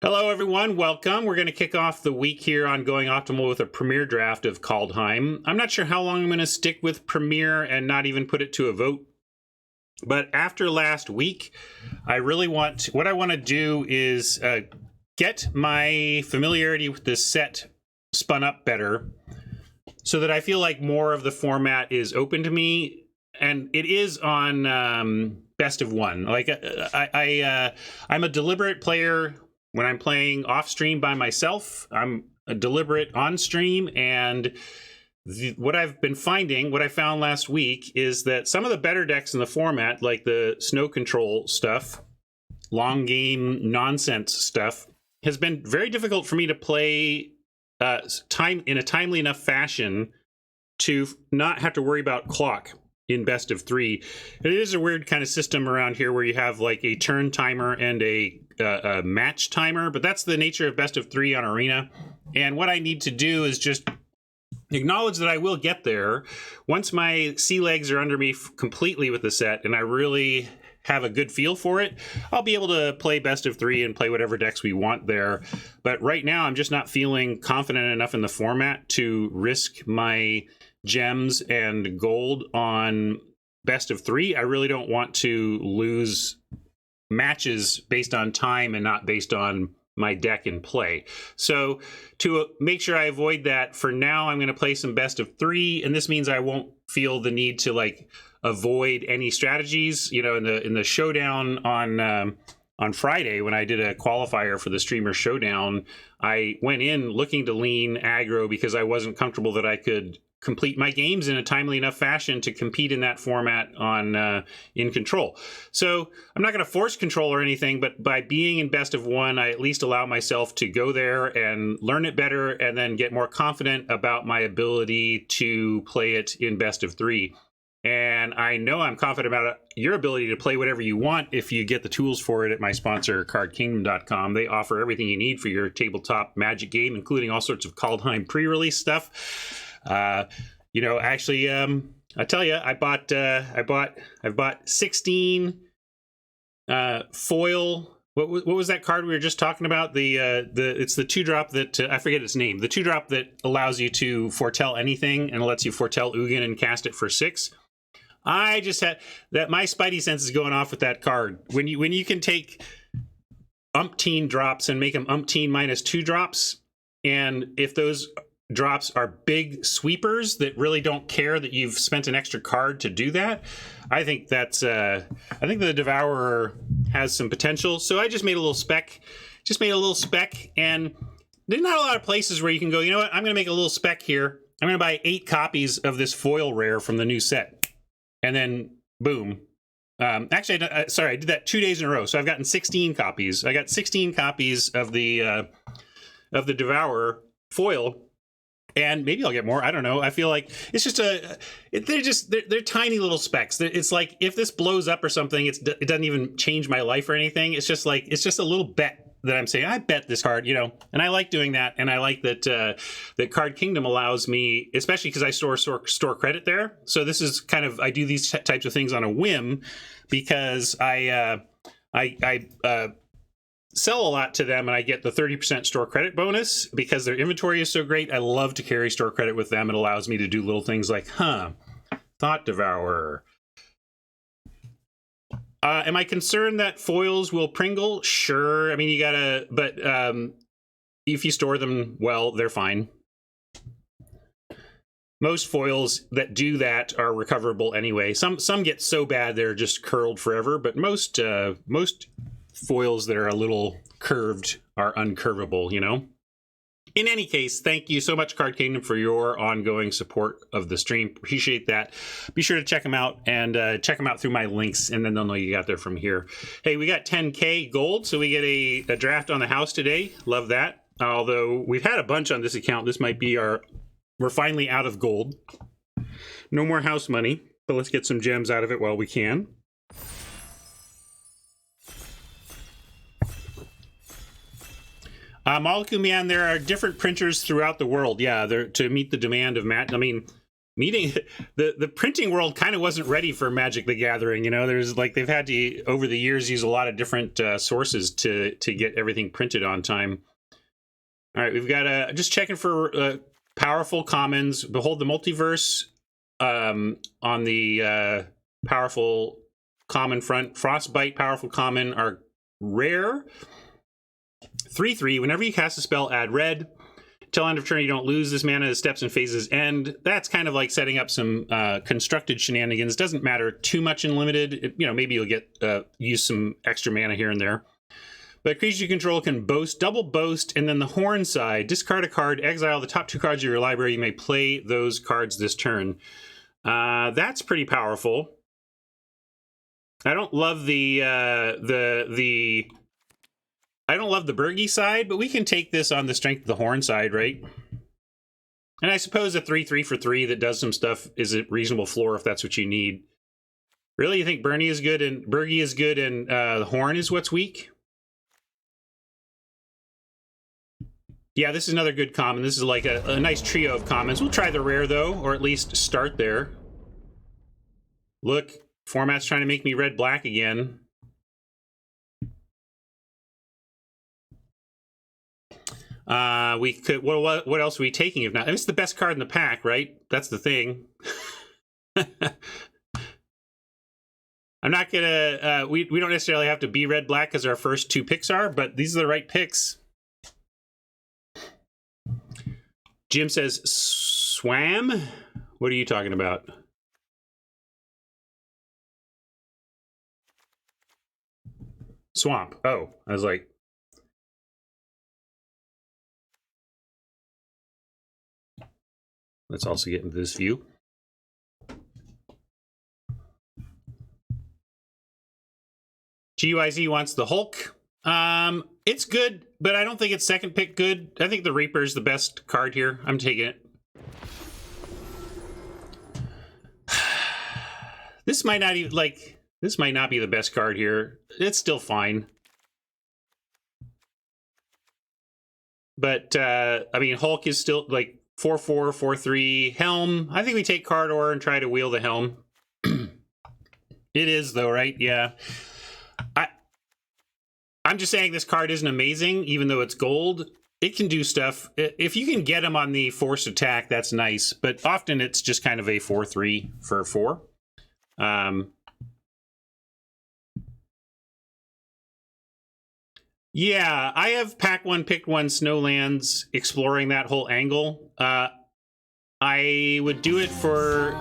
Hello, everyone. Welcome. We're going to kick off the week here on Going Optimal with a premiere draft of Kaldheim. I'm not sure how long I'm going to stick with premiere and not even put it to a vote. But after last week, what I want to do is get my familiarity with this set spun up better so that I feel like more of the format is open to me. And it is on best of one. Like I'm a deliberate player. When I'm playing off stream by myself, I'm a deliberate on stream, and what I've been finding, what I found last week, is that some of the better decks in the format, like the snow control stuff, long game nonsense stuff, has been very difficult for me to play in a timely enough fashion to not have to worry about clock in best of three. It is a weird kind of system around here where you have like a turn timer and a match timer, but that's the nature of best of three on Arena. And what I need to do is just acknowledge that I will get there once my sea legs are under me completely with the set and I really have a good feel for it. I'll be able to play best of three and play whatever decks we want there. But right now I'm just not feeling confident enough in the format to risk my gems and gold on best of three. I really don't want to lose matches based on time and not based on my deck in play. So to make sure I avoid that, for now I'm going to play some best of three, and this means I won't feel the need to like avoid any strategies. You know, in the showdown on Friday, when I did a qualifier for the Streamer Showdown, I went in looking to lean aggro because I wasn't comfortable that I could complete my games in a timely enough fashion to compete in that format on in control. So I'm not going to force control or anything, but by being in best of one, I at least allow myself to go there and learn it better and then get more confident about my ability to play it in best of three. And I know I'm confident about your ability to play whatever you want if you get the tools for it at my sponsor, CardKingdom.com. They offer everything you need for your tabletop Magic game, including all sorts of Kaldheim pre-release stuff. You know, actually, I tell you, I've bought 16 foil. What was that card we were just talking about? It's the 2-drop that I forget its name. The 2-drop that allows you to foretell anything and lets you foretell Ugin and cast it for 6. I just had that. My spidey sense is going off with that card. When you can take umpteen drops and make them umpteen minus 2 drops, and if those drops are big sweepers that really don't care that you've spent an extra card to do that, I think that's I think the Devourer has some potential. So I just made a little spec, and there's not a lot of places where you can go, you know what, I'm going to make a little spec here. I'm going to buy 8 copies of this foil rare from the new set, and then boom. Actually, sorry, I did that 2 days in a row. So I've gotten 16 copies. I got 16 copies of the Devourer foil. And maybe I'll get more. I don't know. I feel like it's just they're tiny little specs. It's like if this blows up or something, it doesn't even change my life or anything. It's just a little bet that I'm saying, I bet this card, you know, and I like doing that. And I like that that Card Kingdom allows me, especially because I store credit there. So this is kind of, I do these types of things on a whim because I sell a lot to them and I get the 30% store credit bonus because their inventory is so great. I love to carry store credit with them. It allows me to do little things like, Thought Devourer. Am I concerned that foils will Pringle? Sure. I mean, you gotta, but if you store them well, they're fine. Most foils that do that are recoverable anyway. Some get so bad they're just curled forever, but most foils that are a little curved are uncurvable, you know? In any case, thank you so much, Card Kingdom, for your ongoing support of the stream. Appreciate that. Be sure to check them out and check them out through my links, and then they'll know you got there from here. Hey, we got 10K gold, so we get a draft on the house today. Love that. Although we've had a bunch on this account, this might be we're finally out of gold. No more house money, but let's get some gems out of it while we can. Molecule Man, there are different printers throughout the world. Yeah, to meet the demand of I mean, meeting the printing world kind of wasn't ready for Magic the Gathering. You know, there's like they've had to over the years use a lot of different sources to get everything printed on time. All right, we've got just checking for powerful commons. Behold the Multiverse on the powerful common front. Frostbite, powerful common are rare. 3/3. Whenever you cast a spell, add red. Till end of turn, you don't lose this mana as steps and phases end. That's kind of like setting up some constructed shenanigans. Doesn't matter too much in limited. You know, maybe you'll get use some extra mana here and there. But creatures you control can boast, double boast, and then the horn side. Discard a card, exile the top 2 cards of your library. You may play those cards this turn. That's pretty powerful. I don't love the I don't love the Bergie side, but we can take this on the strength of the horn side, right? And I suppose a 3/3 for 3 that does some stuff is a reasonable floor if that's what you need. Really, you think Bergie is good and the horn is what's weak? Yeah, this is another good common. This is like a nice trio of commons. We'll try the rare though, or at least start there. Look, format's trying to make me red-black again. We could. What else are we taking? If not, I mean, it's the best card in the pack, right? That's the thing. I'm not gonna. We don't necessarily have to be red black as our first 2 picks are, but these are the right picks. Jim says swam. What are you talking about? Swamp. Oh, I was like. Let's also get into this view. GUIZ wants the Hulk. It's good, but I don't think it's second pick good. I think the Reaper is the best card here. I'm taking it. This might not even this might not be the best card here. It's still fine. But I mean, Hulk is still like 4/4, 4/3. Helm. I think we take Cardor and try to wheel the Helm. It is though, right? Yeah. I'm just saying this card isn't amazing, even though it's gold. It can do stuff. If you can get him on the forced attack, that's nice. But often it's just kind of a 4/3 for 4. Yeah, I have pack 1, picked 1 Snowlands, exploring that whole angle. I would do it for.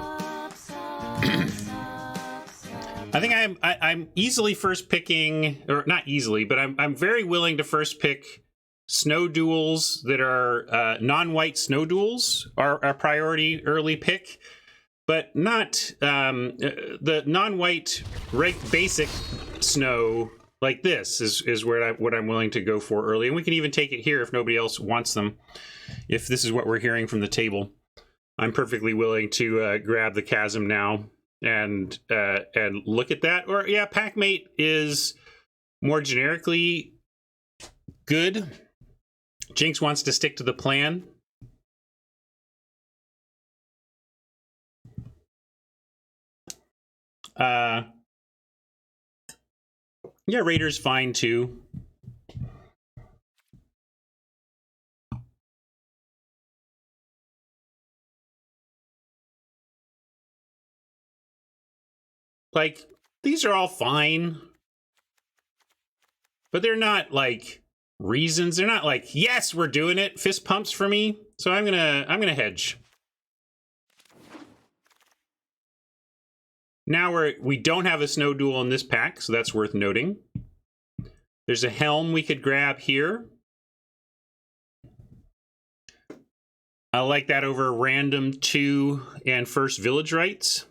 I think I'm easily first picking, or not easily, but I'm very willing to first pick snow duels that are non-white snow duels are a priority early pick, but not the non-white basic snow. Like this is what I'm willing to go for early. And we can even take it here if nobody else wants them. If this is what we're hearing from the table, I'm perfectly willing to grab the Chasm now and look at that. Or yeah, Packmate is more generically good. Jinx wants to stick to the plan. Yeah, Raider's fine too. Like, these are all fine. But they're not like reasons. They're not like, yes, we're doing it. Fist pumps for me. So I'm gonna hedge. Now we don't have a snow duel in this pack, so that's worth noting. There's a Helm we could grab here. I like that over random 2 and first village rights.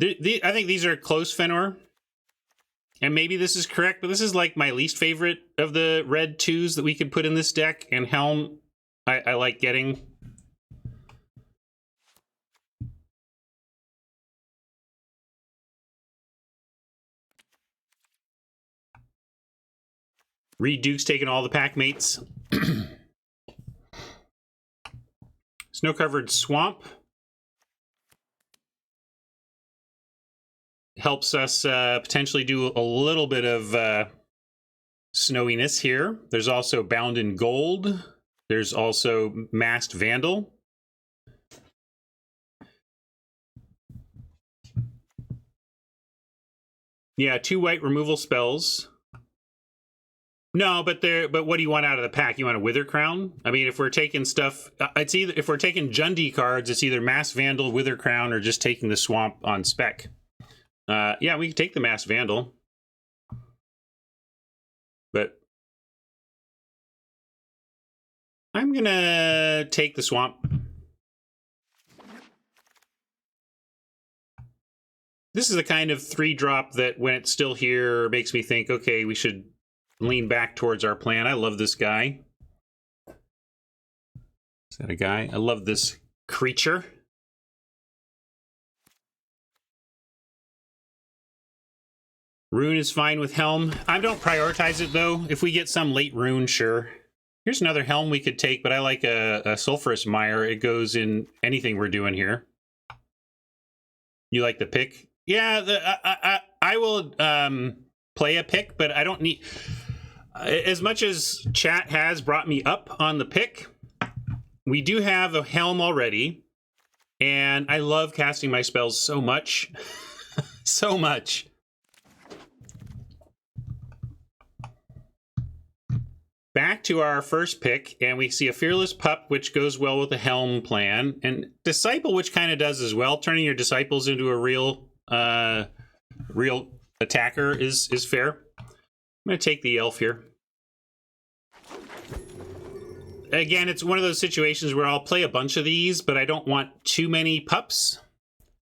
I think these are close, Fenor. And maybe this is correct, but this is like my least favorite of the red 2s that we could put in this deck. And Helm, I like getting. Reed Duke's taking all the pack mates. Snow-covered swamp. helps us potentially do a little bit of snowiness here. There's also Bound in Gold. There's also Masked Vandal. Yeah, 2 white removal spells. No, but what do you want out of the pack? You want a Wither Crown? I mean, if we're taking stuff, it's either, if we're taking Jundi cards, it's either Masked Vandal, Wither Crown, or just taking the Swamp on spec. Yeah, we can take the Masked Vandal. But I'm gonna take the Swamp. This is the kind of 3-drop that, when it's still here, makes me think, okay, we should lean back towards our plan. I love this guy. Is that a guy? I love this creature. Rune is fine with Helm. I don't prioritize it, though. If we get some late Rune, sure. Here's another Helm we could take, but I like a Sulphurous Mire. It goes in anything we're doing here. You like the pick? Yeah, I will play a pick, but I don't need... As much as chat has brought me up on the pick, we do have a Helm already, and I love casting my spells so much. So much. Back to our first pick, and we see a Fearless Pup, which goes well with the Helm plan, and Disciple, which kind of does as well. Turning your Disciples into a real attacker is fair. I'm going to take the Elf here. Again, it's one of those situations where I'll play a bunch of these, but I don't want too many pups.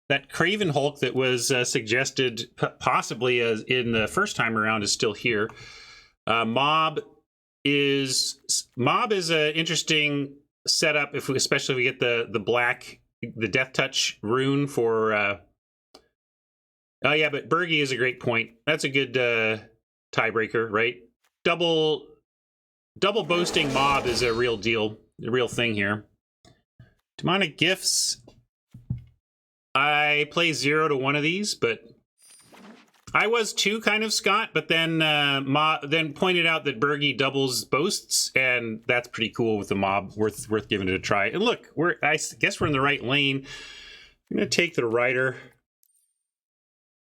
That Craven Hulk that was suggested possibly in the first time around is still here. Mob is an interesting setup, especially if we get the black, the Death Touch rune for... oh yeah, but Bergie is a great point. That's a good tiebreaker, right? Double boasting Mob is a real deal, a real thing here. Demonic Gifts. I play 0 to 1 of these, but I was too, kind of, Scott, but then then pointed out that Bergie doubles boasts, and that's pretty cool with the Mob. Worth giving it a try. And look, I guess we're in the right lane. I'm gonna take the Rider.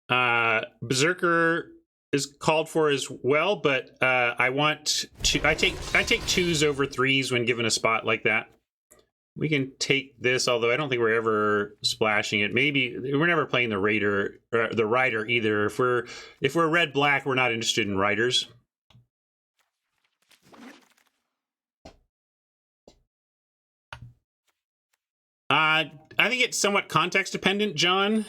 Berserker is called for as well, but I take 2s over 3s when given a spot like that. We can take this, although I don't think we're ever splashing it. Maybe we're never playing the Rider either. If we're red black, we're not interested in Riders. I think it's somewhat context dependent, John.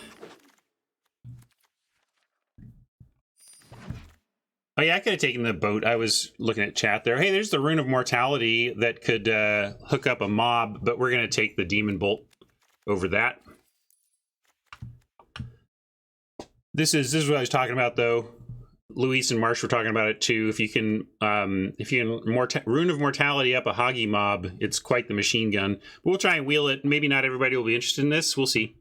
Oh yeah, I could have taken the boat. I was looking at chat there. Hey, there's the Rune of Mortality that could hook up a Mob, but we're going to take the Demon Bolt over that. This is what I was talking about, though. Luis and Marsh were talking about it too. If you can Rune of Mortality up a Hoggy Mob, it's quite the machine gun. But we'll try and wheel it. Maybe not everybody will be interested in this. We'll see.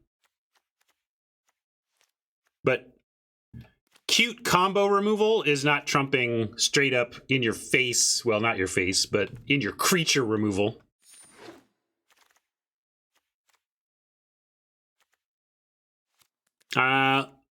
But cute combo removal is not trumping straight up in your face. Well, not your face, but in your creature removal.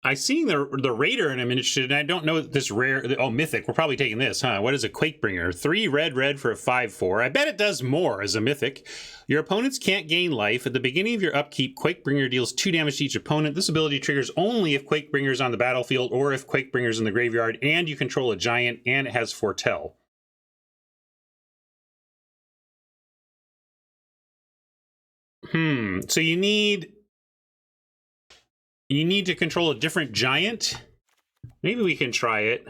I seen the Raider and I'm interested, and I don't know this rare... Oh, Mythic. We're probably taking this, huh? What is a Quakebringer? 3 red for a 5/4. I bet it does more as a Mythic. Your opponents can't gain life. At the beginning of your upkeep, Quakebringer deals 2 damage to each opponent. This ability triggers only if Quakebringer is on the battlefield or if Quakebringer is in the graveyard, and you control a giant, and it has Foretell. So you need to control a different giant? Maybe we can try it.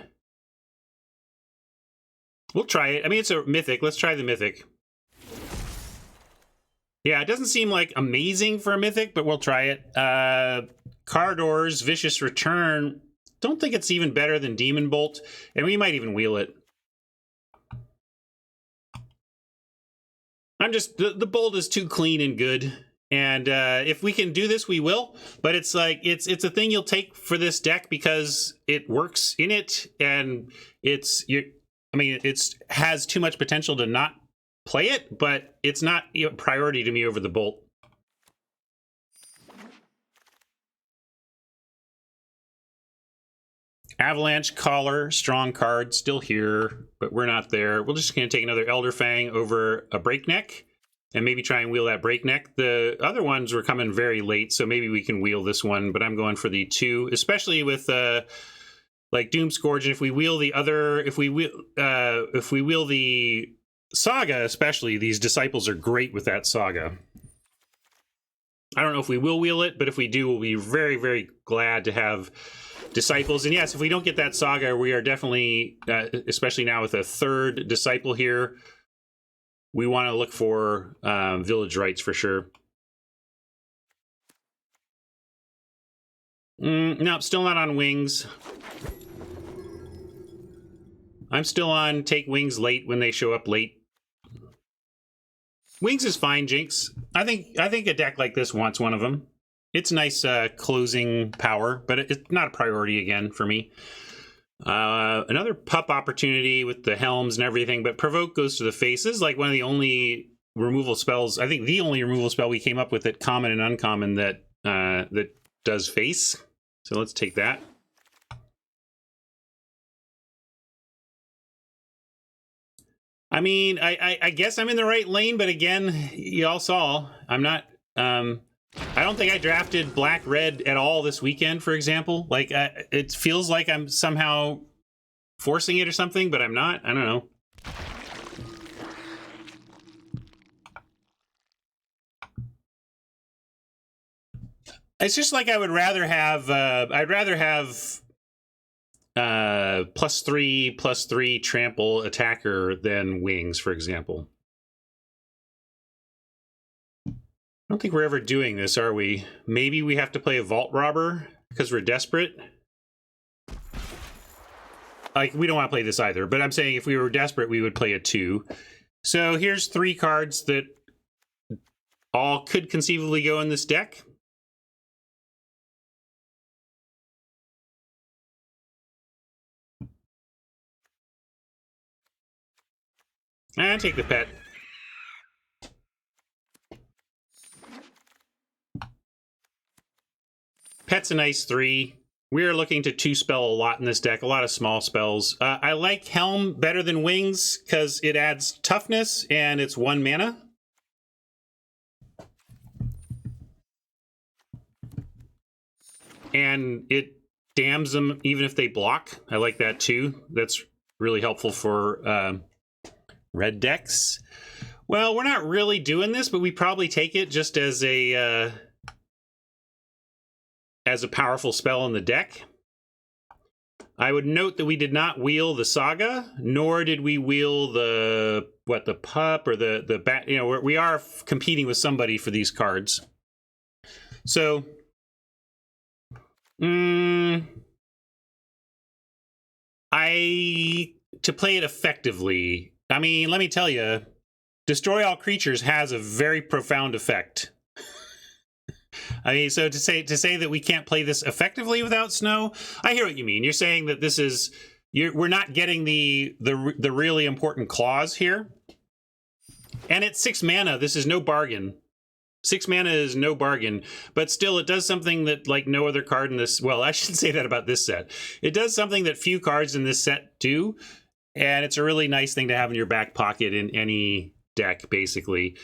We'll try it. I mean, it's a Mythic. Let's try the Mythic. Yeah, it doesn't seem like amazing for a Mythic, but we'll try it. Cardor's Vicious Return. Don't think it's even better than Demon Bolt, and we might even wheel it. I'm just... The Bolt is too clean and good. And if we can do this, we will. But it's like it's a thing you'll take for this deck because it works in it, and it's has too much potential to not play it, but it's not a priority to me over the Bolt. Avalanche, Collar, strong card, still here, but we're not there. We're just going to take another Elder Fang over a Breakneck and maybe try and wheel that Breakneck. The other ones were coming very late, so maybe we can wheel this one, but I'm going for the 2, especially with like Doom Scourge. And if we wheel the other, if we wheel the Saga, especially, these Disciples are great with that Saga. I don't know if we will wheel it, but if we do, we'll be very, very glad to have Disciples. And yes, if we don't get that Saga, we are definitely, especially now with a 3rd Disciple here, we want to look for Village Rites for sure. No, still not on Wings. I'm still on take Wings late when they show up late. Wings is fine, Jinx. I think a deck like this wants one of them. It's nice closing power, but it's not a priority again for me. Another pup opportunity with the Helms and everything, but Provoke goes to the face. This is like one of the only removal spells, I think the only removal spell we came up with at common and uncommon that that does face. So let's take that. I mean, I guess I'm in the right lane, but again, y'all saw, I'm not, I don't think I drafted black-red at all this weekend, for example. Like, it feels like I'm somehow forcing it or something, but I'm not. I don't know. It's just like I would rather have, I'd rather have +3/+3 trample attacker than Wings, for example. I don't think we're ever doing this, are we? Maybe we have to play a Vault Robber because we're desperate. Like, we don't want to play this either, but I'm saying if we were desperate, we would play a 2. So here's 3 cards that all could conceivably go in this deck. And take the pet. Pet's a nice 3. We're looking to 2-spell a lot in this deck, a lot of small spells. I like Helm better than Wings because it adds toughness and it's 1 mana. And it dams them even if they block. I like that too. That's really helpful for red decks. Well, we're not really doing this, but we probably take it just as a powerful spell in the deck. I would note that we did not wheel the Saga, nor did we wheel the pup or the bat. You know, we are competing with somebody for these cards. So, to play it effectively, I mean, let me tell you, Destroy All Creatures has a very profound effect. I mean, so to say that we can't play this effectively without Snow, I hear what you mean. You're saying that this is we're not getting the really important clause here. And at 6 mana, this is no bargain. 6 mana is no bargain, but still it does something that like no other card in this, well, I should say that about this set. It does something that few cards in this set do, and it's a really nice thing to have in your back pocket in any deck, basically.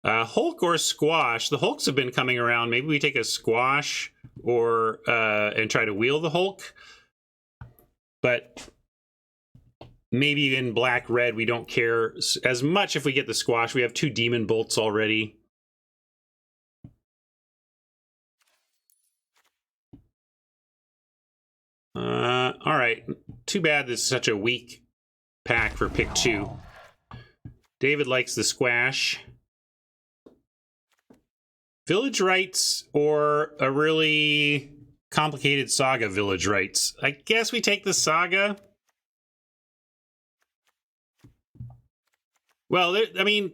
Hulk or Squash. The Hulks have been coming around. Maybe we take a Squash or and try to wheel the Hulk. But maybe in black-red we don't care as much if we get the Squash. We have 2 Demon Bolts already. All right. Too bad this is such a weak pack for pick 2. David likes the Squash. Village Rites or a really complicated Saga Village Rites? I guess we take the Saga. Well, I mean,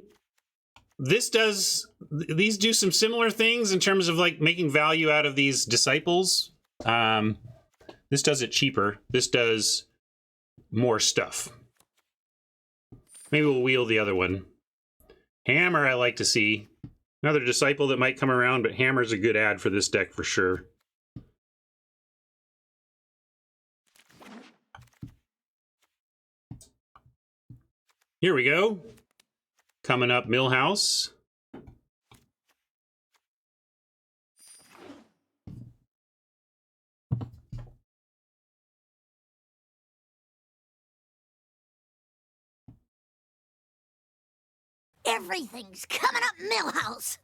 these do some similar things in terms of like making value out of these disciples. This does it cheaper. This does more stuff. Maybe we'll wheel the other one. Hammer I like to see. Another disciple that might come around, but Hammer's a good ad for this deck for sure. Here we go. Coming up, Millhouse. Everything's coming up, Millhouse.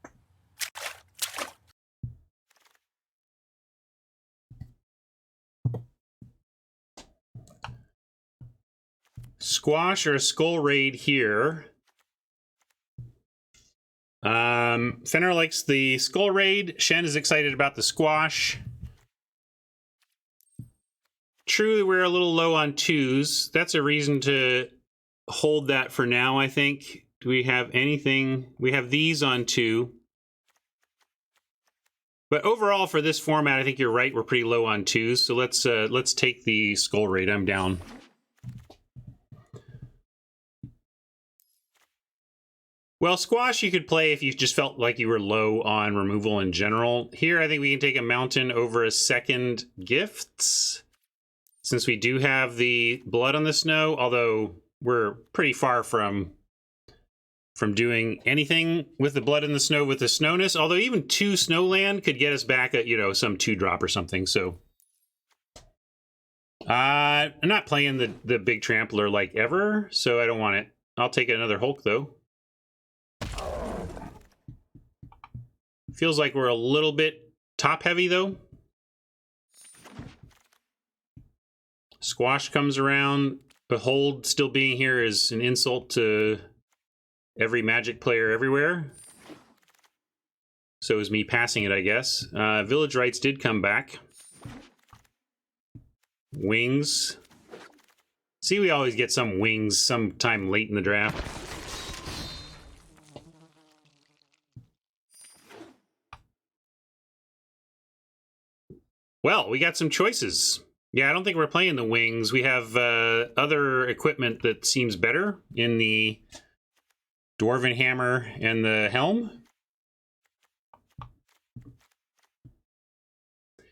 Squash or a Skull Raid here. Fenner likes the Skull Raid. Shen is excited about the Squash. True, we're a little low on 2s. That's a reason to hold that for now, I think. Do we have anything? We have these on 2. But overall, for this format, I think you're right. We're pretty low on 2s. So let's take the Skull Raid. I'm down. Well, Squash you could play if you just felt like you were low on removal in general. Here, I think we can take a Mountain over a second Gifts, since we do have the Blood on the Snow, although we're pretty far from doing anything with the Blood in the Snow with the Snowness, although even 2 Snowland could get us back at, you know, some 2-drop or something, so. I'm not playing the big Trampler like ever, so I don't want it. I'll take another Hulk, though. Feels like we're a little bit top-heavy, though. Squash comes around. Behold still being here is an insult to every Magic player everywhere. So is me passing it, I guess. Village Rites did come back. Wings. See, we always get some wings sometime late in the draft. Well, we got some choices. Yeah, I don't think we're playing the wings. We have other equipment that seems better in the Dwarven Hammer and the Helm.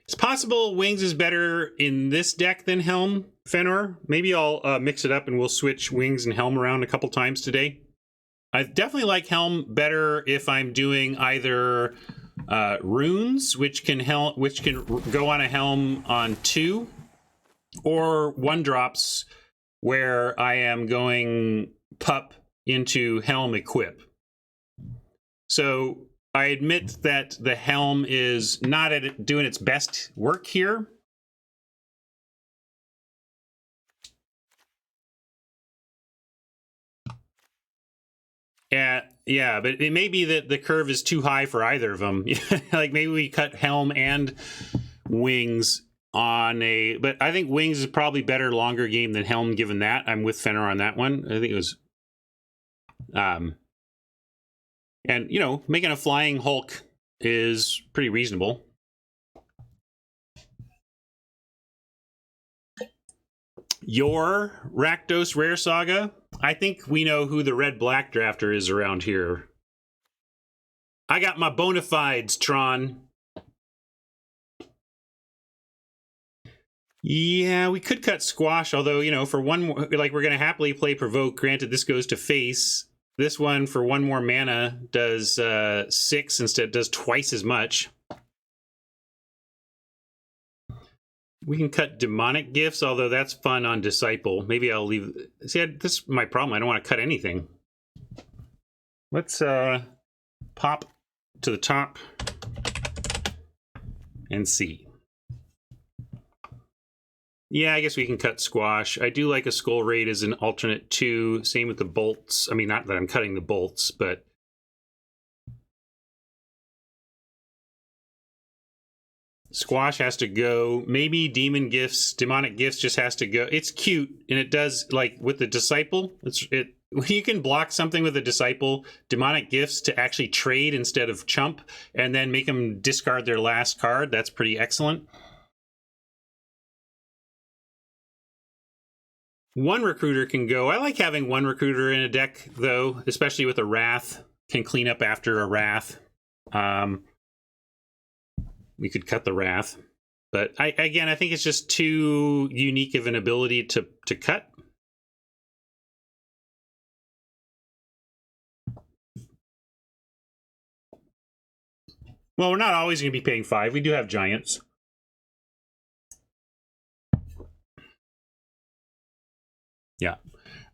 It's possible Wings is better in this deck than Helm, Fenor. Maybe I'll mix it up and we'll switch Wings and Helm around a couple times today. I definitely like Helm better if I'm doing either runes, which can go on a Helm on 2, or 1-drops where I am going pup into Helm equip. So I admit that the Helm is not doing its best work here. Yeah, but it may be that the curve is too high for either of them. Like maybe we cut Helm and Wings on a... But I think Wings is probably better longer game than Helm, given that. I'm with Fenner on that one. I think it was... And, you know, making a flying Hulk is pretty reasonable. Your Rakdos Rare Saga... I think we know who the red-black drafter is around here. I got my bona fides, Tron. Yeah, we could cut Squash, although, you know, for one more, like, we're going to happily play Provoke. Granted, this goes to face. This one, for 1 more mana, does 6 instead, does twice as much. We can cut Demonic Gifts, although that's fun on Disciple. Maybe I'll leave... See, this is my problem. I don't want to cut anything. Let's pop to the top and see. Yeah, I guess we can cut Squash. I do like a Skull Raid as an alternate too. Same with the bolts. I mean, not that I'm cutting the bolts, but... Squash has to go. Maybe Demonic Gifts just has to go. It's cute, and it does, like, with the Disciple, when you can block something with a Disciple, Demonic Gifts to actually trade instead of chump, and then make them discard their last card, that's pretty excellent. One Recruiter can go. I like having one Recruiter in a deck, though, especially with a Wrath. Can clean up after a Wrath. We could cut the Wrath. But I think it's just too unique of an ability to cut. Well, we're not always going to be paying 5. We do have Giants. Yeah.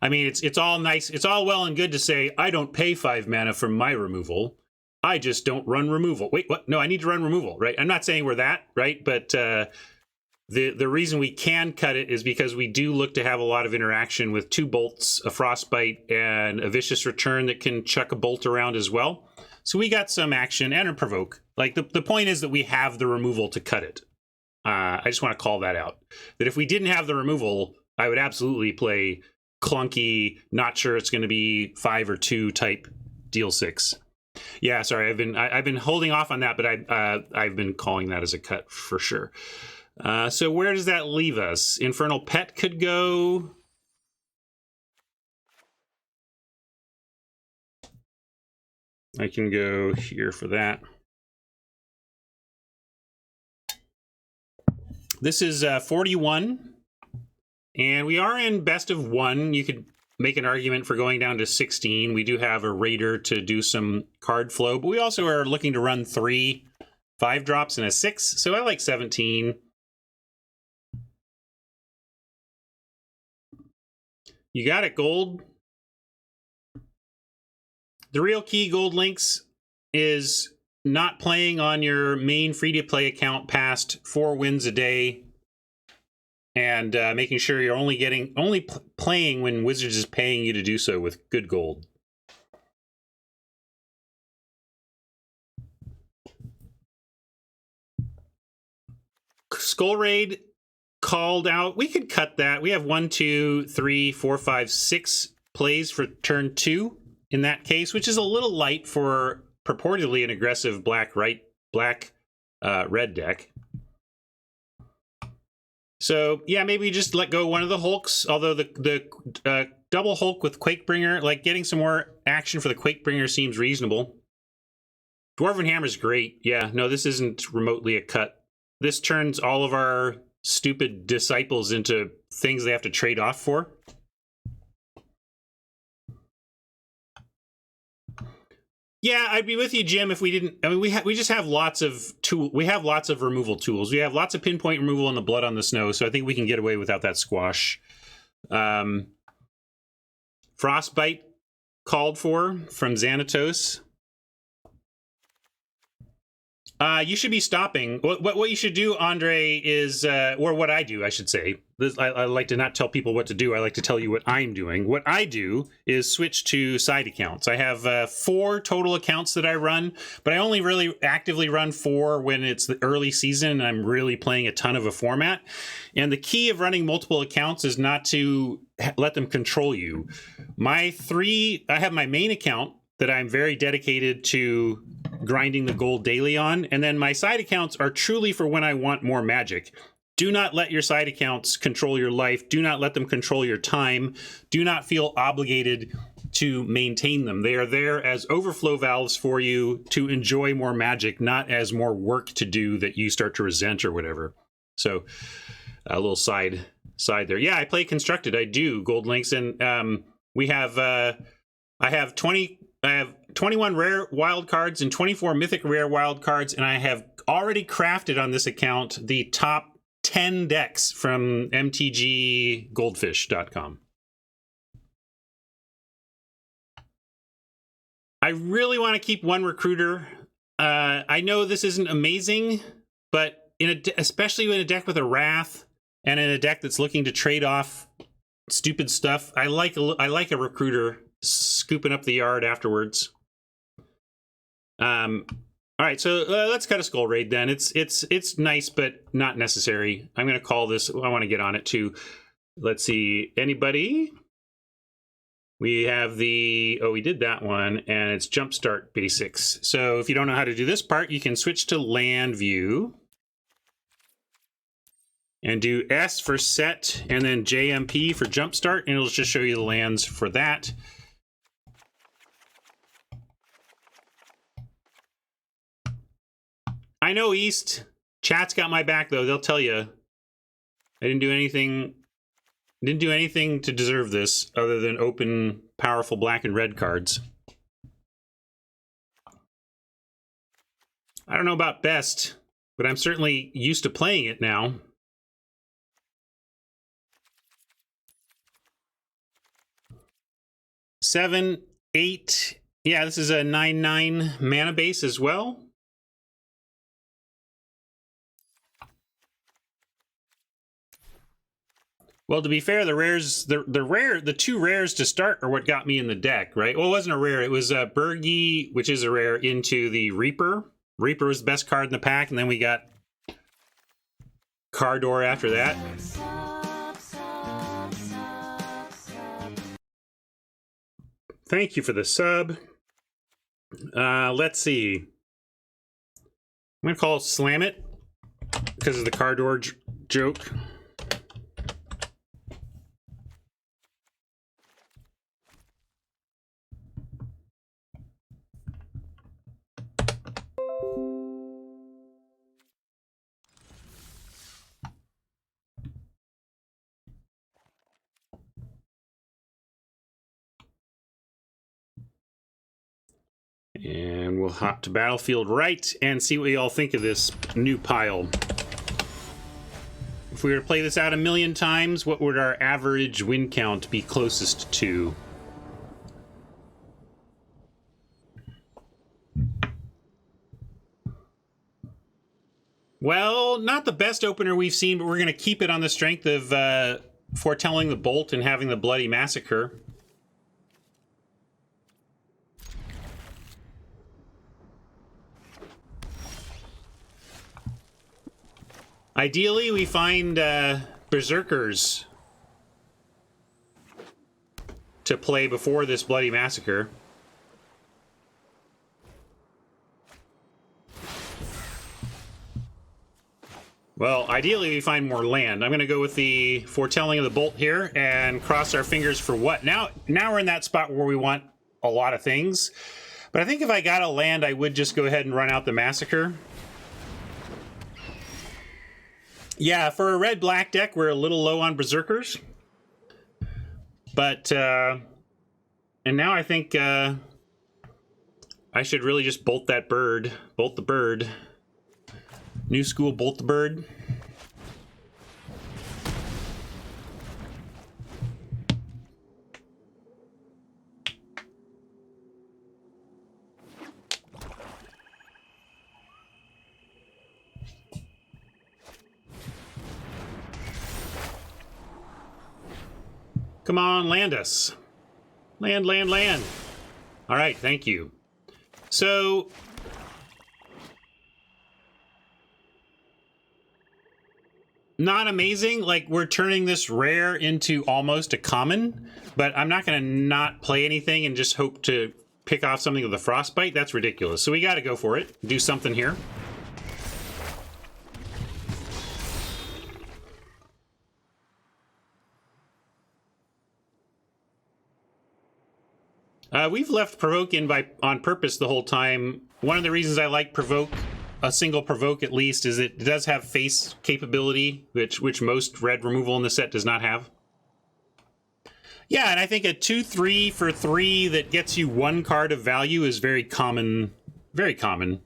I mean, it's all nice. It's all well and good to say, I don't pay 5 mana for my removal. I just don't run removal. Wait, what? No, I need to run removal, right? I'm not saying we're that, right? But the reason we can cut it is because we do look to have a lot of interaction with 2 bolts, a Frostbite, and a Vicious Return that can chuck a bolt around as well. So we got some action and a Provoke. Like, the point is that we have the removal to cut it. I just want to call that out. That if we didn't have the removal, I would absolutely play clunky, not sure it's going to be 5 or 2 type deal 6. Yeah, sorry, I've been holding off on that, but I've been calling that as a cut for sure. So where does that leave us? Infernal Pet could go. I can go here for that. This is 41, and we are in best of 1. You could make an argument for going down to 16. We do have a Raider to do some card flow, but we also are looking to run 3 5-drops and a 6, so I like 17. You got it, Gold. The real key, Gold Links, is not playing on your main free-to-play account past 4 wins a day, and making sure you're only playing when Wizards is paying you to do so with good gold. Skull Raid called out. We could cut that. We have 1, 2, 3, 4, 5, 6 plays for turn 2 in that case, which is a little light for purportedly an aggressive red deck. So yeah, maybe just let go one of the Hulks. Although the double Hulk with Quakebringer, like getting some more action for the Quakebringer seems reasonable. Dwarven Hammer's great. Yeah, no, this isn't remotely a cut. This turns all of our stupid Disciples into things they have to trade off for. Yeah, I'd be with you, Jim, if we didn't. I mean, we just have lots of we have lots of removal tools. We have lots of pinpoint removal in the Blood on the Snow, so I think we can get away without that squash. Frostbite called for from Xanatos. You should be stopping. What you should do, Andre, is, or what I do, I should say. I like to not tell people what to do. I like to tell you what I'm doing. What I do is switch to side accounts. I have 4 total accounts that I run, but I only really actively run 4 when it's the early season and I'm really playing a ton of a format. And the key of running multiple accounts is not to let them control you. I have my main account that I'm very dedicated to grinding the gold daily on, and then my side accounts are truly for when I want more magic. Do not let your side accounts control your life. Do not let them control your time. Do not feel obligated to maintain them. They are there as overflow valves for you to enjoy more magic, not as more work to do that you start to resent or whatever. So a little side there. Yeah, I play Constructed. I do, Gold Links, and I have 21 rare wild cards and 24 mythic rare wild cards, and I have already crafted on this account the top 10 decks from MTGGoldfish.com. I really want to keep one Recruiter. I know this isn't amazing, but especially in a deck with a Wrath and in a deck that's looking to trade off stupid stuff, I like a Recruiter scooping up the yard afterwards. All right, so let's cut a Skull Raid then. It's nice, but not necessary. I'm going to call this. I want to get on it too. Let's see. Anybody? We have the, oh, we did that one, and it's Jumpstart Basics. So if you don't know how to do this part, you can switch to Land View and do S for Set and then JMP for Jumpstart, and it'll just show you the lands for that. I know East. Chat's got my back, though. They'll tell you I didn't do anything to deserve this other than open powerful black and red cards. I don't know about best, but I'm certainly used to playing it now. Seven, 8. Yeah, this is a 9/9 mana base as well. Well, to be fair, the rares, the two rares to start are what got me in the deck, right? Well, it wasn't a rare. It was Bergie, which is a rare, into the Reaper. Reaper was the best card in the pack, and then we got Cardor after that. Thank you for the sub. Let's see. I'm going to call Slam It because of the Cardor joke. And we'll hop to Battlefield Right and see what you all think of this new pile. If we were to play this out 1,000,000 times, what would our average win count be closest to? Well, not the best opener we've seen, but we're going to keep it on the strength of foretelling the Bolt and having the Bloody Massacre. Ideally, we find Berserkers to play before this Bloody Massacre. Well, ideally, we find more land. I'm going to go with the Foretelling of the Bolt here and cross our fingers for what? Now we're in that spot where we want a lot of things. But I think if I got a land, I would just go ahead and run out the Massacre. Yeah, for a red-black deck, we're a little low on Berserkers. But, and now I think I should really just bolt that bird. Bolt the bird. New school, bolt the bird. Come on, land us. Land, land, land. All right, thank you. So, not amazing. Like, we're turning this rare into almost a common, but I'm not going to not play anything and just hope to pick off something with a Frostbite. That's ridiculous. So we got to go for it. Do something here. We've left Provoke in on purpose the whole time. One of the reasons I like Provoke, a single Provoke at least, is it does have face capability, which most red removal in the set does not have. Yeah, and I think a 2/3 for 3 that gets you 1 card of value is very common. Very common.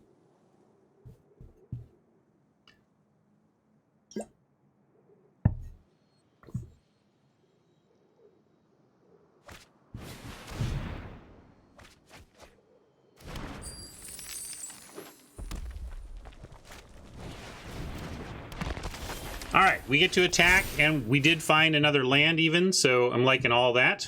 All right, we get to attack, and we did find another land even, so I'm liking all that.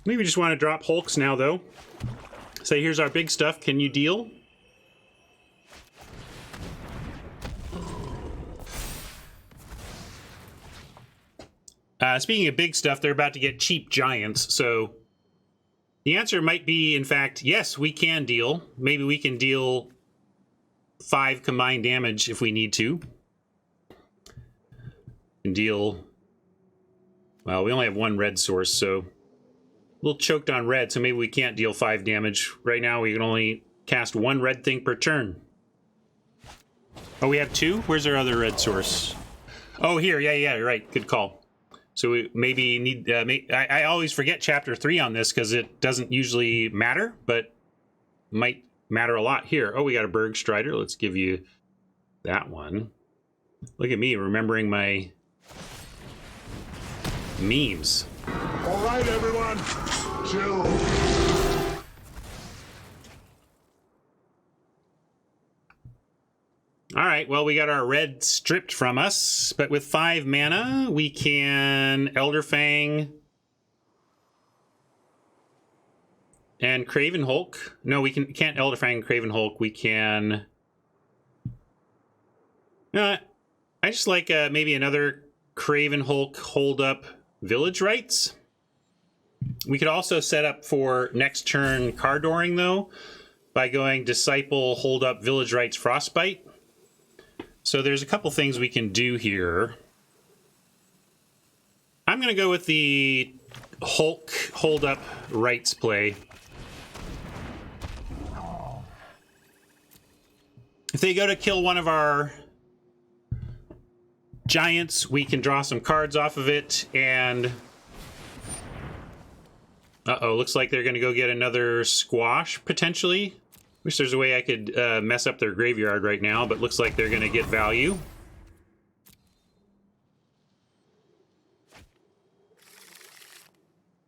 Maybe just want to drop Hulks now, though. Say, here's our big stuff. Can you deal? Speaking of big stuff, they're about to get cheap giants, so the answer might be, in fact, yes, we can deal. Maybe we can deal 5 combined damage if we need to. And deal... Well, we only have 1 red source, so... A little choked on red, so maybe we can't deal 5 damage. Right now, we can only cast 1 red thing per turn. Oh, we have 2? Where's our other red source? Oh, here. Yeah, right. Good call. So we maybe need... I always forget Chapter 3 on this because it doesn't usually matter, but might matter a lot here. Oh, we got a Berg Strider. Let's give you that one. Look at me remembering my memes. All right, everyone. Chill. All right, well, we got our red stripped from us, but with 5 mana, we can Elder Fang and Craven Hulk. No, we can't Elder Fang and Craven Hulk. We can... I just like maybe another Craven Hulk hold up Village Rites. We could also set up for next turn Cardooring, though, by going Disciple, hold up Village Rites Frostbite. So there's a couple things we can do here. I'm going to go with the Hulk hold up rights play. If they go to kill one of our giants, we can draw some cards off of it, and... Uh-oh, looks like they're going to go get another squash, potentially. Wish there's a way I could mess up their graveyard right now, but looks like they're going to get value.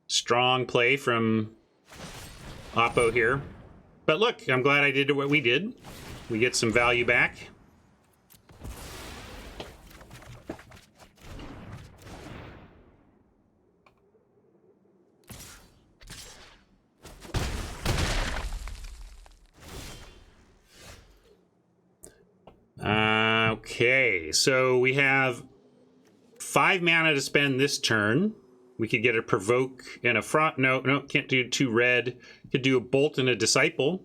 Strong play from Oppo here. But look, I'm glad I did what we did. We get some value back. Okay, so we have 5 mana to spend this turn. We could get a Provoke and a Frost. No, can't do 2 red. Could do a Bolt and a Disciple.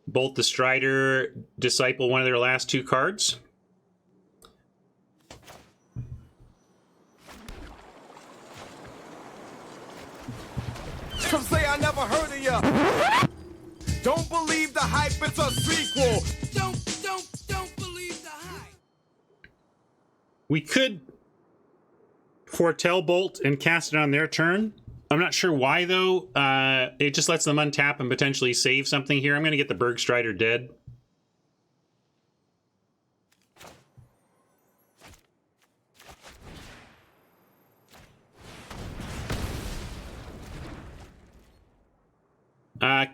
Bolt the Strider, Disciple one of their last 2 cards. Some say I never heard of ya. Don't believe the hype, it's a sequel. Don't believe the hype. We could foretell Bolt and cast it on their turn. I'm not sure why, though. It just lets them untap and potentially save something here. I'm going to get the Berg Strider dead.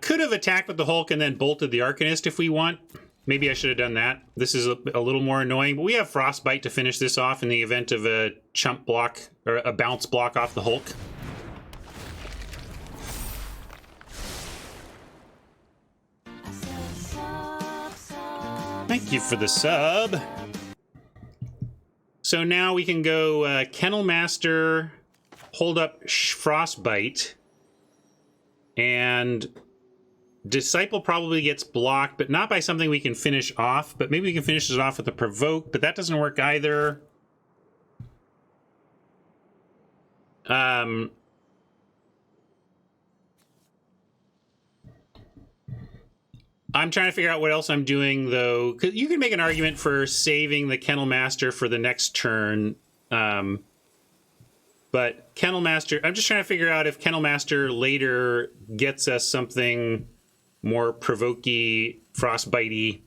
Could have attacked with the Hulk and then bolted the Arcanist if we want. Maybe I should have done that. This is a little more annoying, but we have Frostbite to finish this off in the event of a chump block or a bounce block off the Hulk. Thank you for the sub. So now we can go Kennel Master, hold up Frostbite, and Disciple probably gets blocked, but not by something we can finish off. But maybe we can finish it off with a Provoke, but that doesn't work either. I'm trying to figure out what else I'm doing, though. 'Cause you can make an argument for saving the Kennel Master for the next turn. But Kennel Master, I'm just trying to figure out if Kennel Master later gets us something more Provoke-y, Frostbite-y.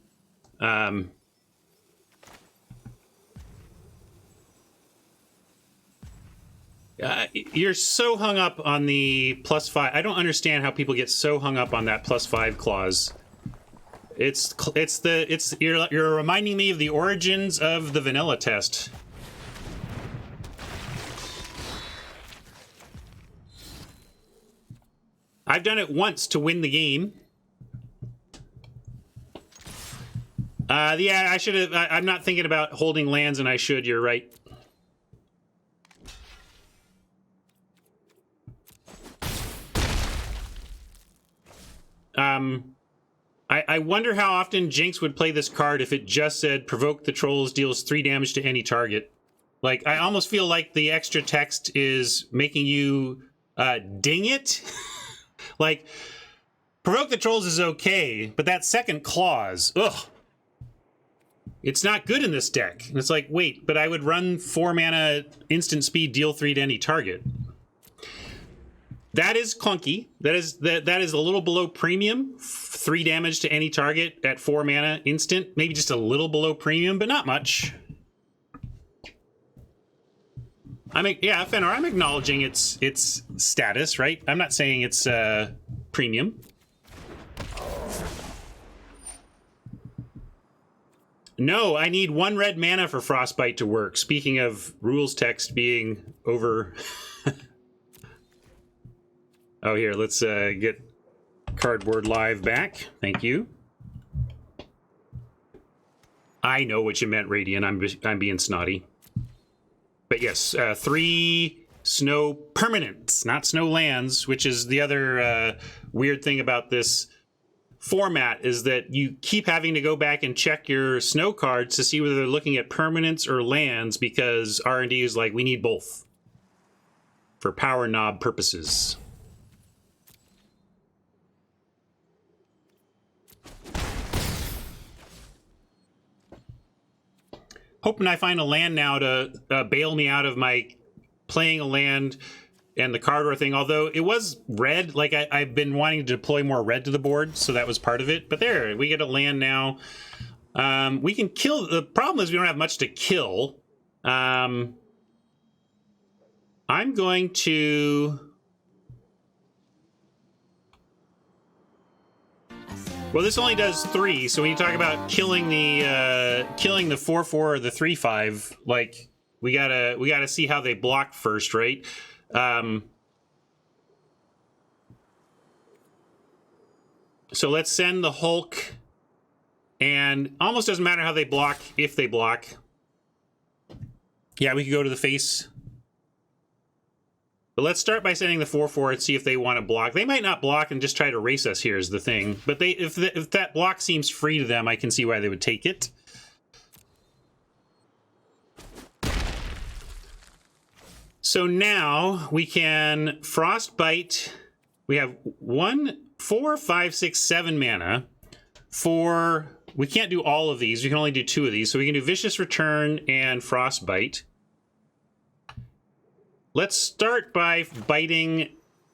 You're so hung up on the +5. I don't understand how people get so hung up on that +5 clause. You're reminding me of the origins of the vanilla test. I've done it once to win the game. Yeah, I should have. I'm not thinking about holding lands, and I should. You're right. I wonder how often Jinx would play this card if it just said provoke the trolls, deals 3 damage to any target. Like, I almost feel like the extra text is making you ding it. Like, provoke the trolls is okay, but that second clause, ugh. It's not good in this deck. And it's like, wait, but I would run 4 mana instant speed, deal 3 to any target. That is clunky. That is a little below premium. 3 damage to any target at 4 mana instant. Maybe just a little below premium, but not much. Fenor, I'm acknowledging its status, right? I'm not saying it's premium. No, I need 1 red mana for Frostbite to work. Speaking of rules text being over. Oh, here, let's get Cardboard Live back. Thank you. I know what you meant, Radiant. I'm being snotty. But yes, 3 snow permanents, not snow lands, which is the other weird thing about this format, is that you keep having to go back and check your snow cards to see whether they're looking at permanents or lands, because R&D is like, we need both for power knob purposes. Hoping I find a land now to bail me out of my playing a land and the card draw thing. Although it was red, like I've been wanting to deploy more red to the board, so that was part of it. But there, we get a land now. We can kill. The problem is we don't have much to kill. I'm going to. Well, this only does 3, so when you talk about killing the 4/4 or the 3/5, like we gotta see how they block first, right? So let's send the Hulk, and almost doesn't matter how they block if they block. Yeah, we could go to the face. But let's start by sending the 4/4 and see if they want to block. They might not block and just try to race us here is the thing. But if that block seems free to them, I can see why they would take it. So now we can Frostbite. We have 1, 4, 5, 6, 7 mana. We can't do all of these. We can only do 2 of these. So we can do Vicious Return and Frostbite. Let's start by biting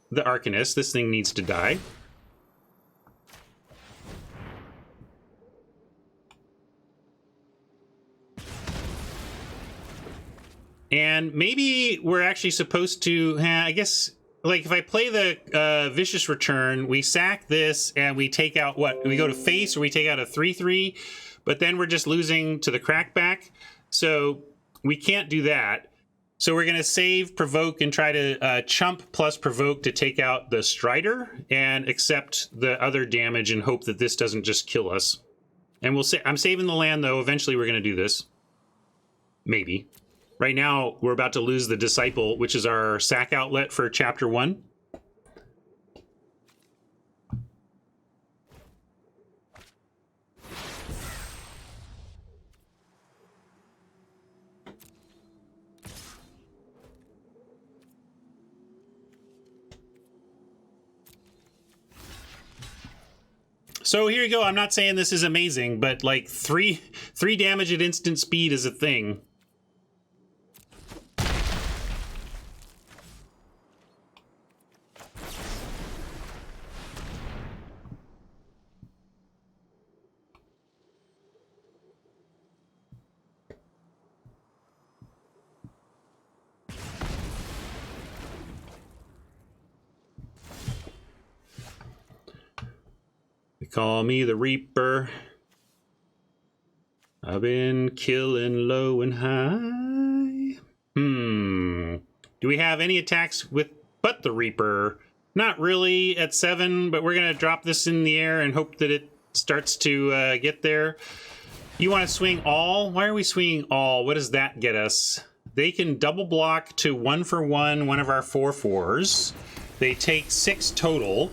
the Arcanist. This thing needs to die. And maybe we're actually supposed to, I guess, like if I play the Vicious Return, we sack this and we take out what? We go to face or we take out a 3/3, but then we're just losing to the Crackback. So we can't do that. So we're going to save Provoke and try to chump plus Provoke to take out the Strider and accept the other damage and hope that this doesn't just kill us. And we'll say, I'm saving the land though. Eventually we're going to do this. Maybe. Right now we're about to lose the Disciple, which is our sack outlet for Chapter 1. So here you go. I'm not saying this is amazing, but like 3 damage at instant speed is a thing. Call me the Reaper. I've been killing low and high. Do we have any attacks with but the Reaper? Not really at 7, but we're going to drop this in the air and hope that it starts to get there. You want to swing all? Why are we swinging all? What does that get us? They can double block to 1 for 1, one of our 4/4s. They take 6 total.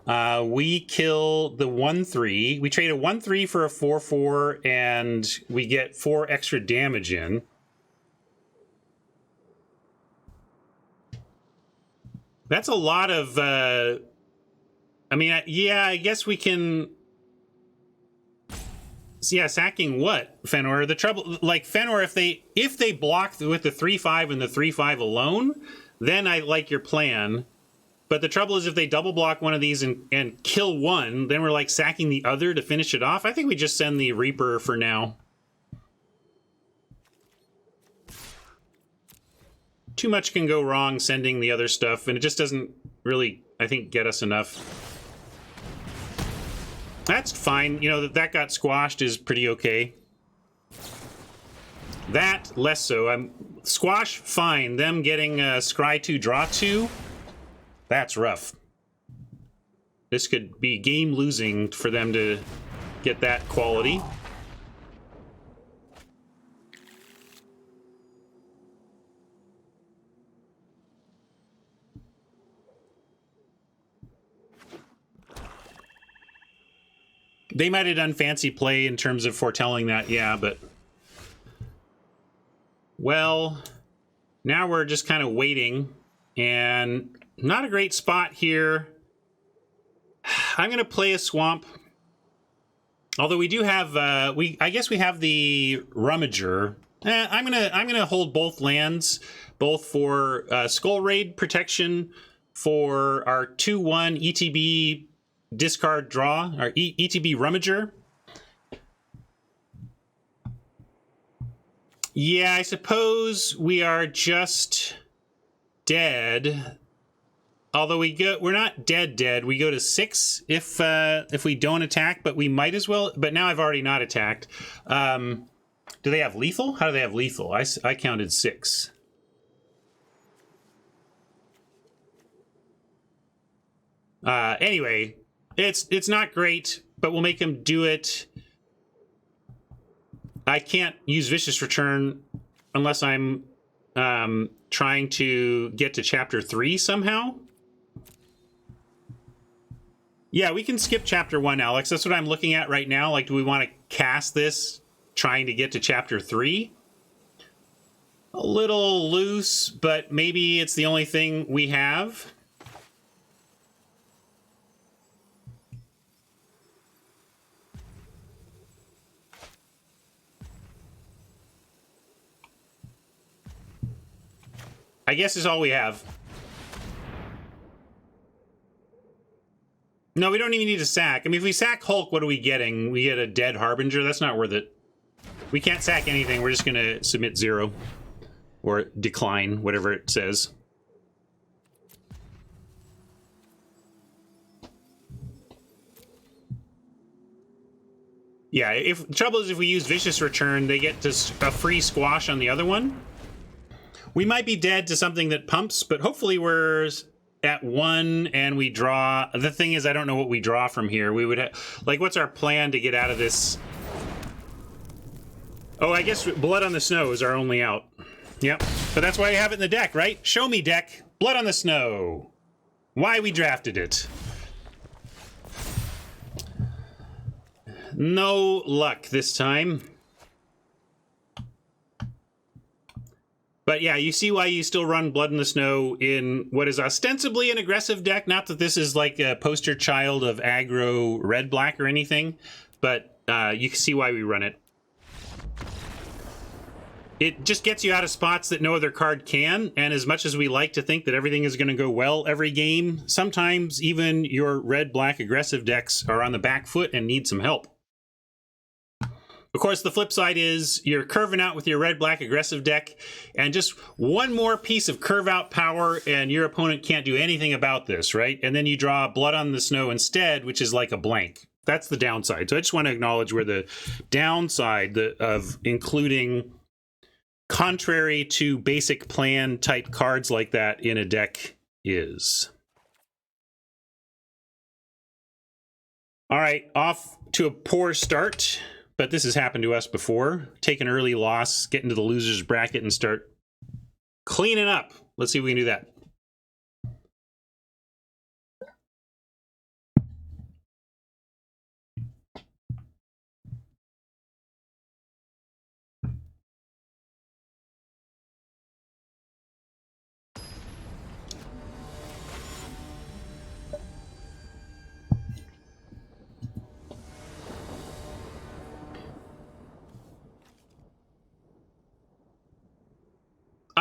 We kill the 1/3. We trade a 1/3 for a 4/4, and we get 4 extra damage in. That's a lot of. I mean, yeah, I guess we can. Yeah, sacking what, Fenor? The trouble, like Fenor, if they block with the 3/5 and the 3/5 alone, then I like your plan. But the trouble is if they double block one of these and kill one, then we're like sacking the other to finish it off. I think we just send the Reaper for now. Too much can go wrong sending the other stuff, and it just doesn't really, I think, get us enough. That's fine. You know, that got squashed is pretty okay. That, less so. Squash, fine. Them getting scry 2, draw 2, that's rough. This could be game losing for them to get that quality. They might have done fancy play in terms of foretelling that, yeah, but... Well, now we're just kind of waiting, and not a great spot here. I'm going to play a swamp. Although we do have, I guess we have the Rummager. I'm gonna hold both lands, both for Skull Raid protection, for our 2/1 ETB discard draw, our ETB Rummager. Yeah, I suppose we are just dead. Although we're not dead. We go to 6 if we don't attack, but we might as well. But now I've already not attacked. Do they have lethal? How do they have lethal? I counted 6. Anyway, it's not great, but we'll make him do it. I can't use Vicious Return unless I'm trying to get to Chapter 3 somehow. Yeah, we can skip Chapter 1, Alex. That's what I'm looking at right now. Like, do we want to cast this trying to get to Chapter 3? A little loose, but maybe it's the only thing we have. I guess is all we have. No, we don't even need to sack. I mean, if we sack Hulk, what are we getting? We get a dead Harbinger? That's not worth it. We can't sack anything. We're just going to submit 0. Or decline, whatever it says. Yeah, the trouble is if we use Vicious Return, they get just a free squash on the other one. We might be dead to something that pumps, but hopefully we're at 1 and we draw. The thing is, I don't know what we draw from here. We would have, like, what's our plan to get out of this? Oh, I guess Blood on the Snow is our only out. Yep, but that's why you have it in the deck, right? Show me deck. Blood on the Snow. Why we drafted it. No luck this time. But yeah, you see why you still run Blood in the Snow in what is ostensibly an aggressive deck. Not that this is like a poster child of aggro red-black or anything, but you can see why we run it. It just gets you out of spots that no other card can, and as much as we like to think that everything is going to go well every game, sometimes even your red-black aggressive decks are on the back foot and need some help. Of course, the flip side is you're curving out with your red-black aggressive deck, and just one more piece of curve-out power, and your opponent can't do anything about this, right? And then you draw Blood on the Snow instead, which is like a blank. That's the downside. So I just want to acknowledge where the downside of including contrary to basic plan type cards like that in a deck is. All right, off to a poor start. But this has happened to us before. Take an early loss, get into the loser's bracket, and start cleaning up. Let's see if we can do that.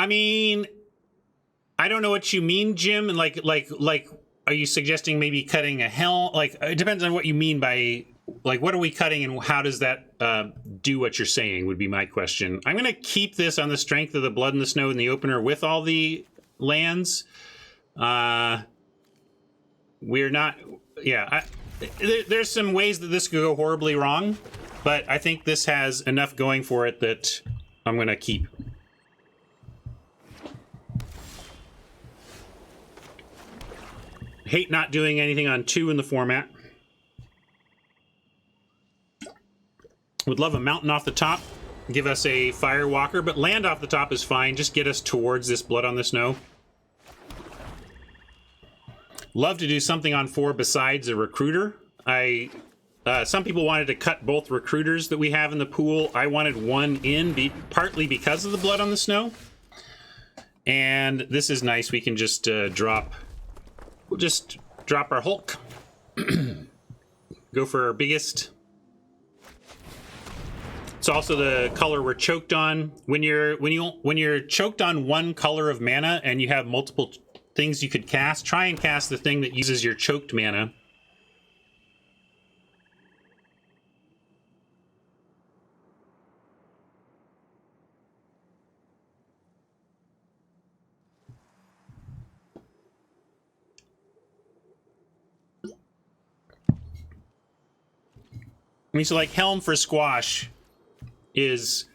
I mean, I don't know what you mean, Jim. And like, are you suggesting maybe cutting a helm? Like, it depends on what you mean by, like, what are we cutting and how does that do what you're saying would be my question. I'm going to keep this on the strength of the Blood in the Snow in the opener with all the lands. We're not, yeah, there's some ways that this could go horribly wrong, but I think this has enough going for it that I'm going to keep. Hate not doing anything on 2 in the format. Would love a mountain off the top. Give us a Firewalker, but land off the top is fine. Just get us towards this Blood on the Snow. Love to do something on 4 besides a Recruiter. Some people wanted to cut both Recruiters that we have in the pool. I wanted one in, partly because of the Blood on the Snow. And this is nice. We can just drop... We'll just drop our Hulk. Go for our biggest. It's also the color we're choked on. When you're choked on one color of mana and you have multiple things you could cast, try and cast the thing that uses your choked mana. I mean, so like Helm for Squash is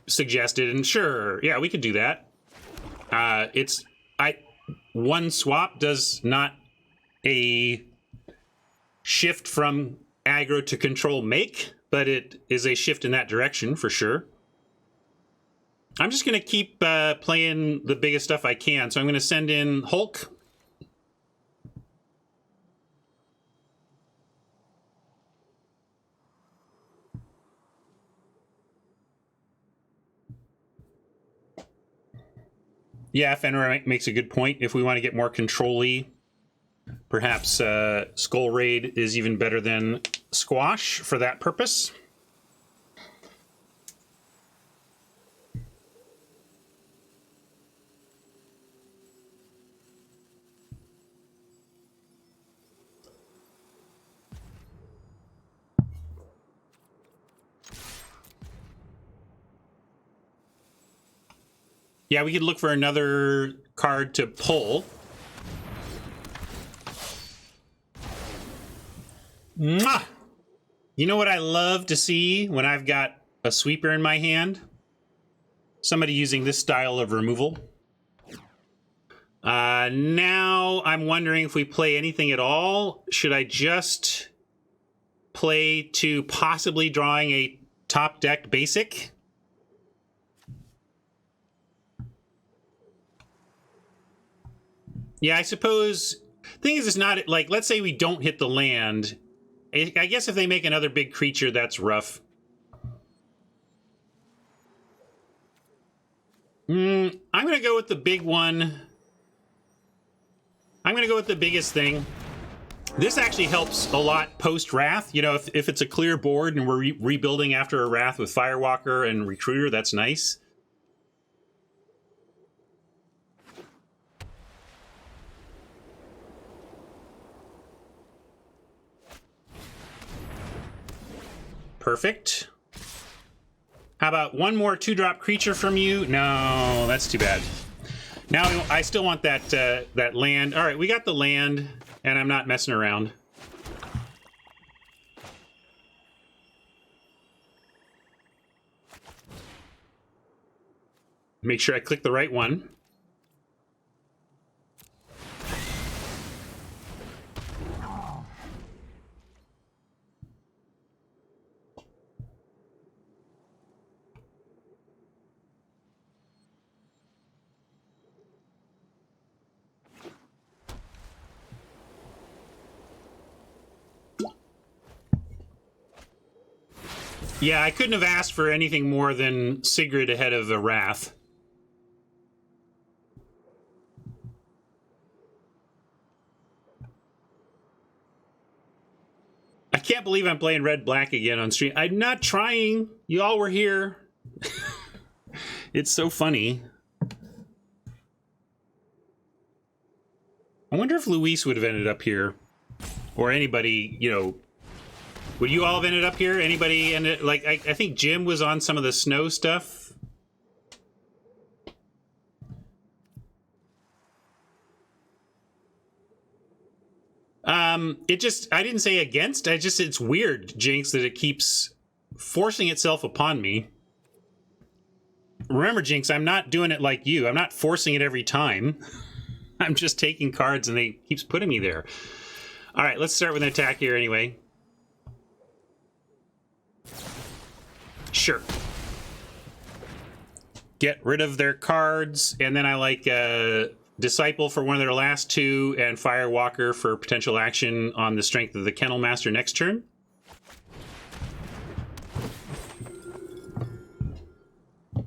suggested, and sure, yeah, we could do that. One swap does not a shift from aggro to control make, but it is a shift in that direction for sure. I'm just going to keep playing the biggest stuff I can, so I'm going to send in Hulk. Yeah, Fenrir makes a good point. If we want to get more control-y, perhaps Skull Raid is even better than Squash for that purpose. Yeah, we could look for another card to pull. Mwah! You know what I love to see when I've got a sweeper in my hand? Somebody using this style of removal. Now I'm wondering if we play anything at all. Should I just play to possibly drawing a top deck basic? Yeah, I suppose. Thing is, it's not like, let's say we don't hit the land. I guess if they make another big creature, that's rough. I'm going to go with the big one. I'm going to go with the biggest thing. This actually helps a lot post-Wrath. You know, if it's a clear board and we're rebuilding after a Wrath with Firewalker and Recruiter, that's nice. Perfect. How about one more 2-drop creature from you? No, that's too bad. Now I still want that that land. All right, we got the land, and I'm not messing around. Make sure I click the right one. Yeah, I couldn't have asked for anything more than Sigrid ahead of a Wrath. I can't believe I'm playing red-black again on stream. I'm not trying. You all were here. It's so funny. I wonder if Luis would have ended up here. Or anybody, you know... Would you all have ended up here? Anybody ended... Like, I think Jim was on some of the snow stuff. It just... I didn't say against. It's weird, Jinx, that it keeps forcing itself upon me. Remember, Jinx, I'm not doing it like you. I'm not forcing it every time. I'm just taking cards and they keeps putting me there. All right, let's start with an attack here anyway. Sure. Get rid of their cards, and then I like Disciple for one of their last two, and Firewalker for potential action on the strength of the Kennel Master next turn.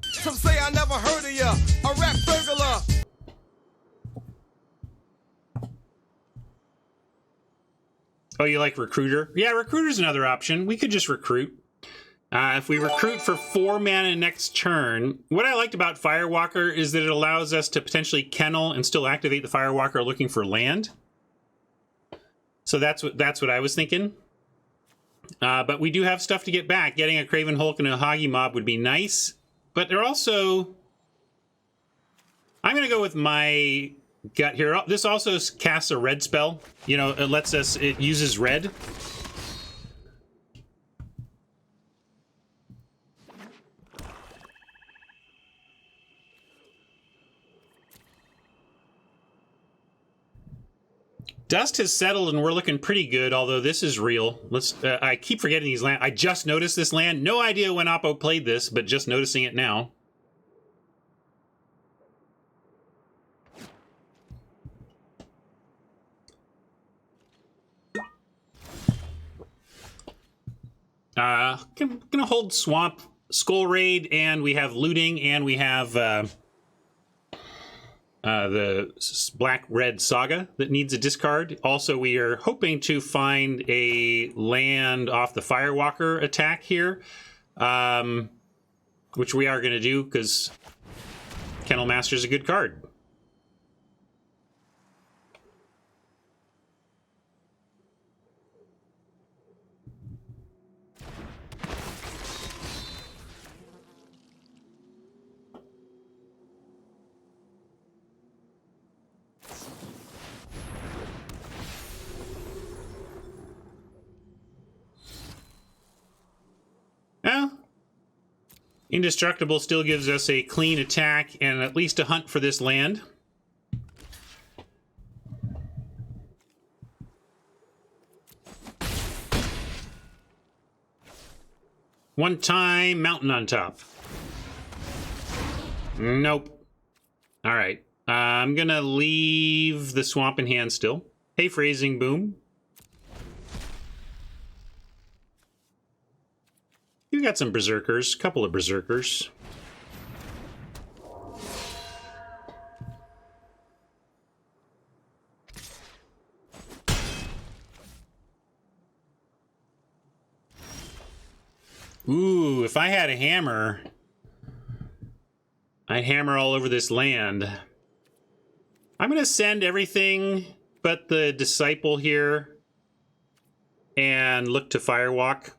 Some say I never heard of ya, a rap burglar. Oh, you like Recruiter? Yeah, Recruiter's another option. We could just recruit. If we recruit for 4 mana next turn, what I liked about Firewalker is that it allows us to potentially Kennel and still activate the Firewalker looking for land. So that's what I was thinking. But we do have stuff to get back. Getting a Craven Hulk and a Hoggy Mob would be nice. But they're also... I'm going to go with my gut here. This also casts a red spell. You know, it lets us... It uses red. Dust has settled and we're looking pretty good, although this is real. Let's. I keep forgetting these land. I just noticed this land. No idea when Oppo played this, but just noticing it now. Gonna hold Swamp, Skull Raid, and we have looting, and we have the Black-Red Saga that needs a discard. Also, we are hoping to find a land off the Firewalker attack here, which we are going to do because Kennel Master is a good card. Well, Indestructible still gives us a clean attack and at least a hunt for this land. One time, Mountain on top. Nope. All right. I'm going to leave the Swamp in hand still. Hey, Phrasing Boom. You got some Berserkers, a couple of Berserkers. Ooh, if I had a hammer, I'd hammer all over this land. I'm going to send everything but the Disciple here and look to Firewalk.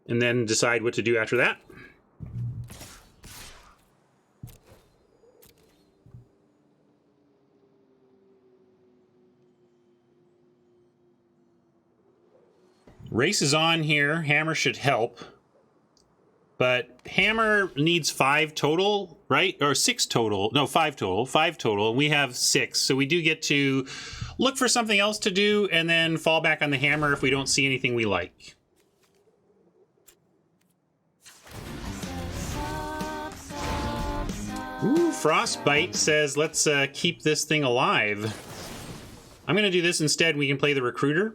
And then decide what to do after that. Race is on here. Hammer should help. But Hammer needs 5 total, right? Or 6 total. No, 5 total. 5 total. We have 6. So we do get to look for something else to do and then fall back on the Hammer if we don't see anything we like. Ooh, Frostbite says, let's keep this thing alive. I'm going to do this instead. We can play the Recruiter.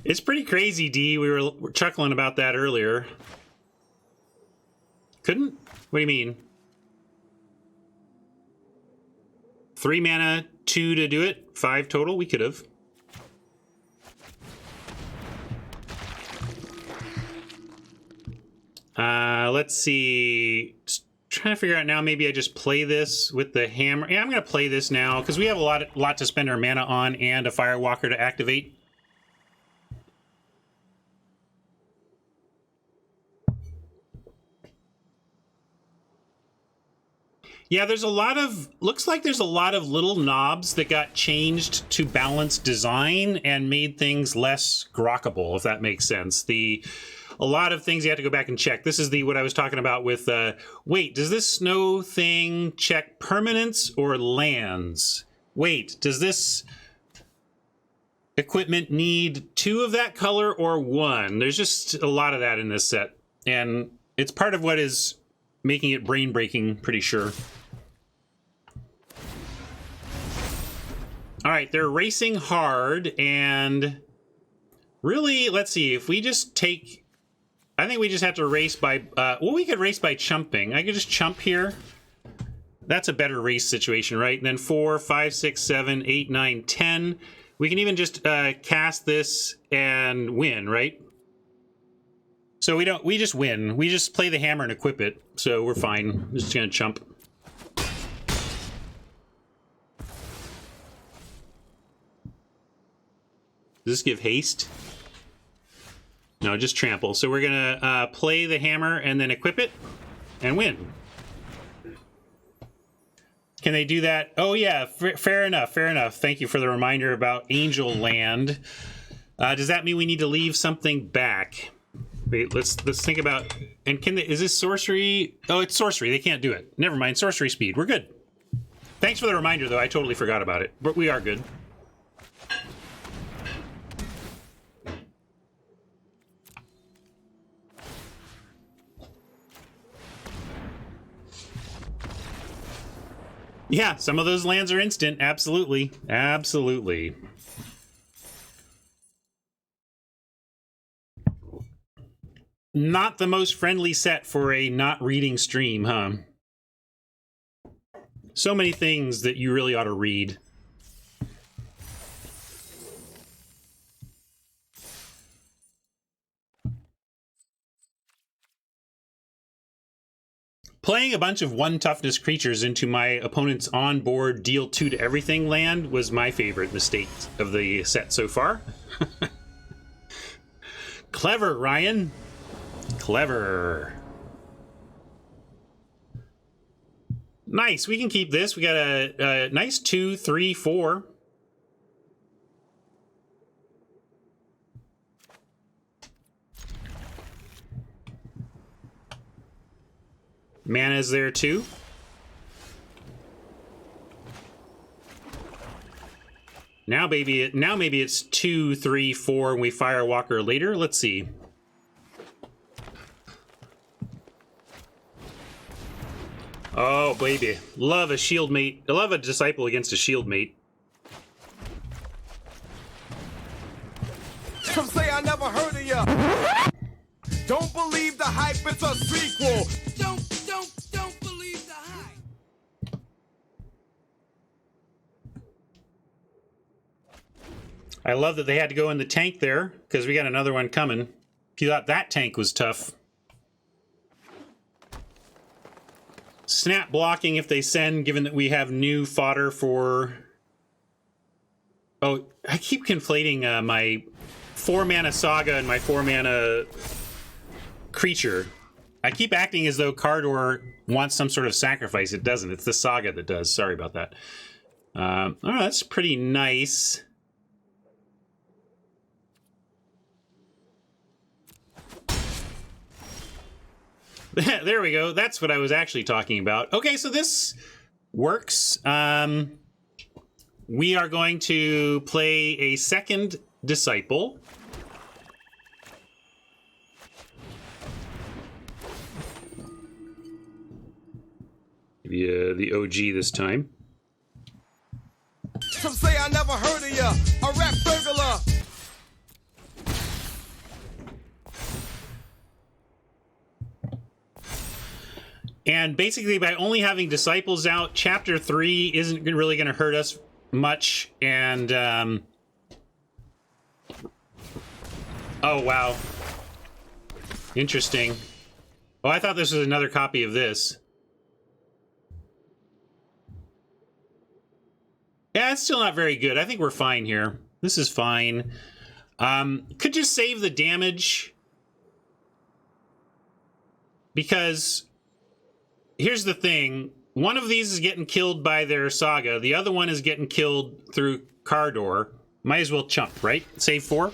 It's pretty crazy, D. We were chuckling about that earlier. Couldn't? What do you mean? 3 mana, 2 to do it, 5 total? We could have. Let's see. Just trying to figure out now, maybe I just play this with the hammer. Yeah, I'm going to play this now because we have a lot to spend our mana on and a Firewalker to activate. Yeah, there's a lot of, looks like there's a lot of little knobs that got changed to balance design and made things less grokkable, if that makes sense. A lot of things you have to go back and check. This is what I was talking about with, wait, does this snow thing check permanents or lands? Wait, does this equipment need 2 of that color or 1? There's just a lot of that in this set. And it's part of what is making it brain-breaking, pretty sure. All right, they're racing hard, and really, let's see, if we just take... I think we just have to race by... well, we could race by chumping. I could just chump here. That's a better race situation, right? And then 4, 5, 6, 7, 8, 9, 10. We can even just cast this and win, right? So we just win. We just play the hammer and equip it, so we're fine. We're just gonna chump. Does this give haste? No, just trample. So we're gonna play the hammer and then equip it and win. Can they do that? Oh yeah, fair enough, fair enough. Thank you for the reminder about Angel Land. Does that mean we need to leave something back? Wait, let's think about. And is this sorcery? Oh, it's sorcery. They can't do it. Never mind. Sorcery speed. We're good. Thanks for the reminder, though. I totally forgot about it. But we are good. Yeah, some of those lands are instant. Absolutely. Absolutely. Not the most friendly set for a not reading stream, huh? So many things that you really ought to read. Playing a bunch of 1 toughness creatures into my opponent's on-board deal 2 to everything land was my favorite mistake of the set so far. Clever, Ryan. Clever. Nice. We can keep this. We got a nice 2, 3, 4. Mana's there too. Now maybe it's 2, 3, 4, and we Firewalker later. Let's see. Oh, baby. Love a shield mate. I love a disciple against a shield mate. Some say I never heard of ya. Don't believe the hype, it's a sequel. Don't believe the hype. I love that they had to go in the tank there, because we got another one coming. If you thought that tank was tough. Snap blocking if they send, given that we have new fodder for... Oh, I keep conflating my 4-mana Saga and my 4-mana creature. I keep acting as though Cardor wants some sort of sacrifice. It doesn't. It's the Saga that does. Sorry about that. Oh, that's pretty nice. There we go. That's what I was actually talking about. Okay, so this works. We are going to play a second Disciple. Maybe the OG this time. Some say I never heard of ya. A rap burglar. And basically, by only having Disciples out, Chapter 3 isn't really going to hurt us much. And, oh, wow. Interesting. Oh, I thought this was another copy of this. Yeah, it's still not very good. I think we're fine here. This is fine. Could just save the damage. Because here's the thing. One of these is getting killed by their Saga. The other one is getting killed through Cardor. Might as well chump, right? Save 4.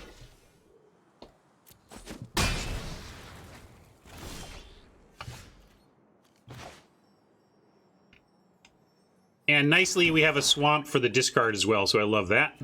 And nicely, we have a swamp for the discard as well, so I love that.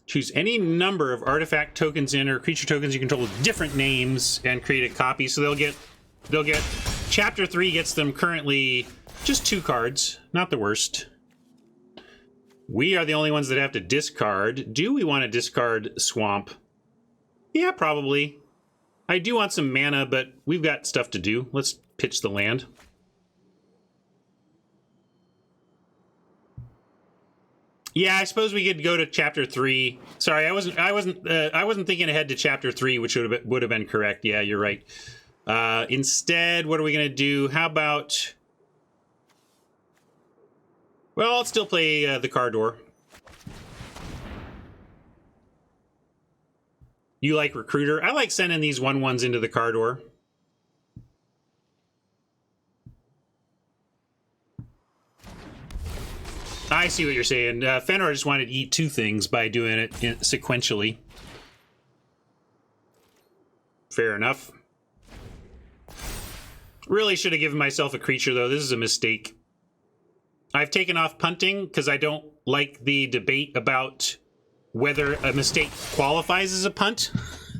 Choose any number of artifact tokens in or creature tokens you control with different names and create a copy. So they'll get Chapter 3 gets them currently just 2 cards. Not the worst. We are the only ones that have to discard. Do we want to discard Swamp? Yeah, probably. I do want some mana, but we've got stuff to do. Let's pitch the land. Yeah, I suppose we could go to Chapter 3. Sorry, I wasn't thinking ahead to Chapter 3, which would have been correct. Yeah, you're right. Instead, what are we going to do? How about... Well, I'll still play the Cardor. You like Recruiter? I like sending these 1/1s into the Cardor. I see what you're saying. Fenrir just wanted to eat 2 things by doing it sequentially. Fair enough. Really should have given myself a creature, though. This is a mistake. I've taken off punting because I don't like the debate about whether a mistake qualifies as a punt.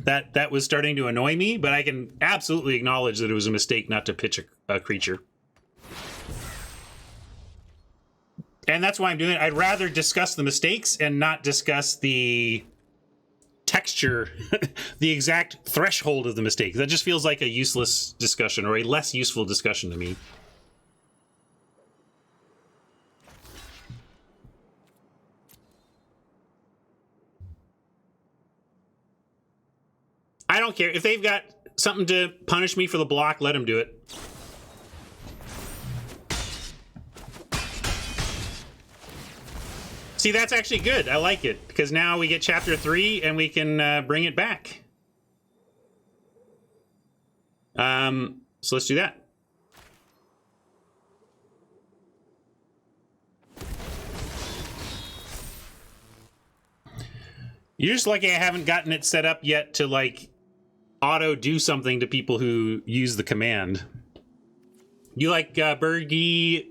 That was starting to annoy me, but I can absolutely acknowledge that it was a mistake not to pitch a creature. And that's why I'm doing it. I'd rather discuss the mistakes and not discuss the texture, the exact threshold of the mistake. That just feels like a useless discussion, or a less useful discussion to me. I don't care. If they've got something to punish me for the block, let them do it. See, that's actually good. I like it, because now we get Chapter 3 and we can bring it back. So let's do that. You're just lucky I haven't gotten it set up yet to, like, auto do something to people who use the command. You like Bergie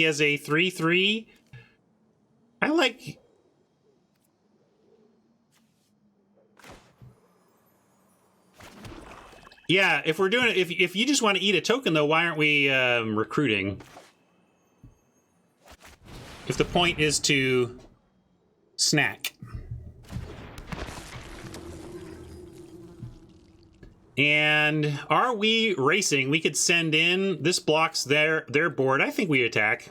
as a 3/3? I like... Yeah, if we're doing it, if you just want to eat a token, though, why aren't we recruiting? If the point is to snack. And are we racing? We could send in, this blocks their board. I think we attack.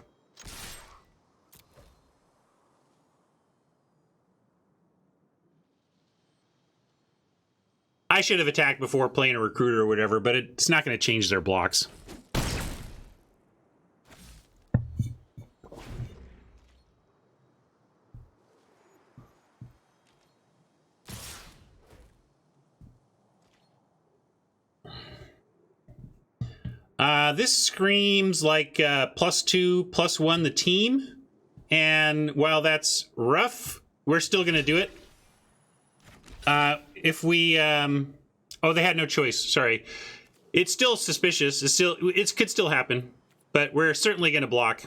I should have attacked before playing a recruiter or whatever, but it's not going to change their blocks. This screams like +2, +1 the team. And while that's rough, we're still going to do it. If we... oh, they had no choice. Sorry. It's still suspicious. It could still happen. But we're certainly going to block.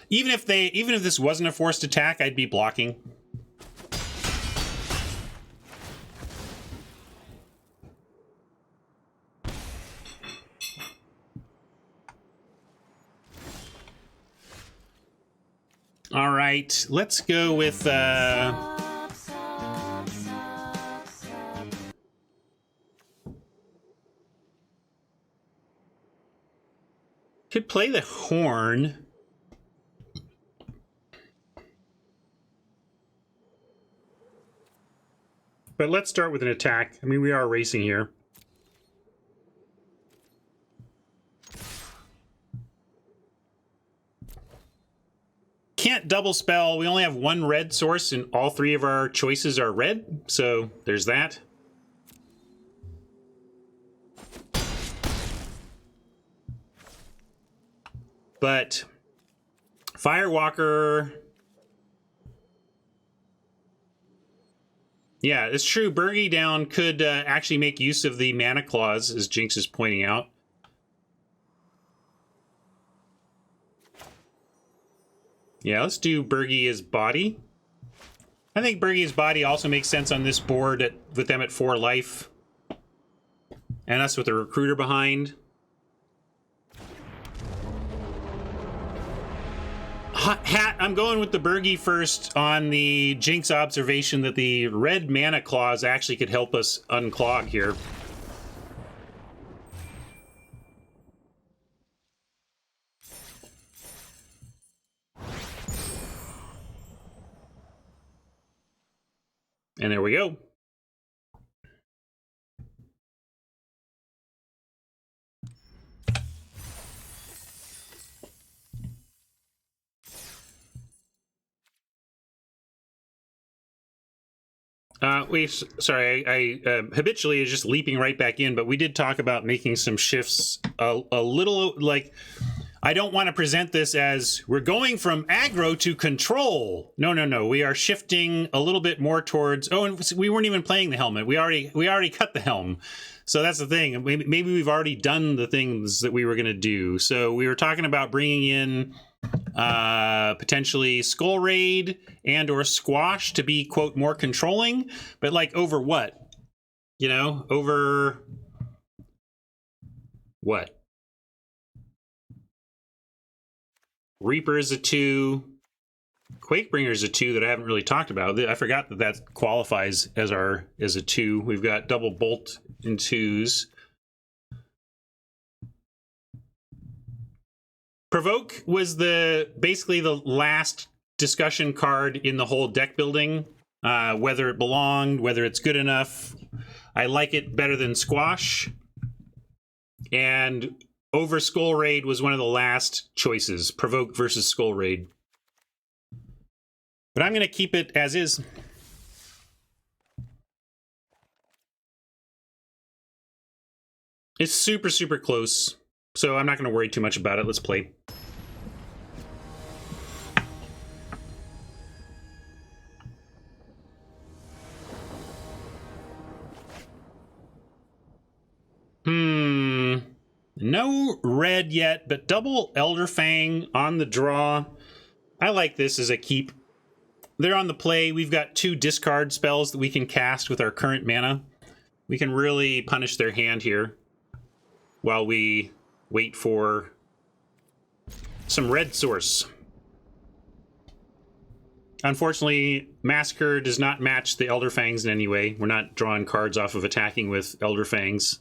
Even if this wasn't a forced attack, I'd be blocking. All right, let's go with Could play the horn. But let's start with an attack. I mean, we are racing here. Can't double spell. We only have one red source, and all three of our choices are red. So there's that. But Firewalker... Yeah, it's true. Bergie down could actually make use of the mana clause, as Jinx is pointing out. Yeah, let's do Bergie as body. I think Bergie as body also makes sense on this board with them at 4 life. And us with the recruiter behind. Hat, I'm going with the Bergie first on the Jinx observation that the red mana clause actually could help us unclog here. And there we go. Sorry, I habitually is just leaping right back in, but we did talk about making some shifts a little, like, I don't want to present this as we're going from aggro to control. No. We are shifting a little bit more towards, oh, and we weren't even playing the helmet. We already cut the helm. So that's the thing. Maybe we've already done the things that we were going to do. So we were talking about bringing in potentially Skull Raid and or Squash to be, quote, more controlling, but like over what? You know, over what? Reaper is a 2. Quakebringer is a 2 that I haven't really talked about. I forgot that that qualifies as a 2. We've got double bolt in 2s. Provoke was basically the last discussion card in the whole deck building. Whether it belonged, whether it's good enough. I like it better than Squash. And over Skull Raid was one of the last choices. Provoke versus Skull Raid. But I'm going to keep it as is. It's super, super close. So I'm not going to worry too much about it. Let's play. No red yet, but double Elder Fang on the draw. I like this as a keep. They're on the play. We've got 2 discard spells that we can cast with our current mana. We can really punish their hand here while we wait for some red source. Unfortunately, Massacre does not match the Elder Fangs in any way. We're not drawing cards off of attacking with Elder Fangs.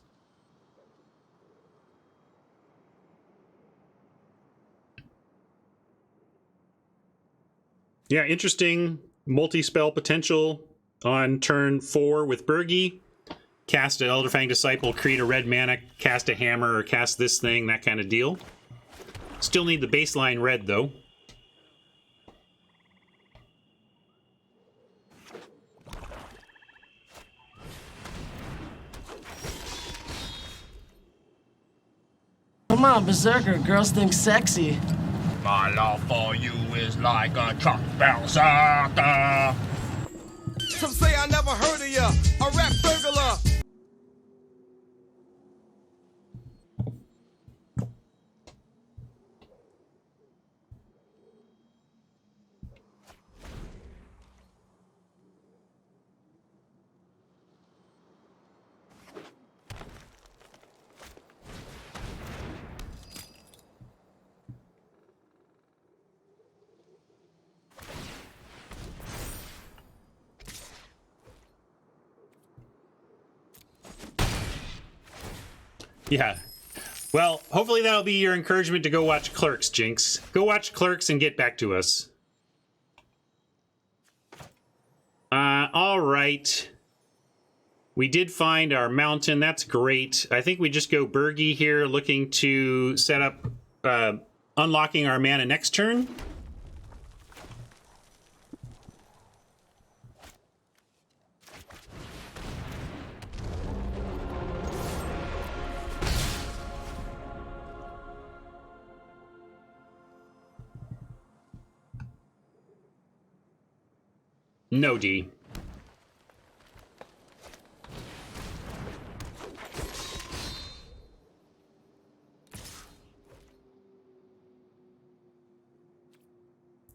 Yeah, interesting multi-spell potential on turn 4 with Bergie. Cast an Elderfang Disciple, create a red mana, cast a hammer, or cast this thing, that kind of deal. Still need the baseline red, though. Come on, Berserker, girls think sexy. My love for you is like a truck berserker. Some say I never heard of ya, a rap burglar. Yeah. Well, hopefully that'll be your encouragement to go watch Clerks, Jinx. Go watch Clerks and get back to us. All right. We did find our mountain. That's great. I think we just go Bergie here, looking to set up, unlocking our mana next turn. No D.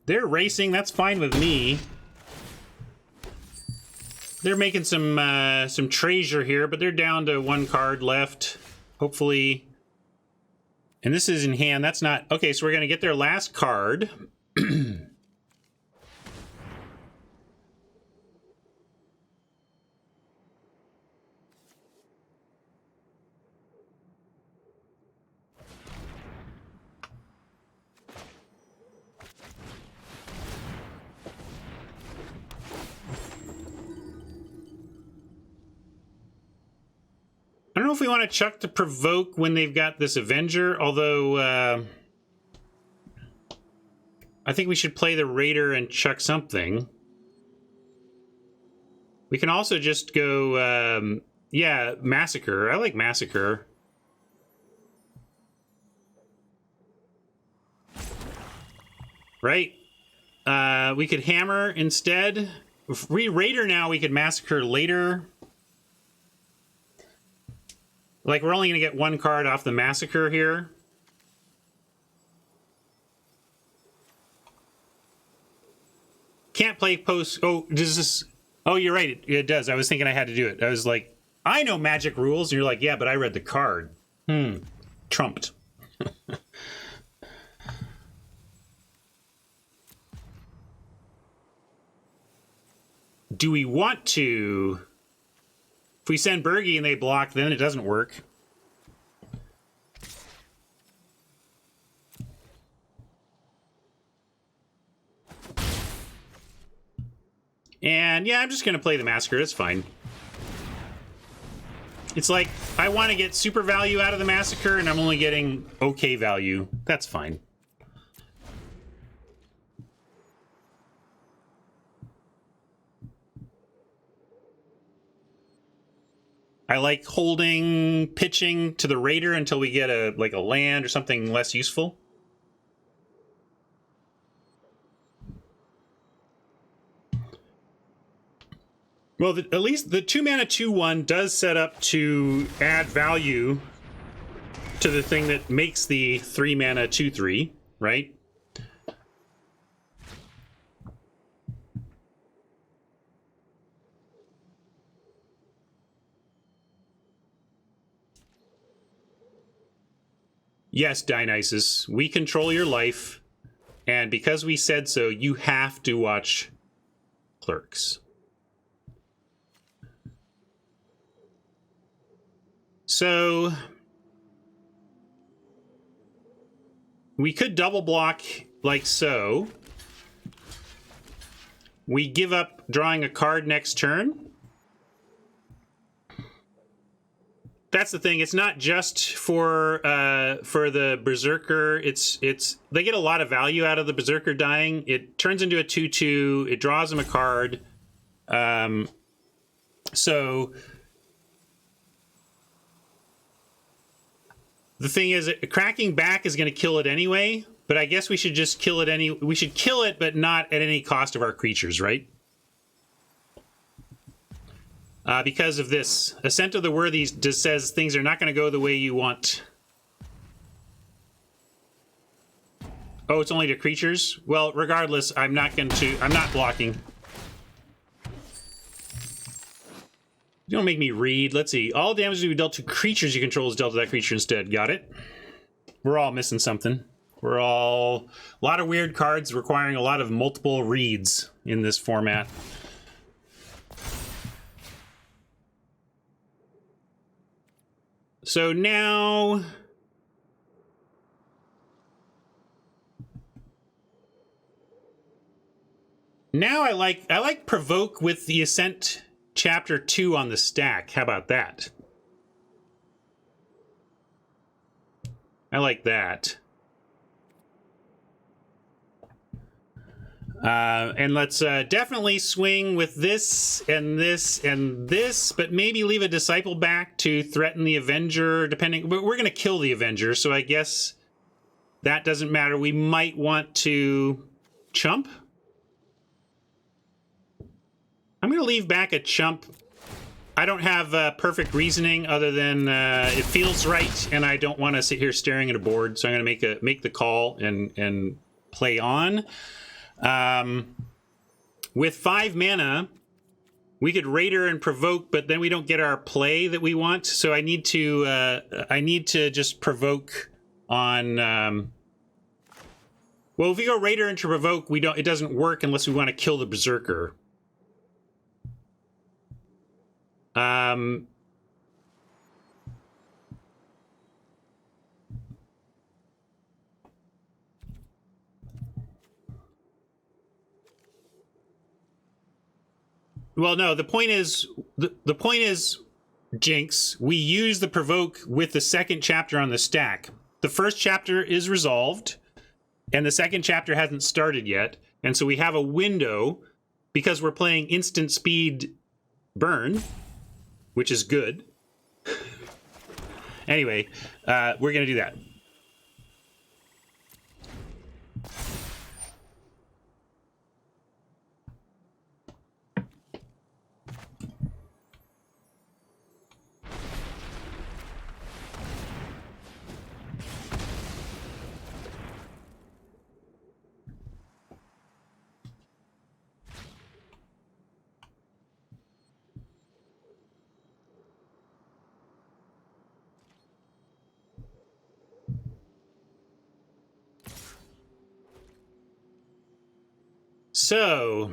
They're racing. That's fine with me. They're making some treasure here, but they're down to 1 card left. Hopefully. And this is in hand. That's not... Okay, so we're going to get their last card. I don't know if we want to chuck to provoke when they've got this Avenger, although I think we should play the Raider and chuck something. We can also just go, yeah, Massacre. I like Massacre. Right? We could Hammer instead. If we Raider now, we could Massacre later. Like, we're only going to get 1 card off the Massacre here. Can't play post... Oh, does this... Oh, you're right. It does. I was thinking I had to do it. I was like, I know Magic rules. And you're like, yeah, but I read the card. Trumped. Do we want to... If we send Bergie and they block, then it doesn't work. And yeah, I'm just going to play the Massacre. It's fine. It's like, I want to get super value out of the Massacre, and I'm only getting okay value. That's fine. I like holding, pitching to the Raider until we get a land or something less useful. Well, at least the 2-mana 2/1 does set up to add value to the thing that makes the 3-mana 2/3, right? Yes, Dionysus, we control your life, and because we said so, you have to watch Clerks. So, we could double block like so. We give up drawing a card next turn. That's the thing. It's not just for the Berserker. It's they get a lot of value out of the Berserker dying. It turns into a 2/2. It draws them a card. So the thing is, cracking back is going to kill it anyway. But I guess we should just kill it we should kill it, but not at any cost of our creatures, right? Because of this. Ascent of the Worthies just says things are not going to go the way you want. Oh, it's only to creatures? Well, regardless, I'm not blocking. You don't make me read. Let's see. All damage to be dealt to creatures you control is dealt to that creature instead. Got it. We're all missing something. A lot of weird cards requiring a lot of multiple reads in this format. So now Now I like provoke with the Ascent Chapter 2 on the stack. How about that? I like that. And let's definitely swing with this and this and this, but maybe leave a Disciple back to threaten the Avenger, depending. But we're going to kill the Avenger, so I guess that doesn't matter. We might want to chump. I'm going to leave back a chump. I don't have perfect reasoning other than it feels right, and I don't want to sit here staring at a board, so I'm going to make the call and play on. With 5 mana, we could Raider and Provoke, but then we don't get our play that we want. So I need to just provoke on. Well, if we go Raider into Provoke, it doesn't work unless we want to kill the Berserker. Well, no, the point is, Jinx, we use the Provoke with the second chapter on the stack. The first chapter is resolved, and the second chapter hasn't started yet, and so we have a window, because we're playing instant speed burn, which is good. Anyway, we're going to do that. So,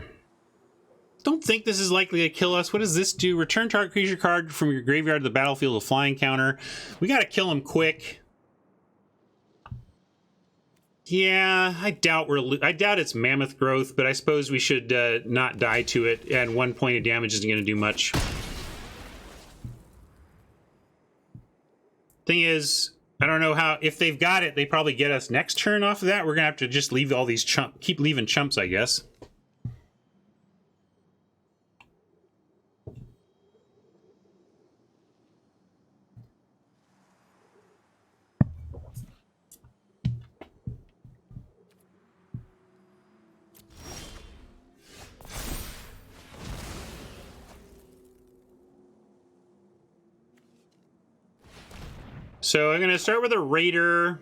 don't think this is likely to kill us. What does this do? Return target creature card from your graveyard to the battlefield with a flying counter. We gotta kill him quick. Yeah, I doubt it's Mammoth Growth, but I suppose we should not die to it, and 1 point of damage isn't gonna do much. Thing is, I don't know how, if they've got it, they probably get us next turn off of that. We're gonna have to just leave all these keep leaving chumps, I guess. So I'm going to start with a Raider.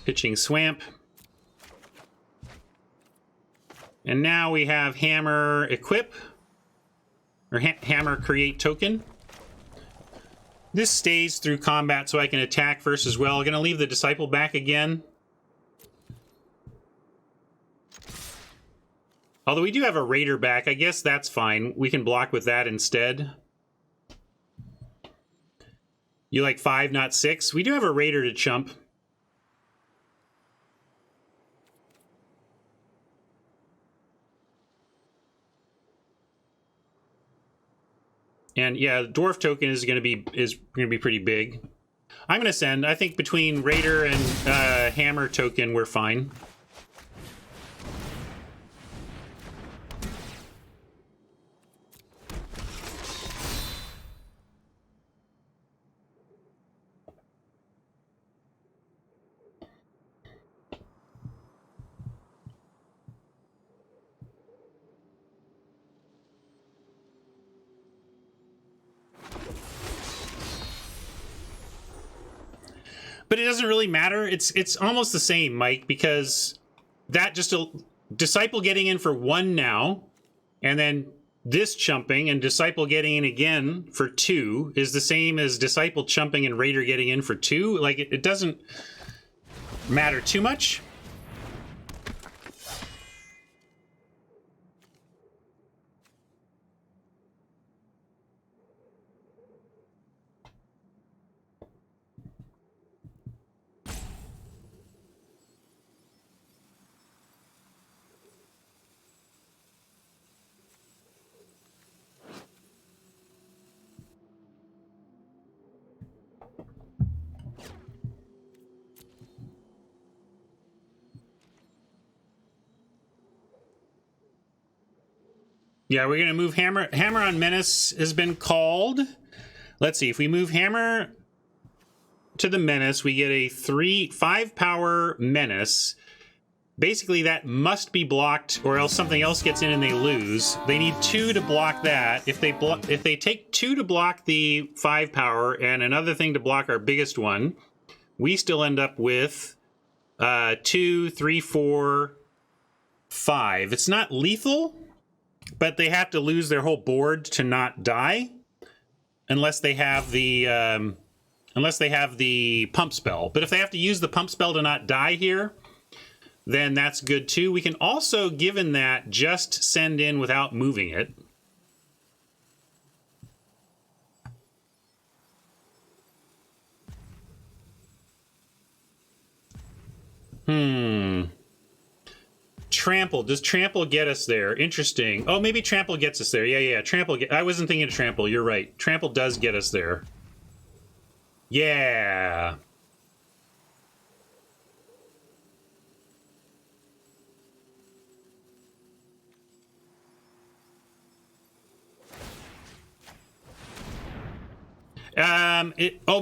Pitching Swamp. And now we have Hammer Equip. Or Hammer Create Token. This stays through combat so I can attack first as well. I'm going to leave the Disciple back again. Although we do have a Raider back, I guess that's fine. We can block with that instead. You like 5, not 6? We do have a Raider to chump. And yeah, Dwarf Token is going to be pretty big. I'm going to send. I think between Raider and Hammer Token, we're fine. But it doesn't really matter. It's almost the same, Mike, because that just a Disciple getting in for 1 now, and then this chumping and Disciple getting in again for 2 is the same as Disciple chumping and Raider getting in for 2. Like, it doesn't matter too much. Yeah, we're going to move Hammer. Hammer on Menace has been called. Let's see. If we move Hammer to the Menace, we get a 5 power Menace. Basically, that must be blocked, or else something else gets in and they lose. They need 2 to block that. If they take 2 to block the 5 power and another thing to block our biggest one, we still end up with 2, 3, 4, 5. It's not lethal, but they have to lose their whole board to not die, unless they have the pump spell. But if they have to use the pump spell to not die here, then that's good too. We can also, given that, just send in without moving it. Trample. Does Trample get us there? Interesting. Oh, maybe Trample gets us there. Yeah. Trample. I wasn't thinking of Trample. You're right. Trample does get us there. Yeah.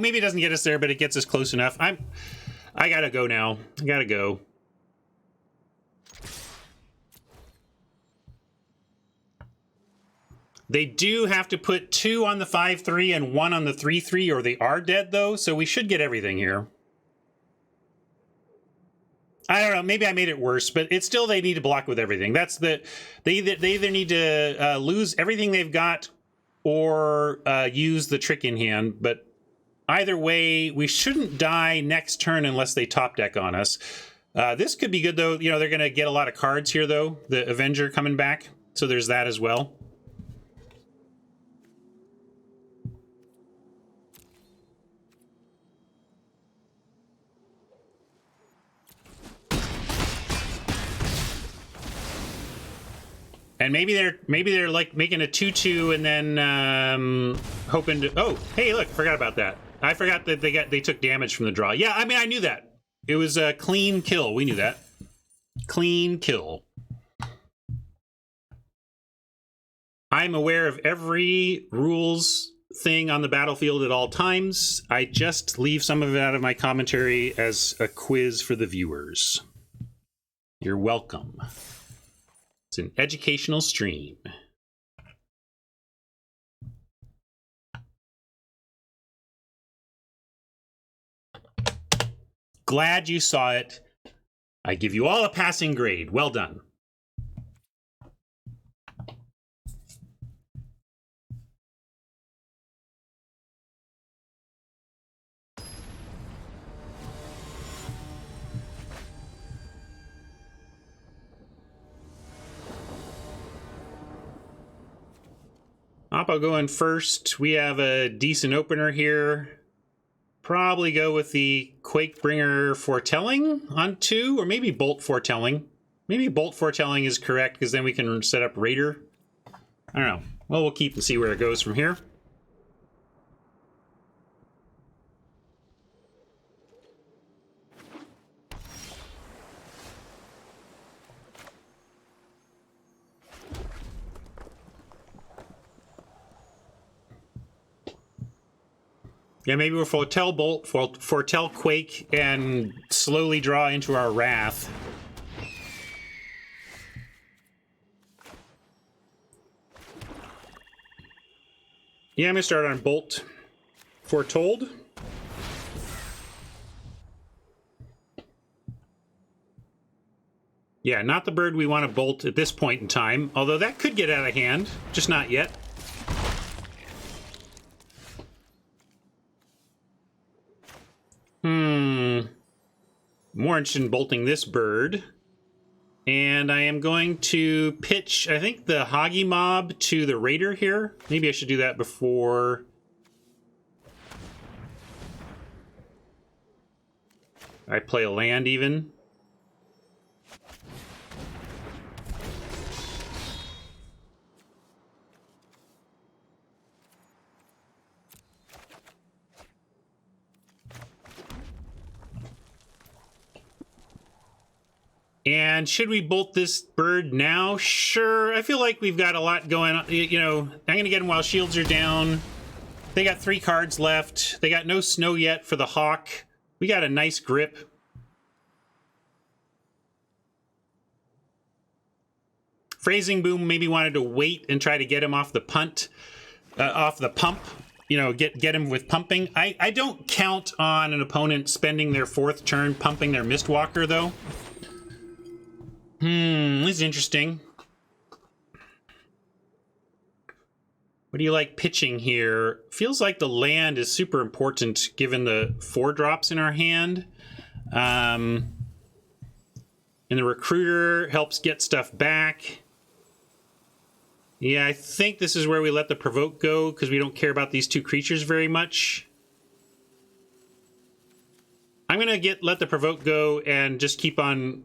Maybe it doesn't get us there, but it gets us close enough. I gotta go now. I gotta go. They do have to put 2 on the 5/3 and 1 on the 3/3, or they are dead, though, so we should get everything here. I don't know, maybe I made it worse, but it's still, they need to block with everything. That's they either need to lose everything they've got or use the trick in hand, but either way, we shouldn't die next turn unless they top deck on us. This could be good, though. You know, they're going to get a lot of cards here, though. The Avenger coming back, so there's that as well. And maybe they're like making a 2/2 and then hoping to. Oh, hey, look, forgot about that. I forgot that they took damage from the draw. Yeah, I mean, I knew that. It was a clean kill. We knew that. Clean kill. I'm aware of every rules thing on the battlefield at all times. I just leave some of it out of my commentary as a quiz for the viewers. You're welcome. It's an educational stream. Glad you saw it. I give you all a passing grade. Well done. Oppo going first. We have a decent opener here. Probably go with the Quakebringer Foretelling on 2, or maybe Bolt Foretelling. Maybe Bolt Foretelling is correct, because then we can set up Raider. I don't know. Well, we'll keep and see where it goes from here. Yeah, maybe we'll Foretell Bolt, Foretell Quake, and slowly draw into our Wrath. Yeah, I'm going to start on Bolt Foretold. Yeah, not the bird we want to bolt at this point in time, although that could get out of hand, just not yet. More interested in bolting this bird. And I am going to pitch, I think, the Hoggy Mob to the Raider here. Maybe I should do that before I play a land even. And should we bolt this bird now? Sure. I feel like we've got a lot going on. You know, I'm going to get them while shields are down. They got 3 cards left. They got no snow yet for the hawk. We got a nice grip. Phrasing Boom maybe wanted to wait and try to get him off the pump. You know, get him with pumping. I don't count on an opponent spending their 4th turn pumping their Mistwalker, though. This is interesting. What do you like pitching here? Feels like the land is super important given the 4 drops in our hand. And the Recruiter helps get stuff back. Yeah, I think this is where we let the Provoke go because we don't care about these 2 creatures very much. I'm gonna let the Provoke go and just keep on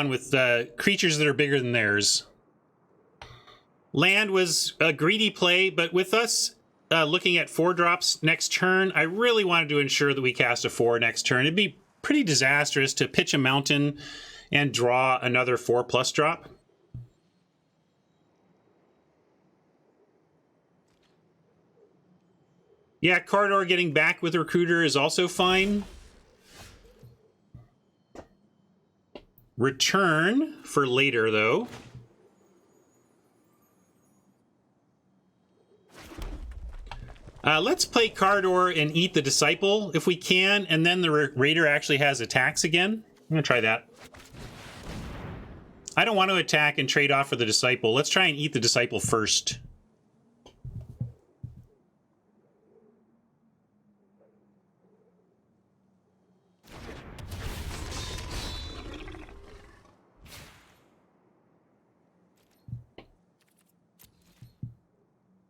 with creatures that are bigger than theirs. Land was a greedy play, but with us looking at 4 drops next turn, I really wanted to ensure that we cast a 4 next turn. It'd be pretty disastrous to pitch a mountain and draw another 4+ drop. Yeah, Corridor getting back with Recruiter is also fine. Return for later, though. Let's play Cardor and eat the Disciple if we can, and then the Raider actually has attacks again. I'm going to try that. I don't want to attack and trade off for the Disciple. Let's try and eat the Disciple first.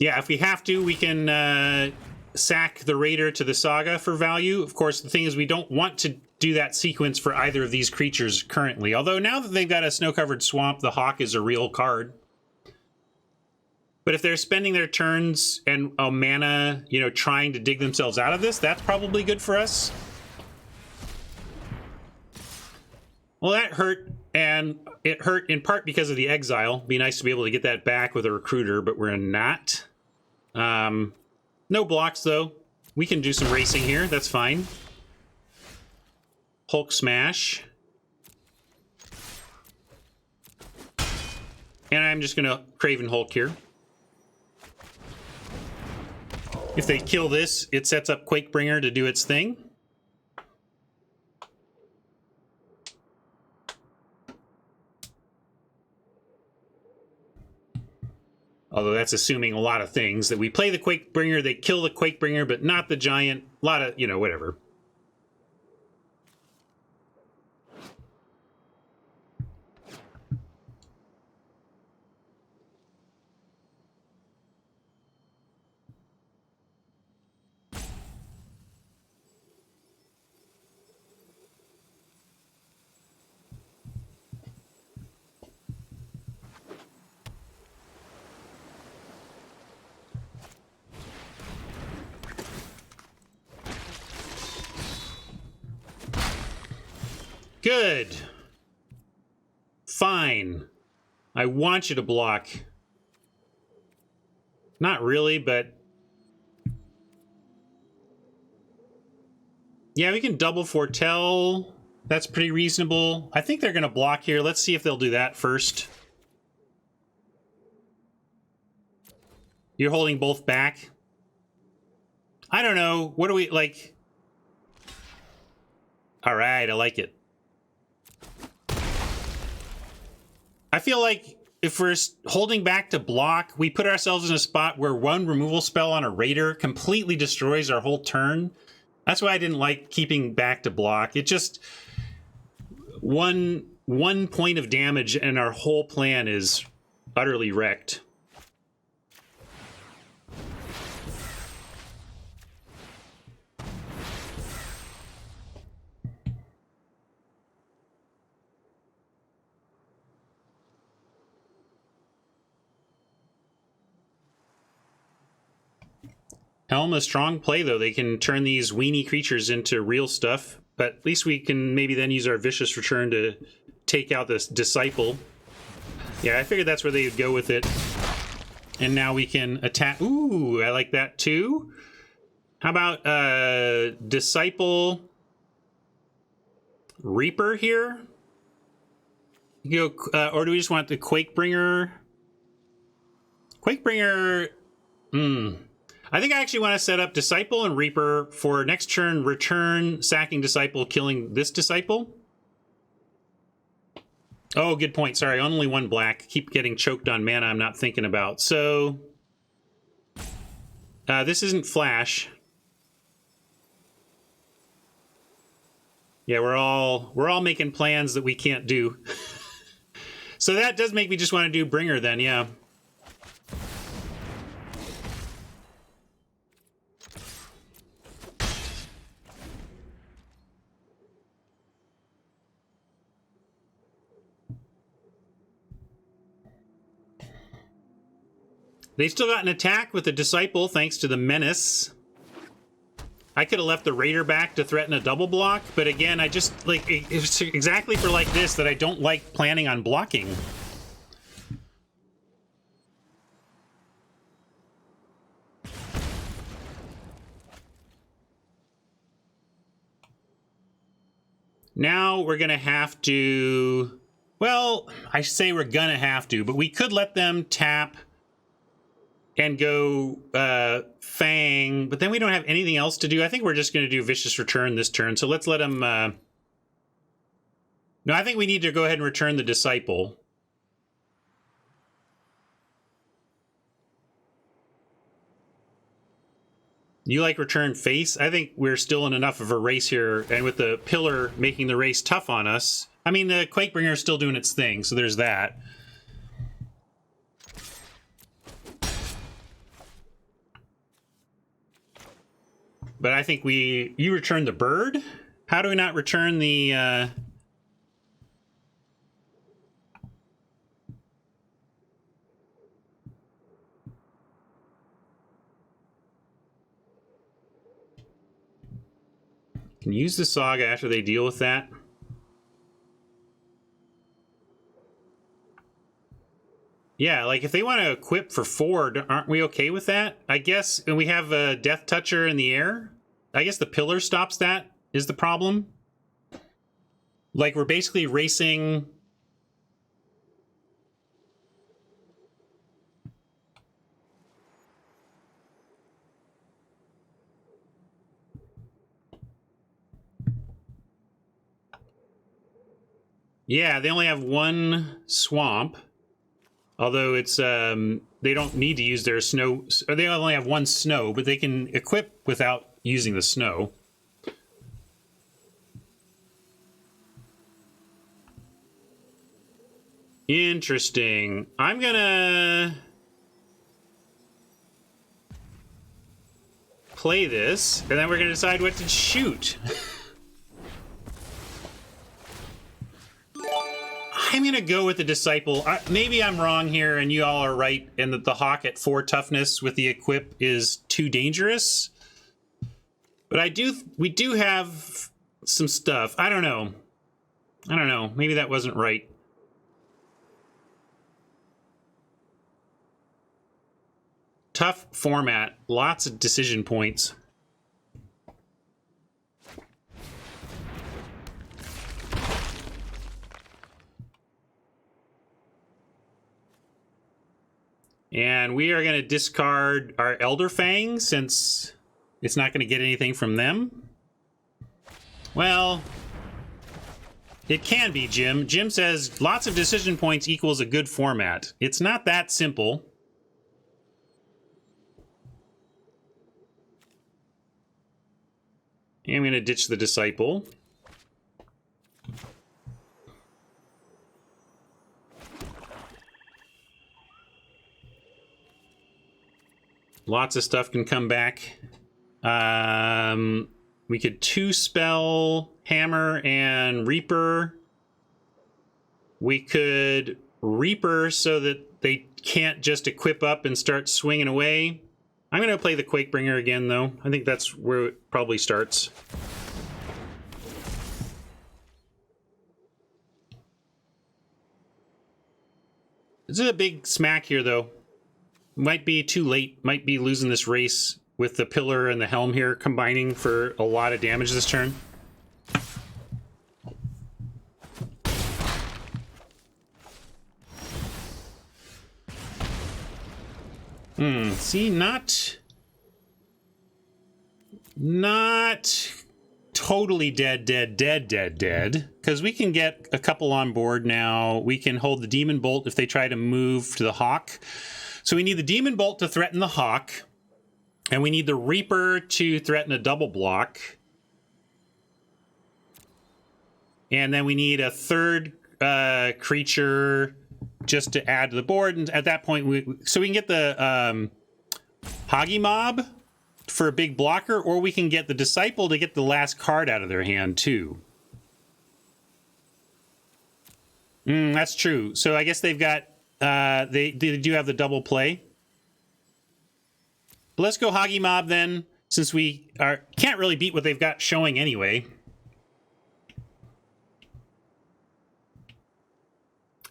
Yeah, if we have to, we can sack the Raider to the Saga for value. Of course, the thing is we don't want to do that sequence for either of these creatures currently. Although now that they've got a snow-covered swamp, the Hawk is a real card. But if they're spending their turns and a mana, you know, trying to dig themselves out of this, that's probably good for us. Well, that hurt, and it hurt in part because of the exile. Be nice to be able to get that back with a Recruiter, but we're not. No blocks, though. We can do some racing here. That's fine. Hulk Smash. And I'm just going to Craven Hulk here. If they kill this, it sets up Quakebringer to do its thing. Although that's assuming a lot of things. That we play the Quakebringer, they kill the Quakebringer, but not the Giant. A lot of, you know, whatever. Good. Fine. I want you to block. Not really, but... yeah, we can double Foretell. That's pretty reasonable. I think they're going to block here. Let's see if they'll do that first. You're holding both back? I don't know. What do we, like... all right, I like it. I feel like if we're holding back to block, we put ourselves in a spot where one removal spell on a Raider completely destroys our whole turn. That's why I didn't like keeping back to block. It just... one point of damage and our whole plan is utterly wrecked. Helm, a strong play, though. They can turn these weenie creatures into real stuff, but at least we can maybe then use our Vicious Return to take out this Disciple. Yeah, I figured that's where they would go with it. And now we can attack. Ooh, I like that too. How about Disciple Reaper here? You go, or do we just want the Quakebringer? Quakebringer. I think I actually want to set up Disciple and Reaper for next turn. Return, sacking Disciple, killing this Disciple. Oh, good point. Sorry, only one black. Keep getting choked on mana I'm not thinking about. So this isn't Flash. Yeah, we're all making plans that we can't do. So that does make me just want to do Bringer then, yeah. They still got an attack with the Disciple thanks to the Menace. I could have left the Raider back to threaten a double block, but again, I just, like, it's exactly for like this that I don't like planning on blocking. Now we're gonna have to, well, I say we're gonna have to, but we could let them tap and go Fang, but then we don't have anything else to do. I think we're just going to do Vicious Return this turn, so let's let him... No, I think we need to go ahead and return the Disciple. You like return face? I think we're still in enough of a race here, and with the Pillar making the race tough on us. I mean, the Quakebringer is still doing its thing, so there's that. But I think you return the bird? How do we not return the, Can use the Saga after they deal with that? Yeah, like if they want to equip for 4, aren't we okay with that? I guess, and we have a Death Toucher in the air. I guess the Pillar stops that, is the problem. Like we're basically racing... Yeah, they only have one swamp. Although it's, they don't need to use their snow, or they only have one snow, but they can equip without using the snow. Interesting. I'm gonna play this, and then we're gonna decide what to shoot. I'm going to go with the Disciple. Maybe I'm wrong here and you all are right, and that the Hawk at 4 toughness with the equip is too dangerous. But we do have some stuff. I don't know. Maybe that wasn't right. Tough format. Lots of decision points. And we are going to discard our Elder Fang since it's not going to get anything from them. Well, it can be, Jim. Jim says lots of decision points equals a good format. It's not that simple. And I'm going to ditch the Disciple. Lots of stuff can come back. We could 2-spell Hammer and Reaper. We could Reaper so that they can't just equip up and start swinging away. I'm going to play the Quakebringer again, though. I think that's where it probably starts. This is a big smack here, though. Might be too late. Might be losing this race with the pillar and the helm here combining for a lot of damage this turn. See, not totally dead, because we can get a couple on board now. We can hold the Demon Bolt if they try to move to the Hawk. So we need the Demon Bolt to threaten the Hawk, and we need the Reaper to threaten a double block. And then we need a third creature just to add to the board. And at that point, we can get the Hoggy Mob for a big blocker, or we can get the Disciple to get the last card out of their hand, too. That's true. So I guess they've got... they do have the double play. But let's go Hoggy Mob, then, since we can't really beat what they've got showing anyway.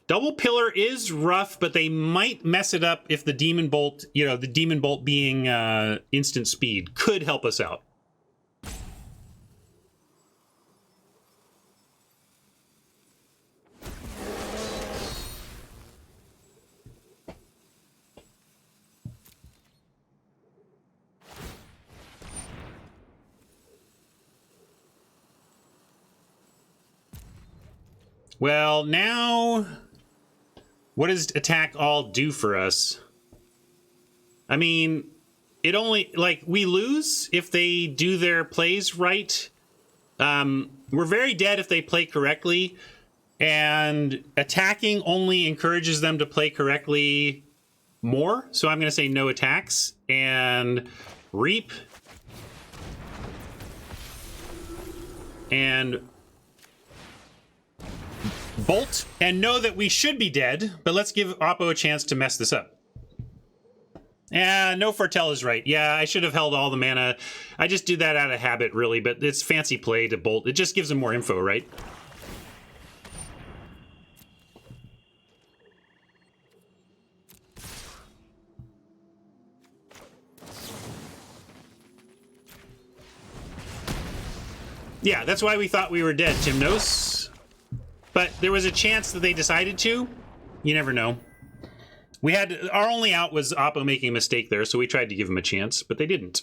Double Pillar is rough, but they might mess it up if the Demon Bolt, the Demon Bolt being instant speed, could help us out. Well, now... what does attack all do for us? I mean, it only, we lose if they do their plays right. We're very dead if they play correctly, and attacking only encourages them to play correctly more. So I'm going to say no attacks, and Reap, and Bolt, and know that we should be dead, but let's give Oppo a chance to mess this up. No Foretell is right. Yeah, I should have held all the mana. I just do that out of habit, really, but it's fancy play to Bolt. It just gives them more info, right? Yeah, that's why we thought we were dead, Timnos. But there was a chance that they decided to. You never know. We had our only out was Oppo making a mistake there, so we tried to give him a chance, but they didn't.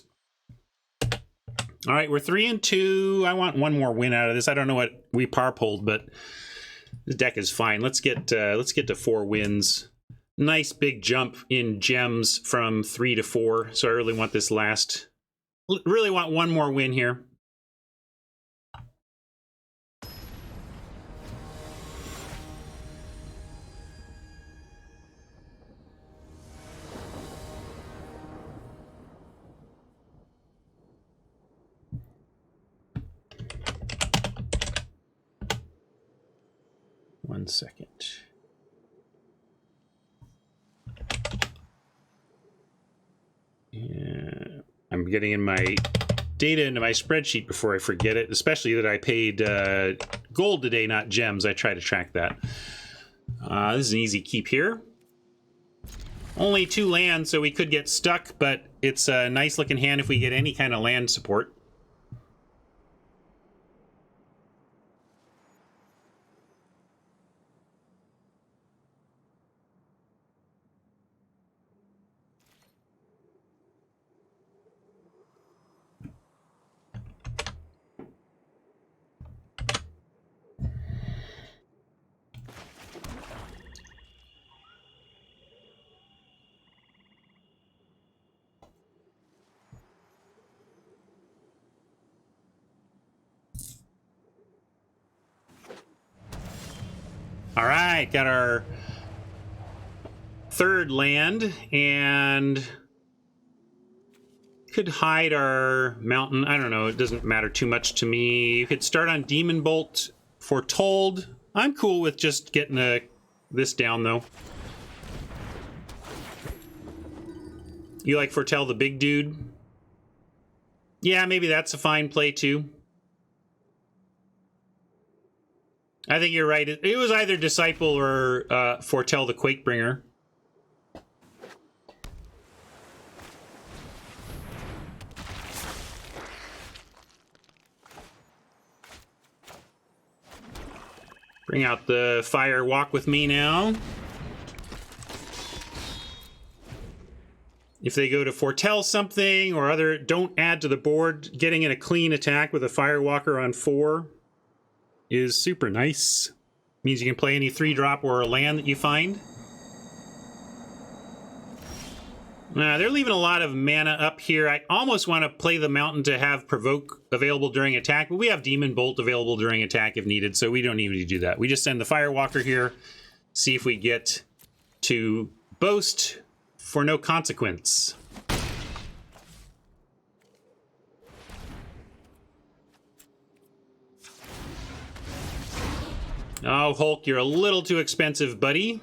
All right, we're 3-2. I want one more win out of this. I don't know what we par pulled, but the deck is fine. Let's get to 4 wins. Nice big jump in gems from 3 to 4. So I really want this last. Really want one more win here. One second. Yeah, I'm getting in my data into my spreadsheet before I forget it, especially that I paid gold today, not gems. I try to track that. This is an easy keep here. Only 2 lands, so we could get stuck, but it's a nice looking hand if we get any kind of land support. All right, got our 3rd land, and could hide our mountain. I don't know, it doesn't matter too much to me. You could start on Demon Bolt, Foretold. I'm cool with just getting this down, though. You like Foretell the big dude? Yeah, maybe that's a fine play, too. I think you're right. It was either Disciple or Foretell the Quakebringer. Bring out the Fire Walk with me now. If they go to foretell something or other, don't add to the board. Getting in a clean attack with a Firewalker on 4 is super nice. Means you can play any 3-drop or a land that you find. They're leaving a lot of mana up here. I almost want to play the Mountain to have Provoke available during attack, but we have Demon Bolt available during attack if needed, so we don't need to do that. We just send the Firewalker here, see if we get to Boast for no consequence. Oh, Hulk, you're a little too expensive, buddy.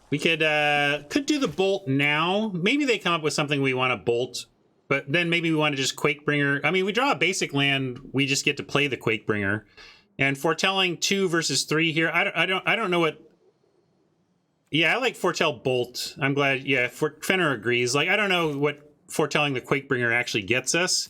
We could do the bolt now. Maybe they come up with something we want to bolt, but then maybe we want to just Quakebringer. I mean, we draw a basic land, we just get to play the Quakebringer. And foretelling 2 versus 3 here. I don't know what. Yeah, I like foretell bolt. I'm glad. Yeah, Fenner agrees. Like, I don't know what foretelling the Quakebringer actually gets us.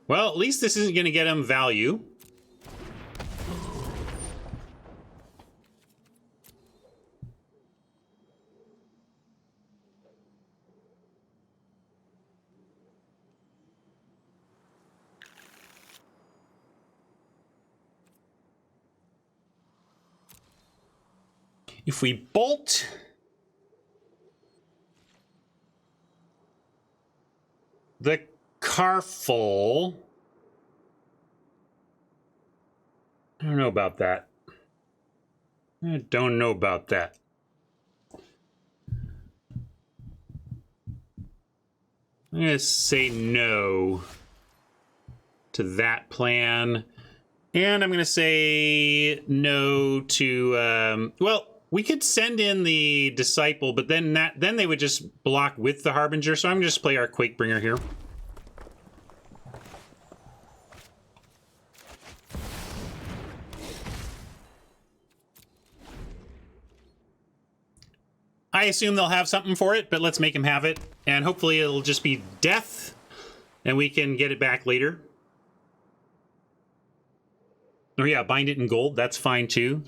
Well, at least this isn't going to get him value. If we bolt... the Carful... I don't know about that. I don't know about that. I'm going to say no to that plan. And I'm going to say no to... well, we could send in the Disciple, but then they would just block with the Harbinger. So I'm going to just play our Quakebringer here. I assume they'll have something for it, but let's make them have it. And hopefully it'll just be death, and we can get it back later. Oh yeah, bind it in gold. That's fine too.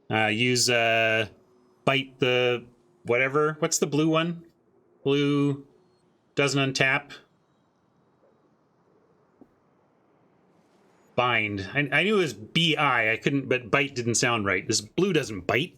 Use bite the whatever. What's the blue one? Blue doesn't untap. Bind. I knew it was B-I. I couldn't, but bite didn't sound right. This blue doesn't bite.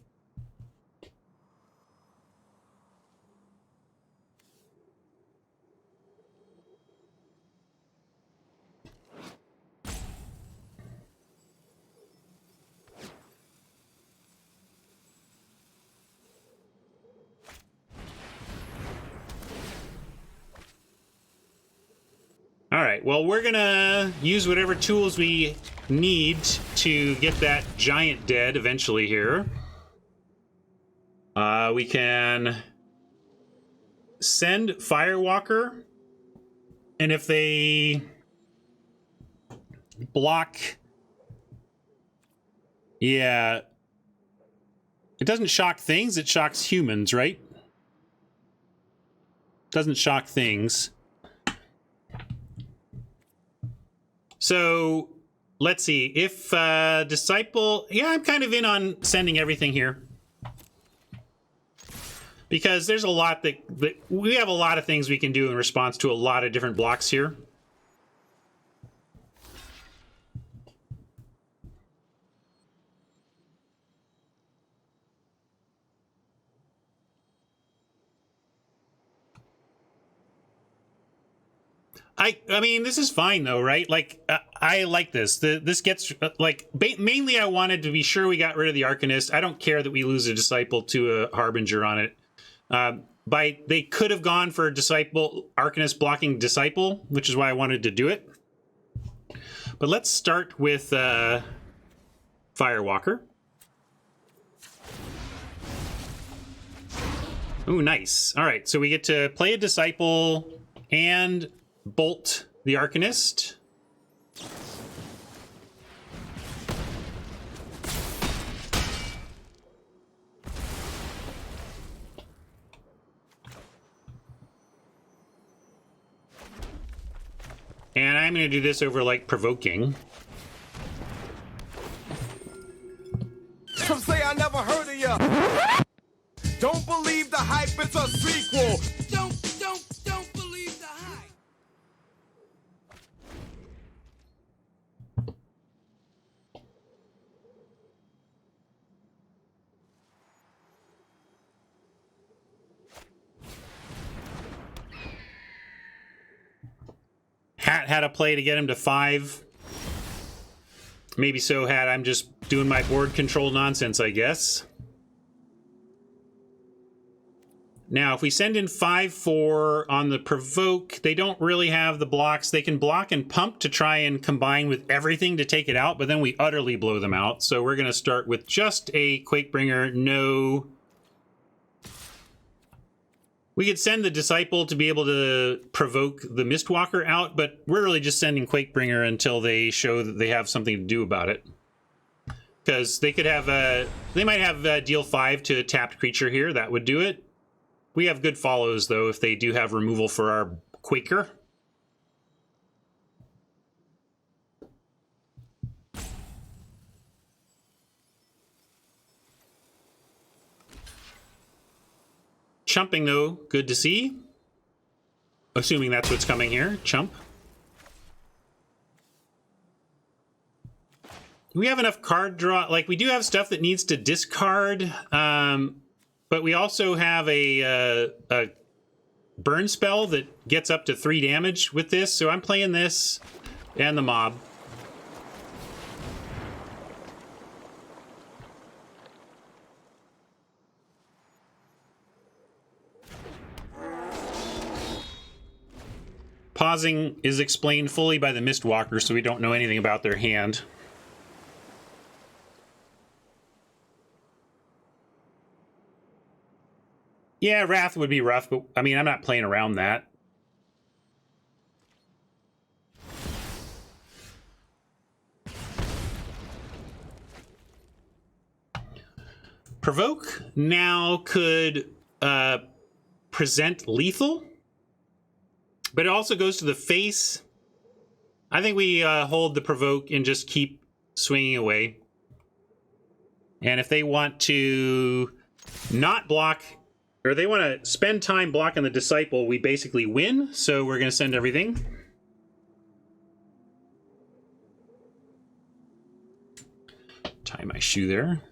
All right, well, we're gonna use whatever tools we need to get that giant dead eventually here. We can send Firewalker, and if they block... yeah. It doesn't shock things, it shocks humans, right? It doesn't shock things. So, let's see. If Disciple... yeah, I'm kind of in on sending everything here. Because there's a lot that we have a lot of things we can do in response to a lot of different blocks here. I mean, this is fine though, right? Like, I like this. This gets, like, mainly I wanted to be sure we got rid of the Arcanist. I don't care that we lose a Disciple to a Harbinger on it. they could have gone for Disciple, Arcanist blocking Disciple, which is why I wanted to do it. But let's start with Firewalker. Ooh, nice. All right, so we get to play a Disciple and bolt the Arcanist. And I'm going to do this over, like, provoking. Some say I never heard of ya. Don't believe the hype, it's a sequel. Don't believe the hype. Hat had a play to get him to 5. Maybe so, Hat. I'm just doing my board control nonsense, I guess. Now, if we send in 5/4 on the provoke, they don't really have the blocks. They can block and pump to try and combine with everything to take it out, but then we utterly blow them out. So we're going to start with just a Quakebringer, no. We could send the Disciple to be able to provoke the Mistwalker out, but we're really just sending Quakebringer until they show that they have something to do about it. Because they could have they might have deal 5 to a tapped creature here. That would do it. We have good follows, though, if they do have removal for our Quaker. Chumping, though, good to see. Assuming that's what's coming here. Chump. We have enough card draw. Like, we do have stuff that needs to discard. But we also have a burn spell that gets up to 3 damage with this. So I'm playing this and the mob. Pausing is explained fully by the Mistwalker, so we don't know anything about their hand. Yeah, Wrath would be rough, but I mean, I'm not playing around that. Provoke now could present lethal, but it also goes to the face. I think we hold the provoke and just keep swinging away. And if they want to not block, or they want to spend time blocking the Disciple, we basically win. So we're going to send everything. Tie my shoe there.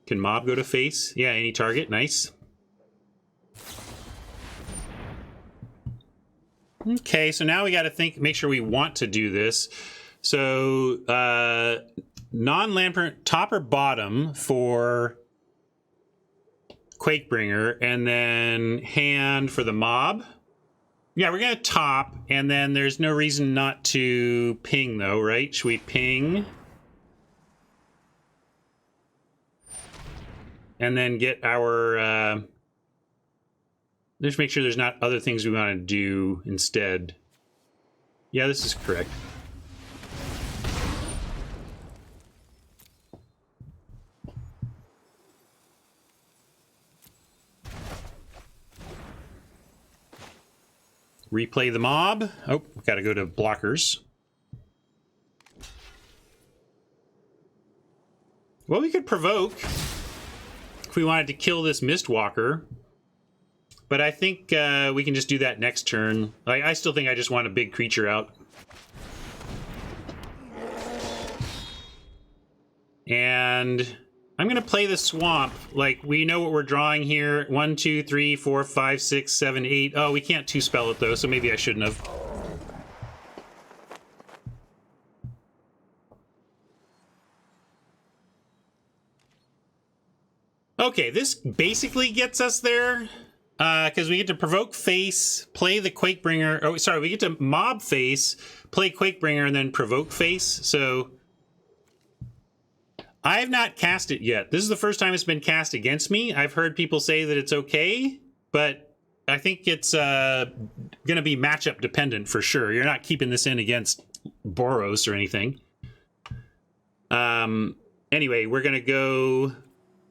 Can mob go to face? Yeah, any target. Nice. Okay, so now we got to make sure we want to do this. So, non-Lamper, top or bottom for Quakebringer, and then hand for the mob. Yeah, we're going to top, and then there's no reason not to ping, though, right? Should we ping? And then get our... Let's make sure there's not other things we want to do instead. Yeah, this is correct. Replay the mob. Oh, got to go to blockers. Well, we could provoke if we wanted to kill this Mistwalker. But I think we can just do that next turn. I still think I just want a big creature out. And I'm going to play the swamp. Like, we know what we're drawing here. 1, 2, 3, 4, 5, 6, 7, 8. Oh, we can't 2-spell it, though, so maybe I shouldn't have. Okay, this basically gets us there. Because we get to provoke face, play the Quakebringer. Oh, sorry, we get to mob face, play Quakebringer, and then provoke face. So I have not cast it yet. This is the first time it's been cast against me. I've heard people say that it's okay, but I think it's going to be matchup dependent for sure. You're not keeping this in against Boros or anything. Anyway, we're going to go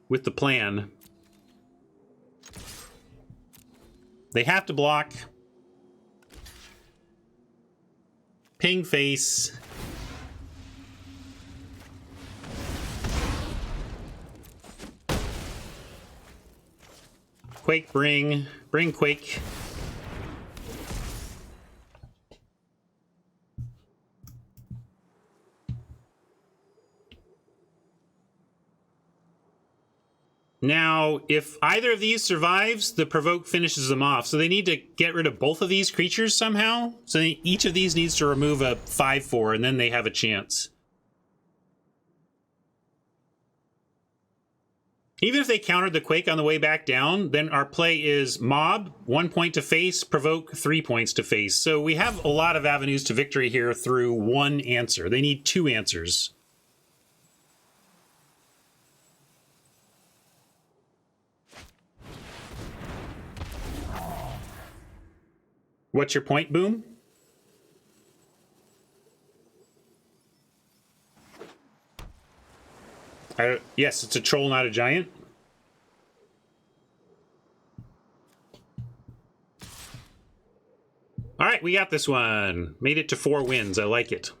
with the plan. They have to block. Ping face. Quake bring Quake. Now, if either of these survives, the provoke finishes them off. So they need to get rid of both of these creatures somehow. So each of these needs to remove a 5/4, and then they have a chance. Even if they countered the Quake on the way back down, then our play is mob, 1 point to face, provoke, 3 points to face. So we have a lot of avenues to victory here through one answer. They need 2 answers. What's your point, Boom? Yes, it's a troll, not a giant. All right, we got this one. Made it to 4 wins. I like it.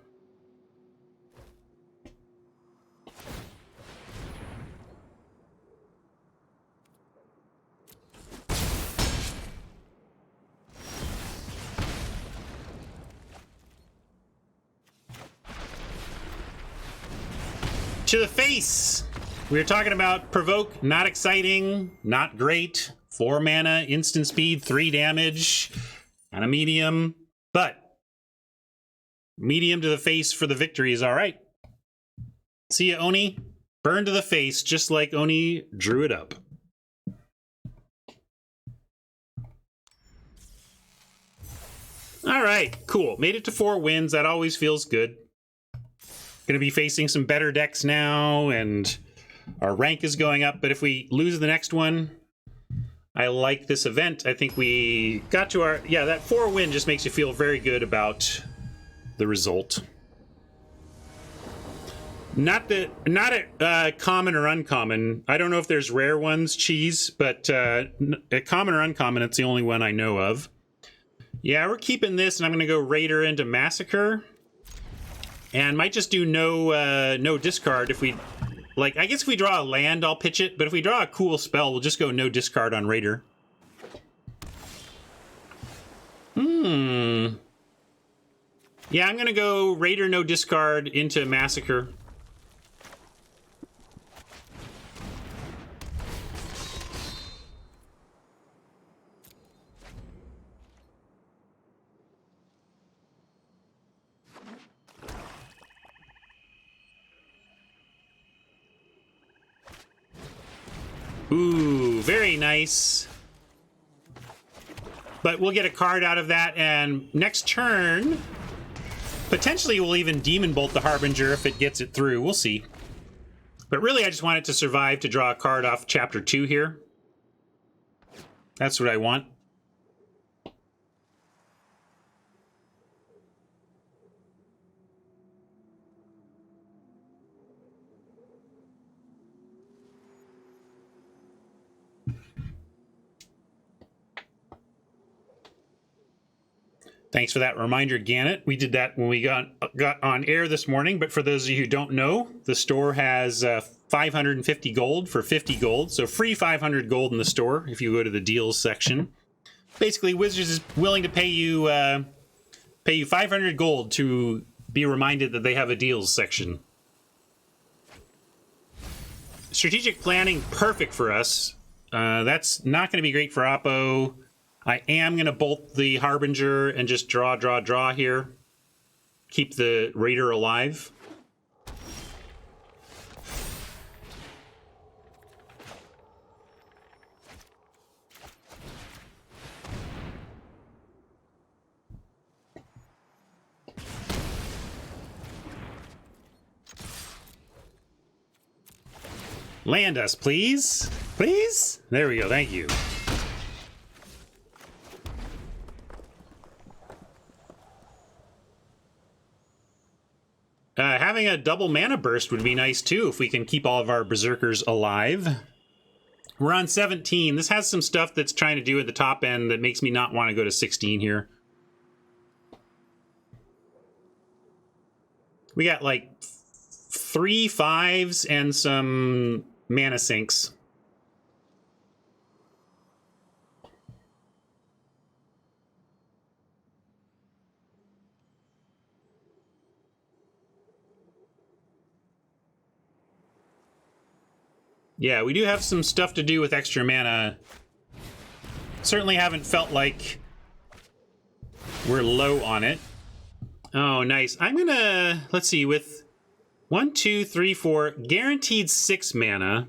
To the face. We were talking about provoke, not exciting, not great. 4 mana, instant speed, 3 damage, and a medium. But medium to the face for the victory is all right. See ya, Oni. Burn to the face, just like Oni drew it up. All right, cool. Made it to 4 wins. That always feels good. Going to be facing some better decks now, and our rank is going up. But if we lose the next one, I like this event. I think we got to our... Yeah, that 4 win just makes you feel very good about the result. Not a common or uncommon. I don't know if there's rare ones, Cheese, but a common or uncommon, it's the only one I know of. Yeah, we're keeping this, and I'm going to go Raider into Massacre. And might just do no discard if we... Like, I guess if we draw a land, I'll pitch it. But if we draw a cool spell, we'll just go no discard on Raider. Yeah, I'm going to go Raider, no discard into Massacre. Ooh, very nice. But we'll get a card out of that, and next turn, potentially we'll even Demon Bolt the Harbinger if it gets it through. We'll see. But really, I just want it to survive to draw a card off Chapter 2 here. That's what I want. Thanks for that reminder, Gannett. We did that when we got on air this morning, but for those of you who don't know, the store has 550 gold for 50 gold, so free 500 gold in the store if you go to the deals section. Basically, Wizards is willing to pay you 500 gold to be reminded that they have a deals section. Strategic planning, perfect for us. That's not going to be great for Oppo. I am going to bolt the Harbinger and just draw here. Keep the Raider alive. Land us, please. Please? There we go. Thank you. Having a double mana burst would be nice, too, if we can keep all of our berserkers alive. We're on 17. This has some stuff that's trying to do at the top end that makes me not want to go to 16 here. We got, like, 3 5s and some mana sinks. Yeah, we do have some stuff to do with extra mana. Certainly haven't felt like we're low on it. Oh, nice. I'm gonna, let's see, with 1, 2, 3, 4, guaranteed 6 mana,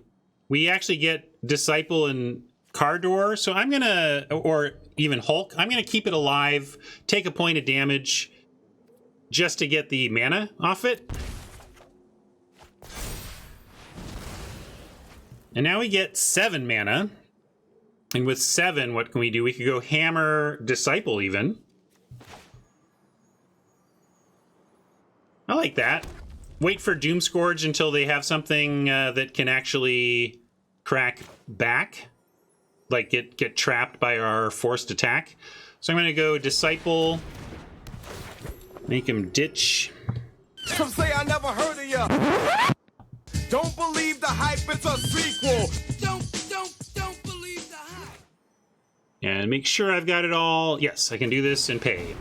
we actually get Disciple and Kaldheim. So I'm gonna, or even Hulk, I'm gonna keep it alive, take a point of damage just to get the mana off it. And now we get 7 mana. And with 7, what can we do? We could go Hammer Disciple even. I like that. Wait for Doomscourge until they have something that can actually crack back. Like get trapped by our forced attack. So I'm going to go Disciple. Make him ditch. Some say I never heard of ya. Don't believe the hype, it's a sequel. Don't believe the hype. And make sure I've got it all. Yes, I can do this and pay.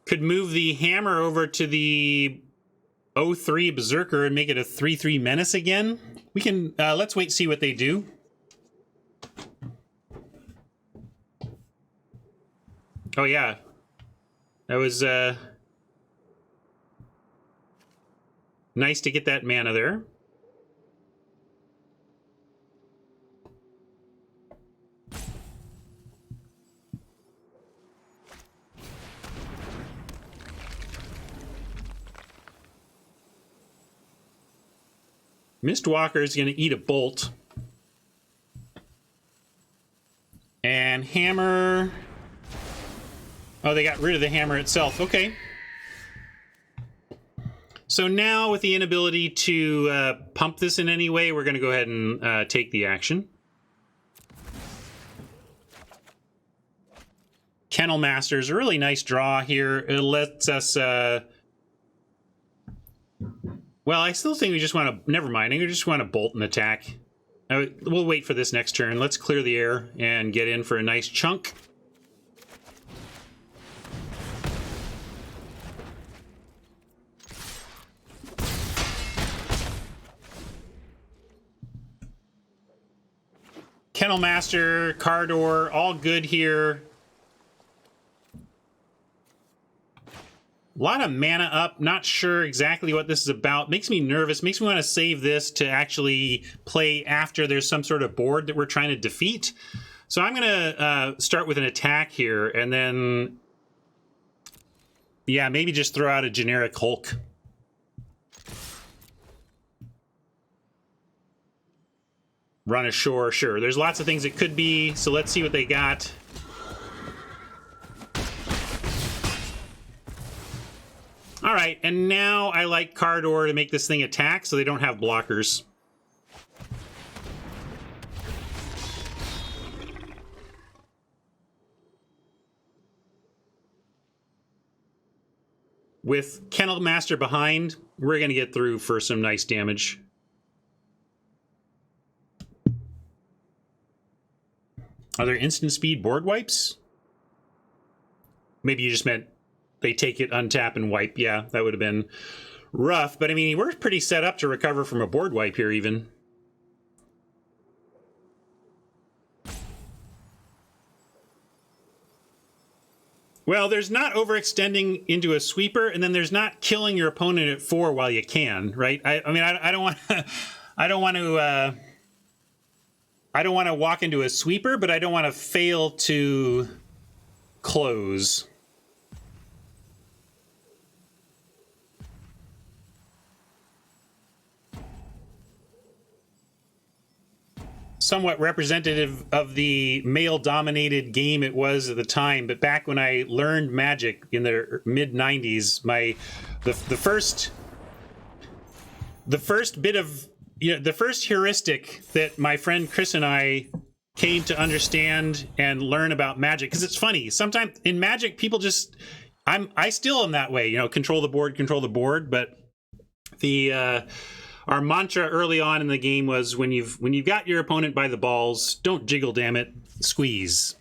Could move the hammer over to the 03 Berserker and make it a 3/3 Menace again. We can, let's wait and see what they do. Oh yeah. That was, nice to get that mana there. Mistwalker is going to eat a bolt. And hammer. Oh, they got rid of the hammer itself. Okay. So now with the inability to pump this in any way, we're going to go ahead and take the action. Kennel Master is a really nice draw here. It lets us... Well, I still think we just want to... Never mind. I just want to bolt and attack. We'll wait for this next turn. Let's clear the air and get in for a nice chunk. Kennel Master, Kaldheim, all good here. A lot of mana up. Not sure exactly what this is about. Makes me nervous. Makes me want to save this to actually play after there's some sort of board that we're trying to defeat. So I'm going to start with an attack here, and then... Yeah, maybe just throw out a generic Hulk. Run ashore, sure. There's lots of things it could be, so let's see what they got. All right, and now I like Kaldheim to make this thing attack so they don't have blockers. With Kennel Master behind, we're going to get through for some nice damage. Are there instant speed board wipes? Maybe you just meant they take it, untap, and wipe. Yeah, that would have been rough. But, I mean, we're pretty set up to recover from a board wipe here, even. Well, there's not overextending into a sweeper, and then there's not killing your opponent at 4 while you can, right? I mean, I don't want to... I don't want to... don't want to walk into a sweeper, but I don't want to fail to close. Somewhat representative of the male-dominated game it was at the time, but back when I learned Magic in the mid-90s, the first bit of, the first heuristic that my friend Chris and I came to understand and learn about Magic, because it's funny, sometimes in Magic people just, I still am that way, control the board, but the our mantra early on in the game was when you've got your opponent by the balls, don't jiggle, damn it, squeeze.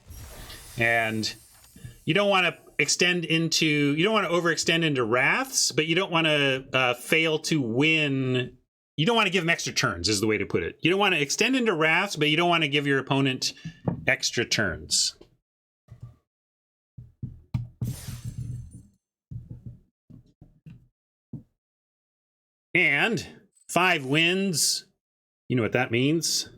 And you don't want to overextend into wraths, but you don't want to fail to win. You don't want to give them extra turns, is the way to put it. You don't want to extend into wraths, but you don't want to give your opponent extra turns. And 5 wins. You know what that means.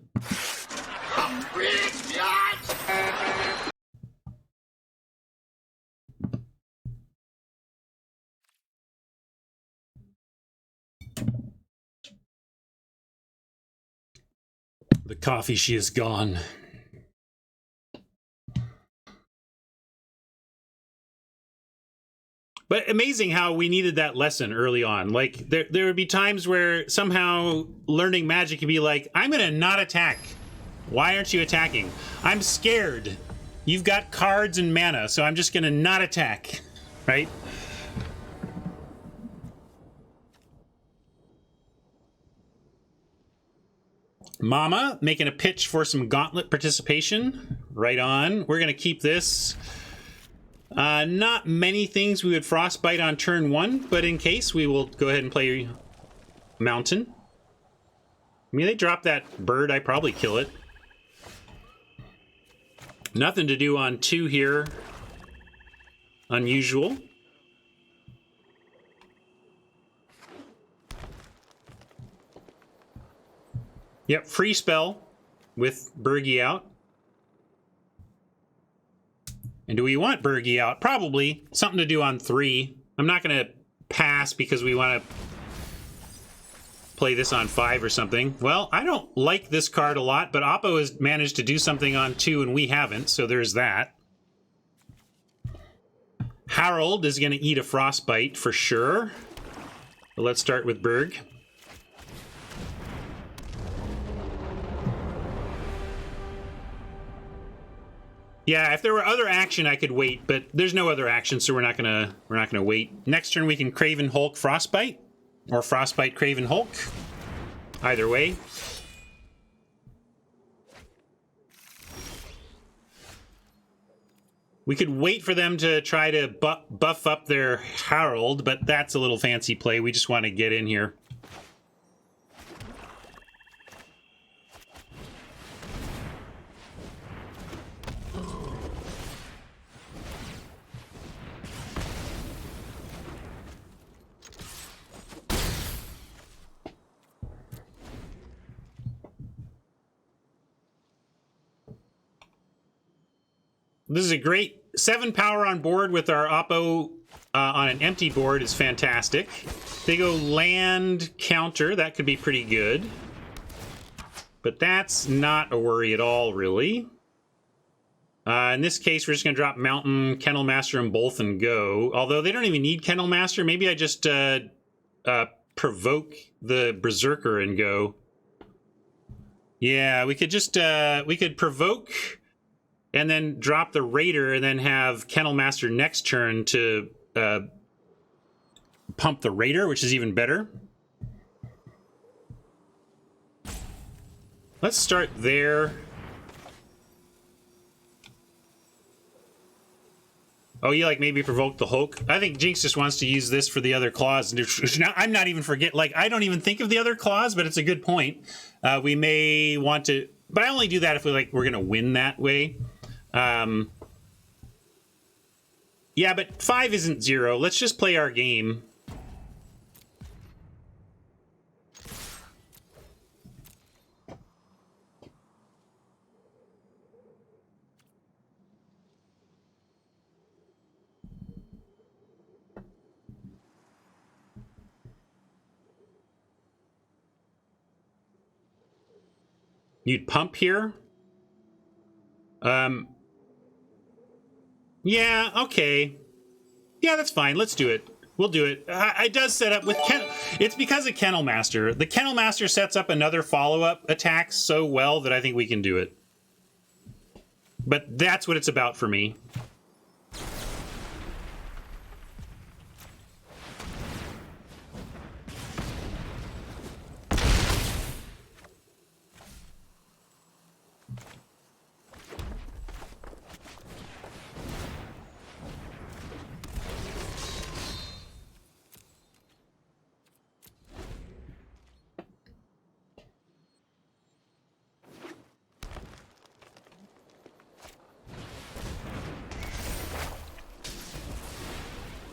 The coffee, she is gone. But amazing how we needed that lesson early on. Like, there would be times where somehow learning Magic could be like, I'm going to not attack. Why aren't you attacking? I'm scared. You've got cards and mana, so I'm just going to not attack. Right? Mama making a pitch for some gauntlet participation. Right on. We're going to keep this. Not many things we would frostbite on turn 1, but in case, we will go ahead and play Mountain. I mean, they drop that bird, I probably kill it. Nothing to do on 2 here. Unusual. Yep, free spell with Bergie out. And do we want Bergie out? Probably. Something to do on 3. I'm not going to pass because we want to play this on 5 or something. Well, I don't like this card a lot, but Oppo has managed to do something on 2 and we haven't, so there's that. Harold is going to eat a Frostbite for sure. But let's start with Berg. Yeah, if there were other action, I could wait, but there's no other action, so we're not gonna wait. Next turn, we can Craven Hulk Frostbite, or Frostbite Craven Hulk. Either way. We could wait for them to try to buff up their Harold, but that's a little fancy play. We just want to get in here. This is a great 7 power on board with our Oppo on an empty board is fantastic. They go land counter. That could be pretty good. But that's not a worry at all, really. In this case, we're just going to drop Mountain, Kennel Master, and both and go. Although they don't even need Kennel Master. Maybe I just provoke the Berserker and go. Yeah, we could just we could provoke and then drop the Raider and then have Kennel Master next turn to pump the Raider, which is even better. Let's start there. Oh, you like maybe provoke the Hulk? I think Jinx just wants to use this for the other claws. I'm not even I don't even think of the other claws, but it's a good point. We may want to, but I only do that if we're gonna win that way. Yeah, but 5 isn't 0. Let's just play our game. You'd pump here. Yeah, okay. Yeah, that's fine. Let's do it. We'll do it. It does set up with it's because of Kennel Master. The Kennel Master sets up another follow-up attack so well that I think we can do it. But that's what it's about for me.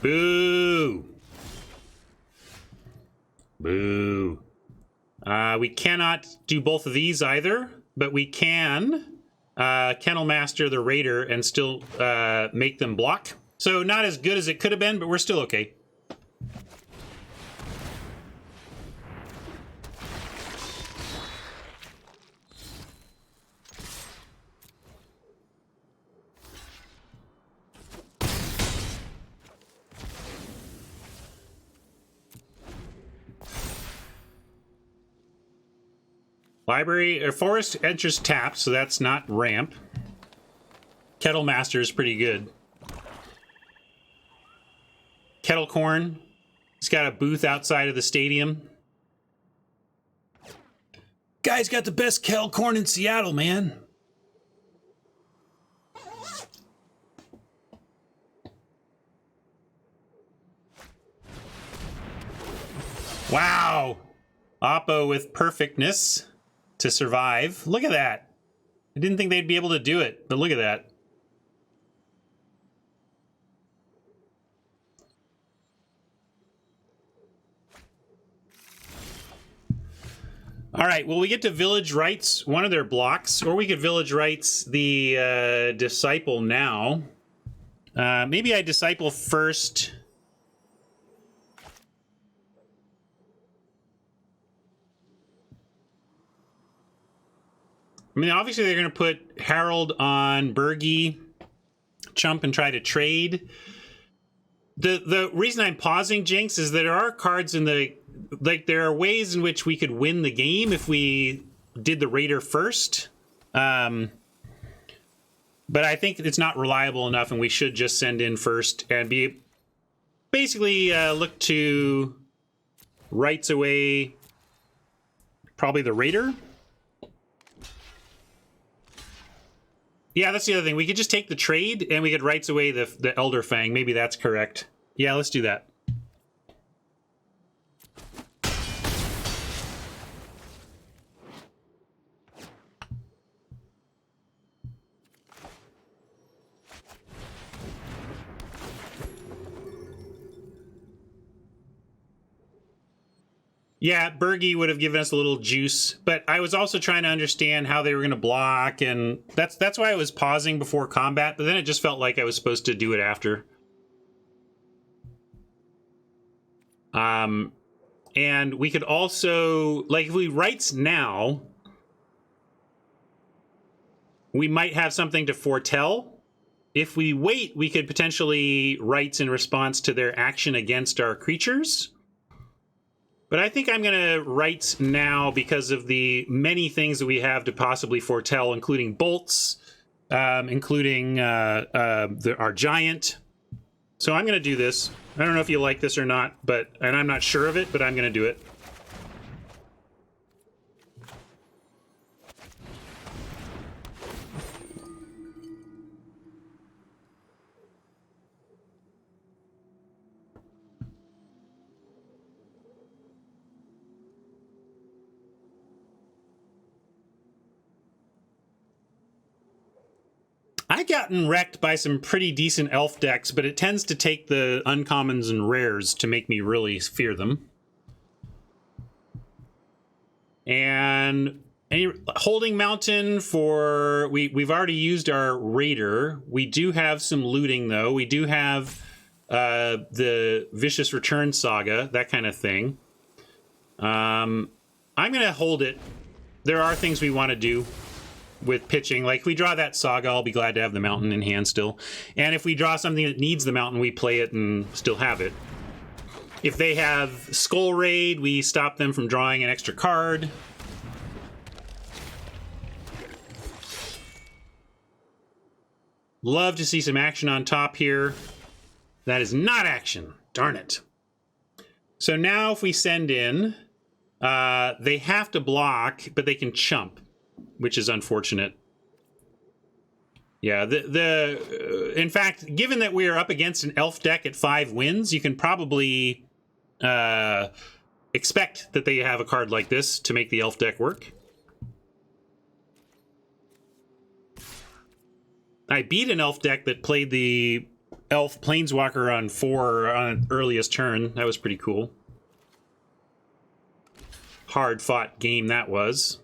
Boo! Boo. We cannot do both of these either, but we can Kennel Master the Raider and still make them block. So not as good as it could have been, but we're still okay. Library or forest enters tapped, so that's not ramp. Kettle Master is pretty good. Kettle Corn. He's got a booth outside of the stadium. Guy's got the best kettle corn in Seattle, man. Wow. Oppo with perfectness to survive. Look at that. I didn't think they'd be able to do it, but look at that. All right, well, we get to Village Rights, one of their blocks, or we could Village Rights the Disciple now. Maybe I Disciple first. I mean, obviously they're going to put Harold on Bergie, Chump, and try to trade. The reason I'm pausing, Jinx, is that there are cards in the... Like, there are ways in which we could win the game if we did the Raider first. But I think it's not reliable enough, and we should just send in first and be... Basically, look to rights away probably the Raider. Yeah, that's the other thing. We could just take the trade, and we could rights away the Elder Fang. Maybe that's correct. Yeah, let's do that. Yeah, Bergie would have given us a little juice, but I was also trying to understand how they were going to block, and that's why I was pausing before combat, but then it just felt like I was supposed to do it after. And we could also, like, if we rights now, we might have something to foretell. If we wait, we could potentially rights in response to their action against our creatures. But I think I'm going to rights now because of the many things that we have to possibly foretell, including bolts, including our giant. So I'm going to do this. I don't know if you like this or not, and I'm not sure of it, but I'm going to do it. I've gotten wrecked by some pretty decent elf decks, but it tends to take the uncommons and rares to make me really fear them. And holding mountain for... We've already used our Raider. We do have some looting, though. We do have the Vicious Return Saga, that kind of thing. I'm going to hold it there are things we want to do with pitching. Like, if we draw that Saga, I'll be glad to have the Mountain in hand still. And if we draw something that needs the Mountain, we play it and still have it. If they have Skull Raid, we stop them from drawing an extra card. Love to see some action on top here. That is not action. Darn it. So now if we send in, they have to block, but they can chump, which is unfortunate. Yeah, in fact, given that we are up against an elf deck at 5 wins, you can probably expect that they have a card like this to make the elf deck work. I beat an elf deck that played the elf planeswalker on 4 on earliest turn. That was pretty cool. Hard fought game that was.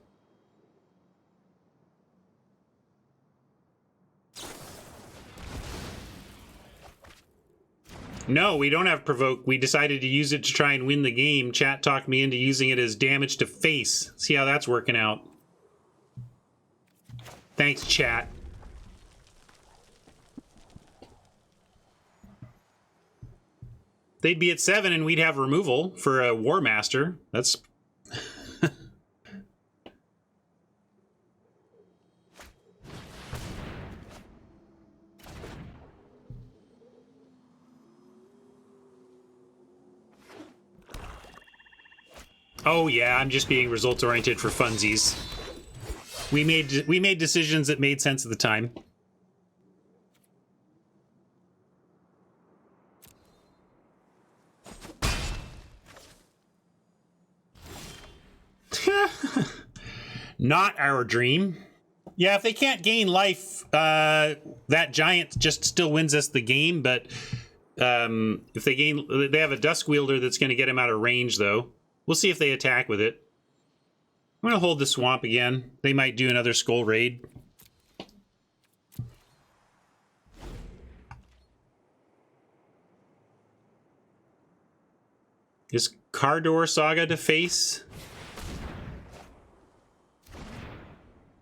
No, we don't have Provoke. We decided to use it to try and win the game. Chat talked me into using it as damage to face. See how that's working out. Thanks, chat. They'd be at 7 and we'd have removal for a War Master. That's... Oh yeah, I'm just being results oriented for funsies. We made decisions that made sense at the time. Not our dream. Yeah, if they can't gain life, that giant just still wins us the game, but if they have a Dusk Wielder that's going to get him out of range, though. We'll see if they attack with it. I'm going to hold the swamp again. They might do another Skull Raid. Is Kaldheim Saga to face?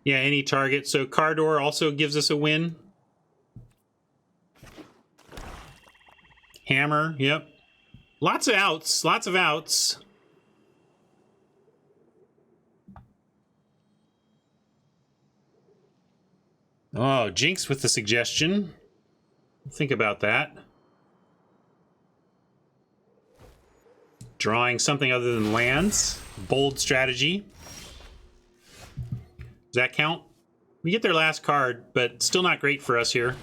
Yeah, any target. So Kaldheim also gives us a win. Hammer, yep. Lots of outs, lots of outs. Oh, Jinx with the suggestion. Think about that. Drawing something other than lands. Bold strategy. Does that count? We get their last card, but still not great for us here.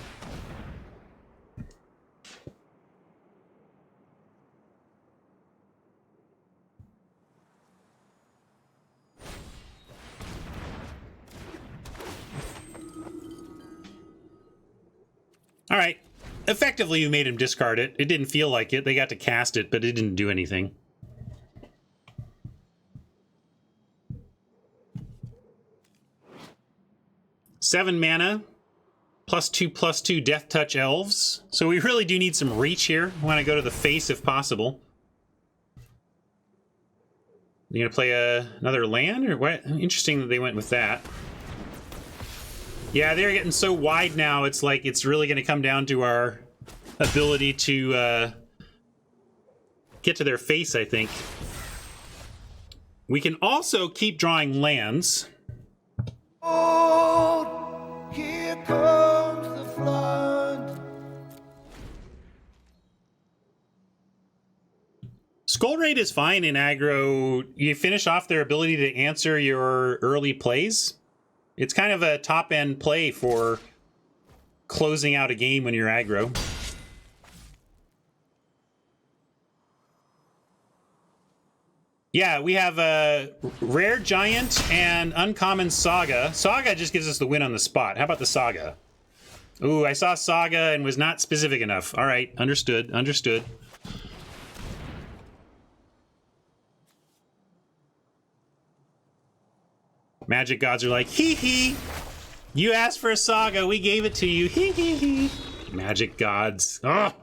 All right. Effectively, you made him discard it. It didn't feel like it. They got to cast it, but it didn't do anything. Seven mana, +2/+2 Death Touch Elves. So we really do need some reach here. We want to go to the face if possible. You gonna play another land or what? Interesting that they went with that. Yeah, they're getting so wide now, it's like it's really going to come down to our ability to get to their face, I think. We can also keep drawing lands. Oh, here comes the flood. Skull Raid is fine in aggro. You finish off their ability to answer your early plays. It's kind of a top-end play for closing out a game when you're aggro. Yeah, we have a Rare Giant and Uncommon Saga. Saga just gives us the win on the spot. How about the Saga? Ooh, I saw Saga and was not specific enough. All right, understood, understood. Magic gods are like, hee hee. You asked for a Saga, we gave it to you. Hee hee hee. Magic gods. Ugh.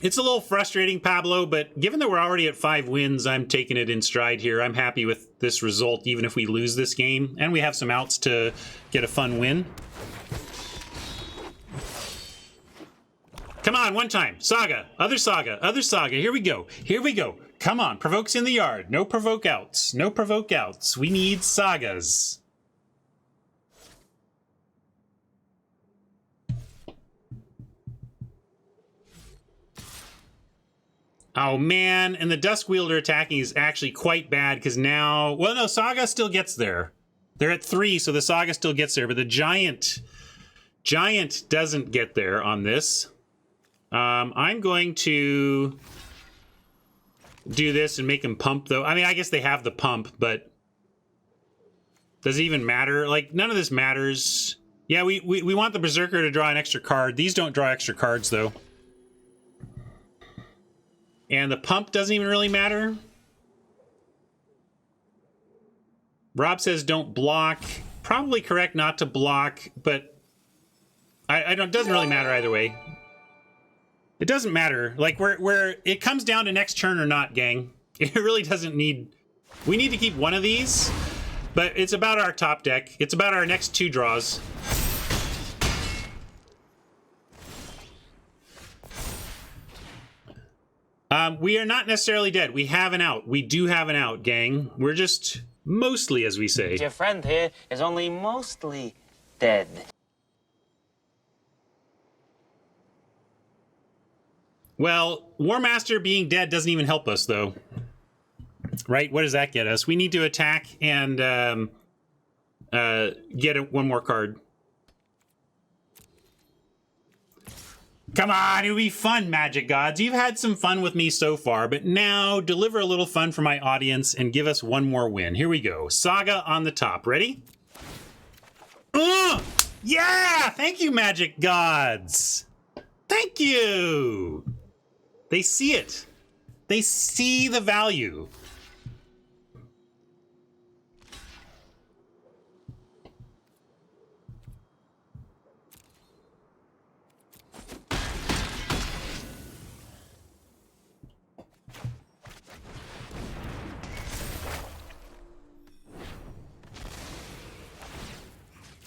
It's a little frustrating, Pablo, but given that we're already at 5 wins, I'm taking it in stride here. I'm happy with this result, even if we lose this game. And we have some outs to get a fun win. Come on, one time. Saga. Other Saga. Other Saga. Here we go. Here we go. Come on. Provokes in the yard. No provoke outs. No provoke outs. We need Sagas. Oh, man. And the Dusk Wielder attacking is actually quite bad because now... Well, no, Saga still gets there. They're at 3, so the Saga still gets there. But the Giant doesn't get there on this. I'm going to do this and make him pump, though. I mean, I guess they have the pump, but... Does it even matter? Like, none of this matters. Yeah, we want the Berserker to draw an extra card. These don't draw extra cards, though. And the pump doesn't even really matter. Rob says don't block. Probably correct not to block, but I don't. Doesn't really matter either way. It doesn't matter. Like where it comes down to next turn or not, gang. It really doesn't need. We need to keep one of these, but it's about our top deck. It's about our next 2 draws. We are not necessarily dead. We have an out. We do have an out, gang. We're just mostly, as we say. Your friend here is only mostly dead. Well, War Master being dead doesn't even help us, though. Right? What does that get us? We need to attack and get one more card. Come on, it'll be fun, Magic Gods. You've had some fun with me so far, but now deliver a little fun for my audience and give us one more win. Here we go. Saga on the top. Ready? Yeah! Thank you, Magic Gods. Thank you. They see it. They see the value.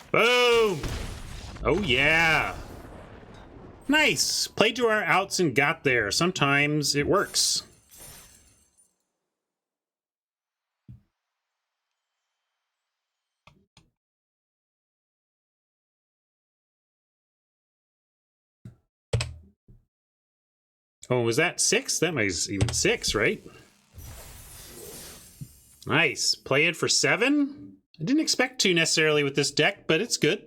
Boom! Oh, yeah. Nice. Played to our outs and got there. Sometimes it works. Oh, was that 6? That was even 6, right? Nice. Play it for 7? I didn't expect to necessarily with this deck, but it's good.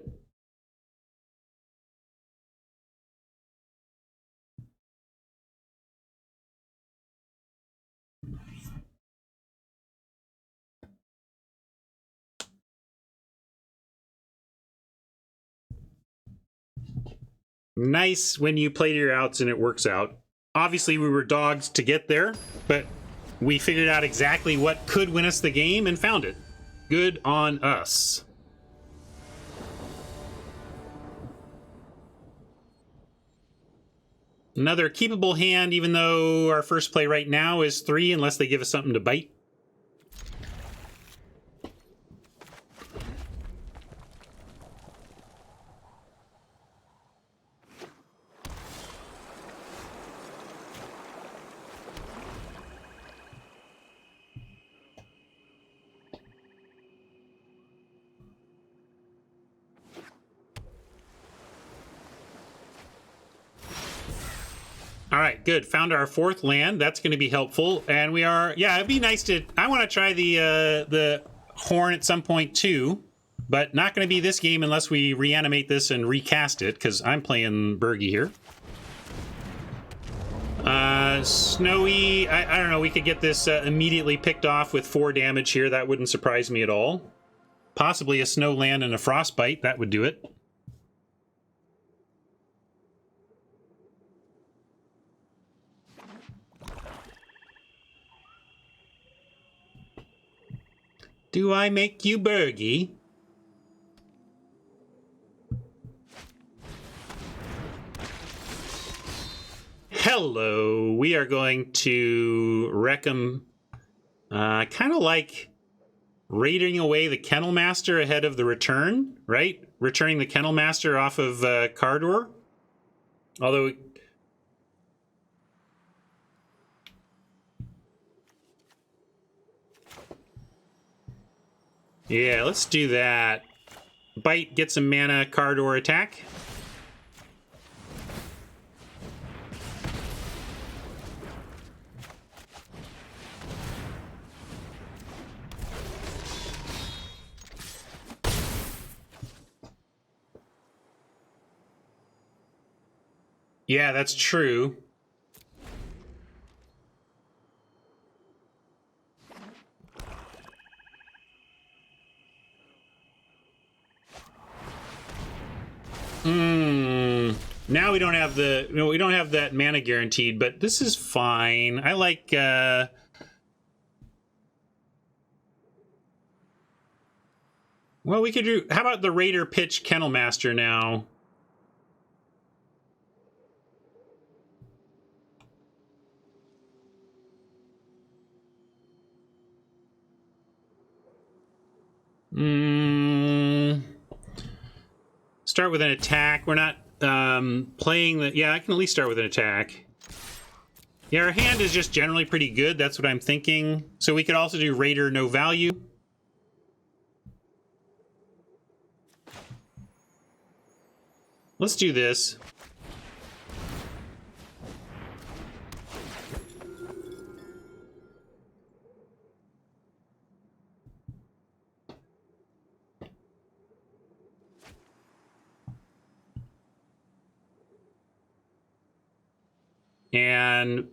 Nice when you play to your outs and it works out. Obviously, we were dogs to get there, but we figured out exactly what could win us the game and found it. Good on us. Another keepable hand, even though our first play right now is 3, unless they give us something to bite. All right, good. Found our 4th land. That's going to be helpful. And we are, yeah, it'd be nice to, I want to try the horn at some point too, but not going to be this game unless we reanimate this and recast it, because I'm playing Bergie here. Snowy, I don't know, we could get this immediately picked off with 4 damage here. That wouldn't surprise me at all. Possibly a snow land and a frostbite. That would do it. Do I make you Bergie? Hello, we are going to wreck them. Kind of like raiding away the Kennel Master ahead of the return, right? Returning the Kennel Master off of Cardor. Although... yeah, let's do that. Bite, get some mana, Cardor attack. Yeah, that's true. Now we don't have the we don't have that mana guaranteed, but this is fine. I like well, we could do, how about the Raider pitch Kennel Master now? Start with an attack. We're not playing the... yeah, I can at least start with an attack. Yeah, our hand is just generally pretty good. That's what I'm thinking. So we could also do Raider no value. Let's do this. And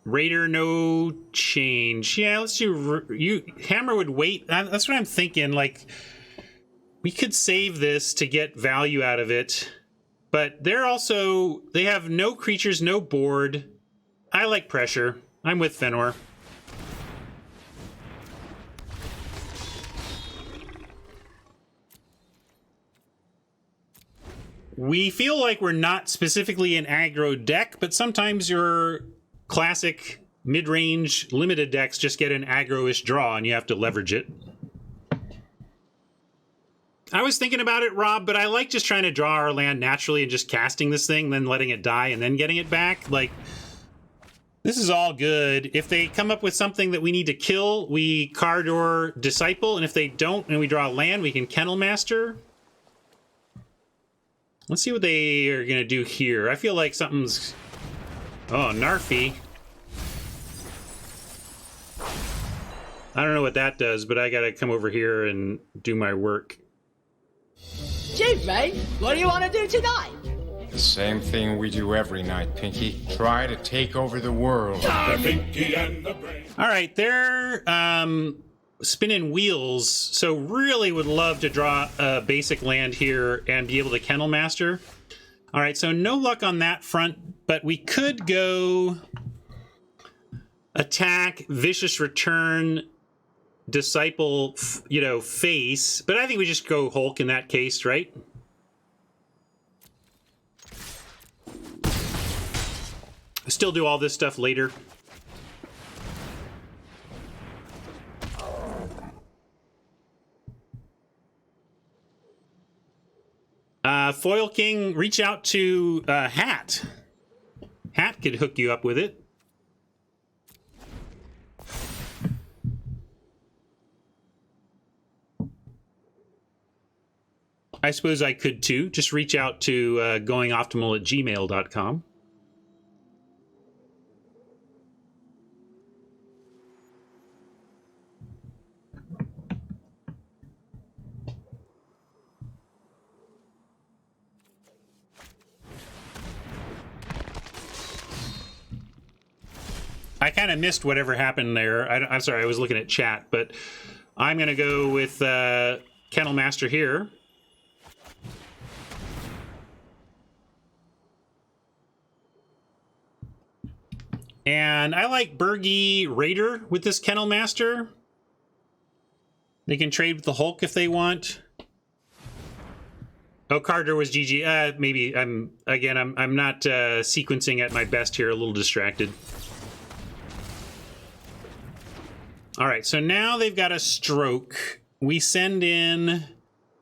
Raider, no change. Yeah, let's do... Hammer would wait. That's what I'm thinking. Like, we could save this to get value out of it. But they're also... they have no creatures, no board. I like pressure. I'm with Fenor. We feel like we're not specifically an aggro deck, but sometimes your classic mid-range limited decks just get an aggro-ish draw and you have to leverage it. I was thinking about it, Rob, but I like just trying to draw our land naturally and just casting this thing, then letting it die and then getting it back. Like, this is all good. If they come up with something that we need to kill, we Cardor Disciple, and if they don't and we draw a land, we can Kennel Master. Let's see what they are going to do here. I feel like something's... oh, Narfi. I don't know what that does, but I got to come over here and do my work. Chief, mate, what do you want to do tonight? The same thing we do every night, Pinky. Try to take over the world. All right, they're spinning wheels, so really would love to draw a basic land here and be able to Kennel Master. All right, so no luck on that front, but we could go attack, Vicious Return, Disciple, you know, face, but I think we just go Hulk in that case, right? Still do all this stuff later. Foil King, reach out to Hat. Hat could hook you up with it. I suppose I could too. Just reach out to GoingOptimal@gmail.com. I kind of missed whatever happened there. I'm sorry, I was looking at chat, but I'm going to go with Kennel Master here. And I like Bergie Raider with this Kennel Master. They can trade with the Hulk if they want. Oh, Carter was GG. Maybe I'm not sequencing at my best here. A little distracted. All right, so now they've got a stroke. We send in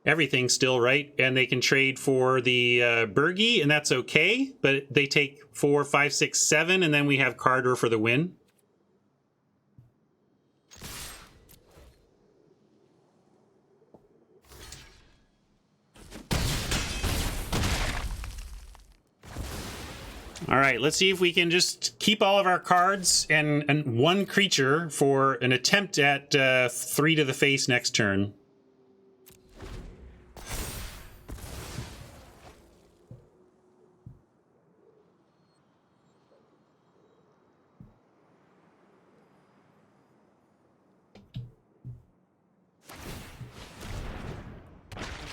everything still, right? And they can trade for the Bergie, and that's okay. But they take 4, 5, 6, 7, and then we have Carter for the win. All right, let's see if we can just keep all of our cards and one creature for an attempt at 3 to the face next turn.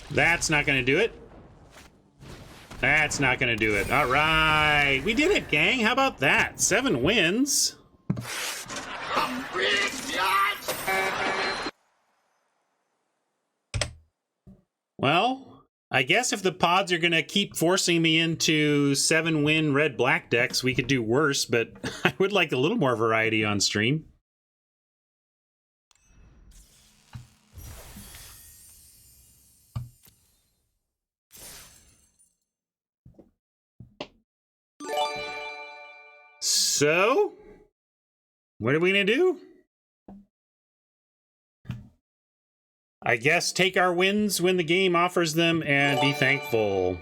That's not going to do it. That's not going to do it. All right. We did it, gang. How about that? 7 wins. Well, I guess if the pods are going to keep forcing me into 7-win red-black decks, we could do worse, but I would like a little more variety on stream. So, what are we going to do? I guess take our wins when the game offers them and be thankful.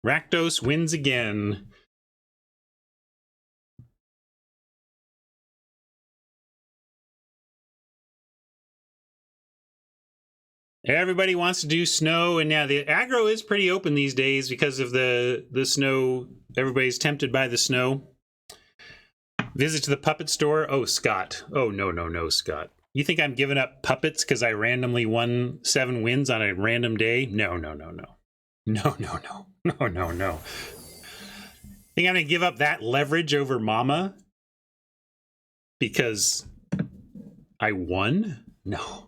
Rakdos wins again. Everybody wants to do snow, and yeah, the aggro is pretty open these days because of the snow. Everybody's tempted by the snow. Visit to the puppet store. Oh, Scott. Oh, no, Scott. You think I'm giving up puppets because I randomly won 7 wins on a random day? No. No. Think I'm going to give up that leverage over Mama because I won? No.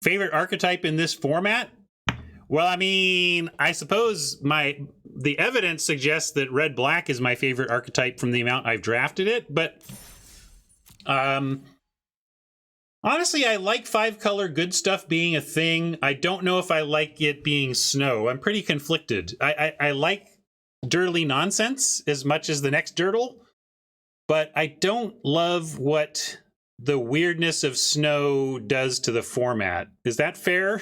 Favorite archetype in this format? Well, I mean, I suppose the evidence suggests that red-black is my favorite archetype from the amount I've drafted it, but honestly, I like 5-color good stuff being a thing. I don't know if I like it being snow. I'm pretty conflicted. I like dirtly nonsense as much as the next dirtle, but I don't love what the weirdness of snow does to the format. Is that fair?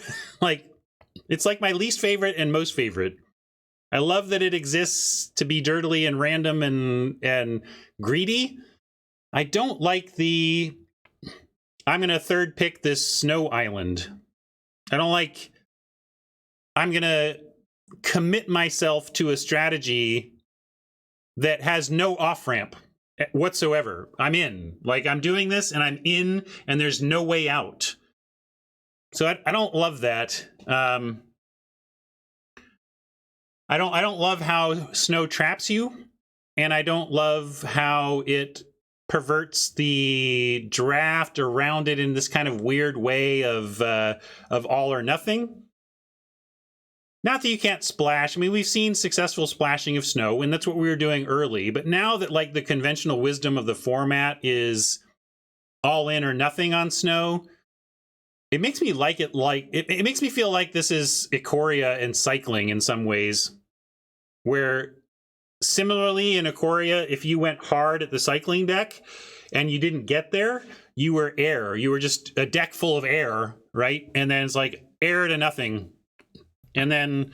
It's like my least favorite and most favorite. I love that it exists to be dirtily and random and greedy. I don't like I'm going to third pick this snow island. I'm going to commit myself to a strategy that has no off-ramp whatsoever. I'm in. I'm doing this and I'm in and there's no way out. So I don't love that. I don't love how snow traps you, and I don't love how it perverts the draft around it in this kind of weird way of all or nothing. Not that you can't splash. I mean, we've seen successful splashing of snow, and that's what we were doing early. But now that the conventional wisdom of the format is all in or nothing on snow, it makes me like it. It makes me feel like this is Ikoria and cycling in some ways, where similarly in Ikoria, if you went hard at the cycling deck and you didn't get there, you were air. You were just a deck full of air, right? And then it's air to nothing. And then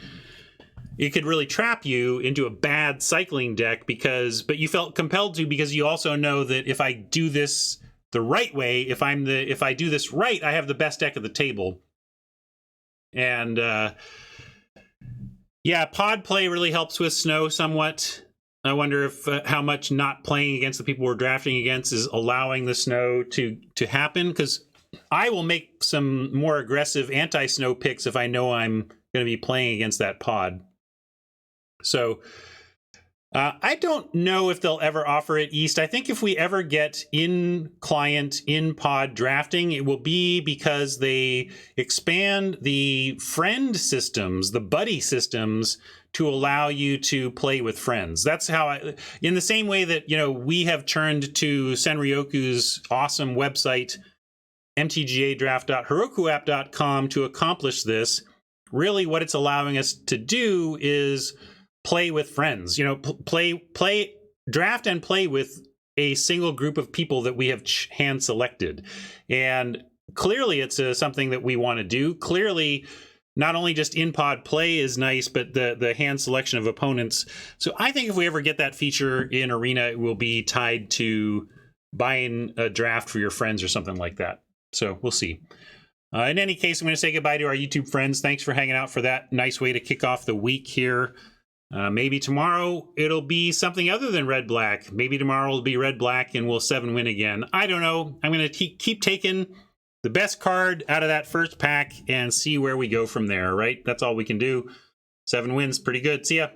it could really trap you into a bad cycling deck but you felt compelled to because you also know that if I do this the right way, if I do this right, I have the best deck of the table. And yeah, pod play really helps with snow somewhat. I wonder if how much not playing against the people we're drafting against is allowing the snow to happen, because I will make some more aggressive anti-snow picks if I know I'm going to be playing against that pod. So I don't know if they'll ever offer it East. I think if we ever get in-client, in-pod drafting, it will be because they expand the friend systems, the buddy systems, to allow you to play with friends. That's how in the same way that, we have turned to Senryoku's awesome website, mtgadraft.herokuapp.com, to accomplish this. Really what it's allowing us to do is play with friends, draft and play with a single group of people that we have hand selected. And clearly it's something that we want to do. Clearly, not only just in-pod play is nice, but the hand selection of opponents. So I think if we ever get that feature in Arena, it will be tied to buying a draft for your friends or something like that. So we'll see. In any case, I'm going to say goodbye to our YouTube friends. Thanks for hanging out for that nice way to kick off the week here. Maybe tomorrow it'll be something other than red-black. Maybe tomorrow will be red-black and we'll 7-win again. I don't know. I'm going to keep taking the best card out of that first pack and see where we go from there, right? That's all we can do. 7 wins, pretty good. See ya.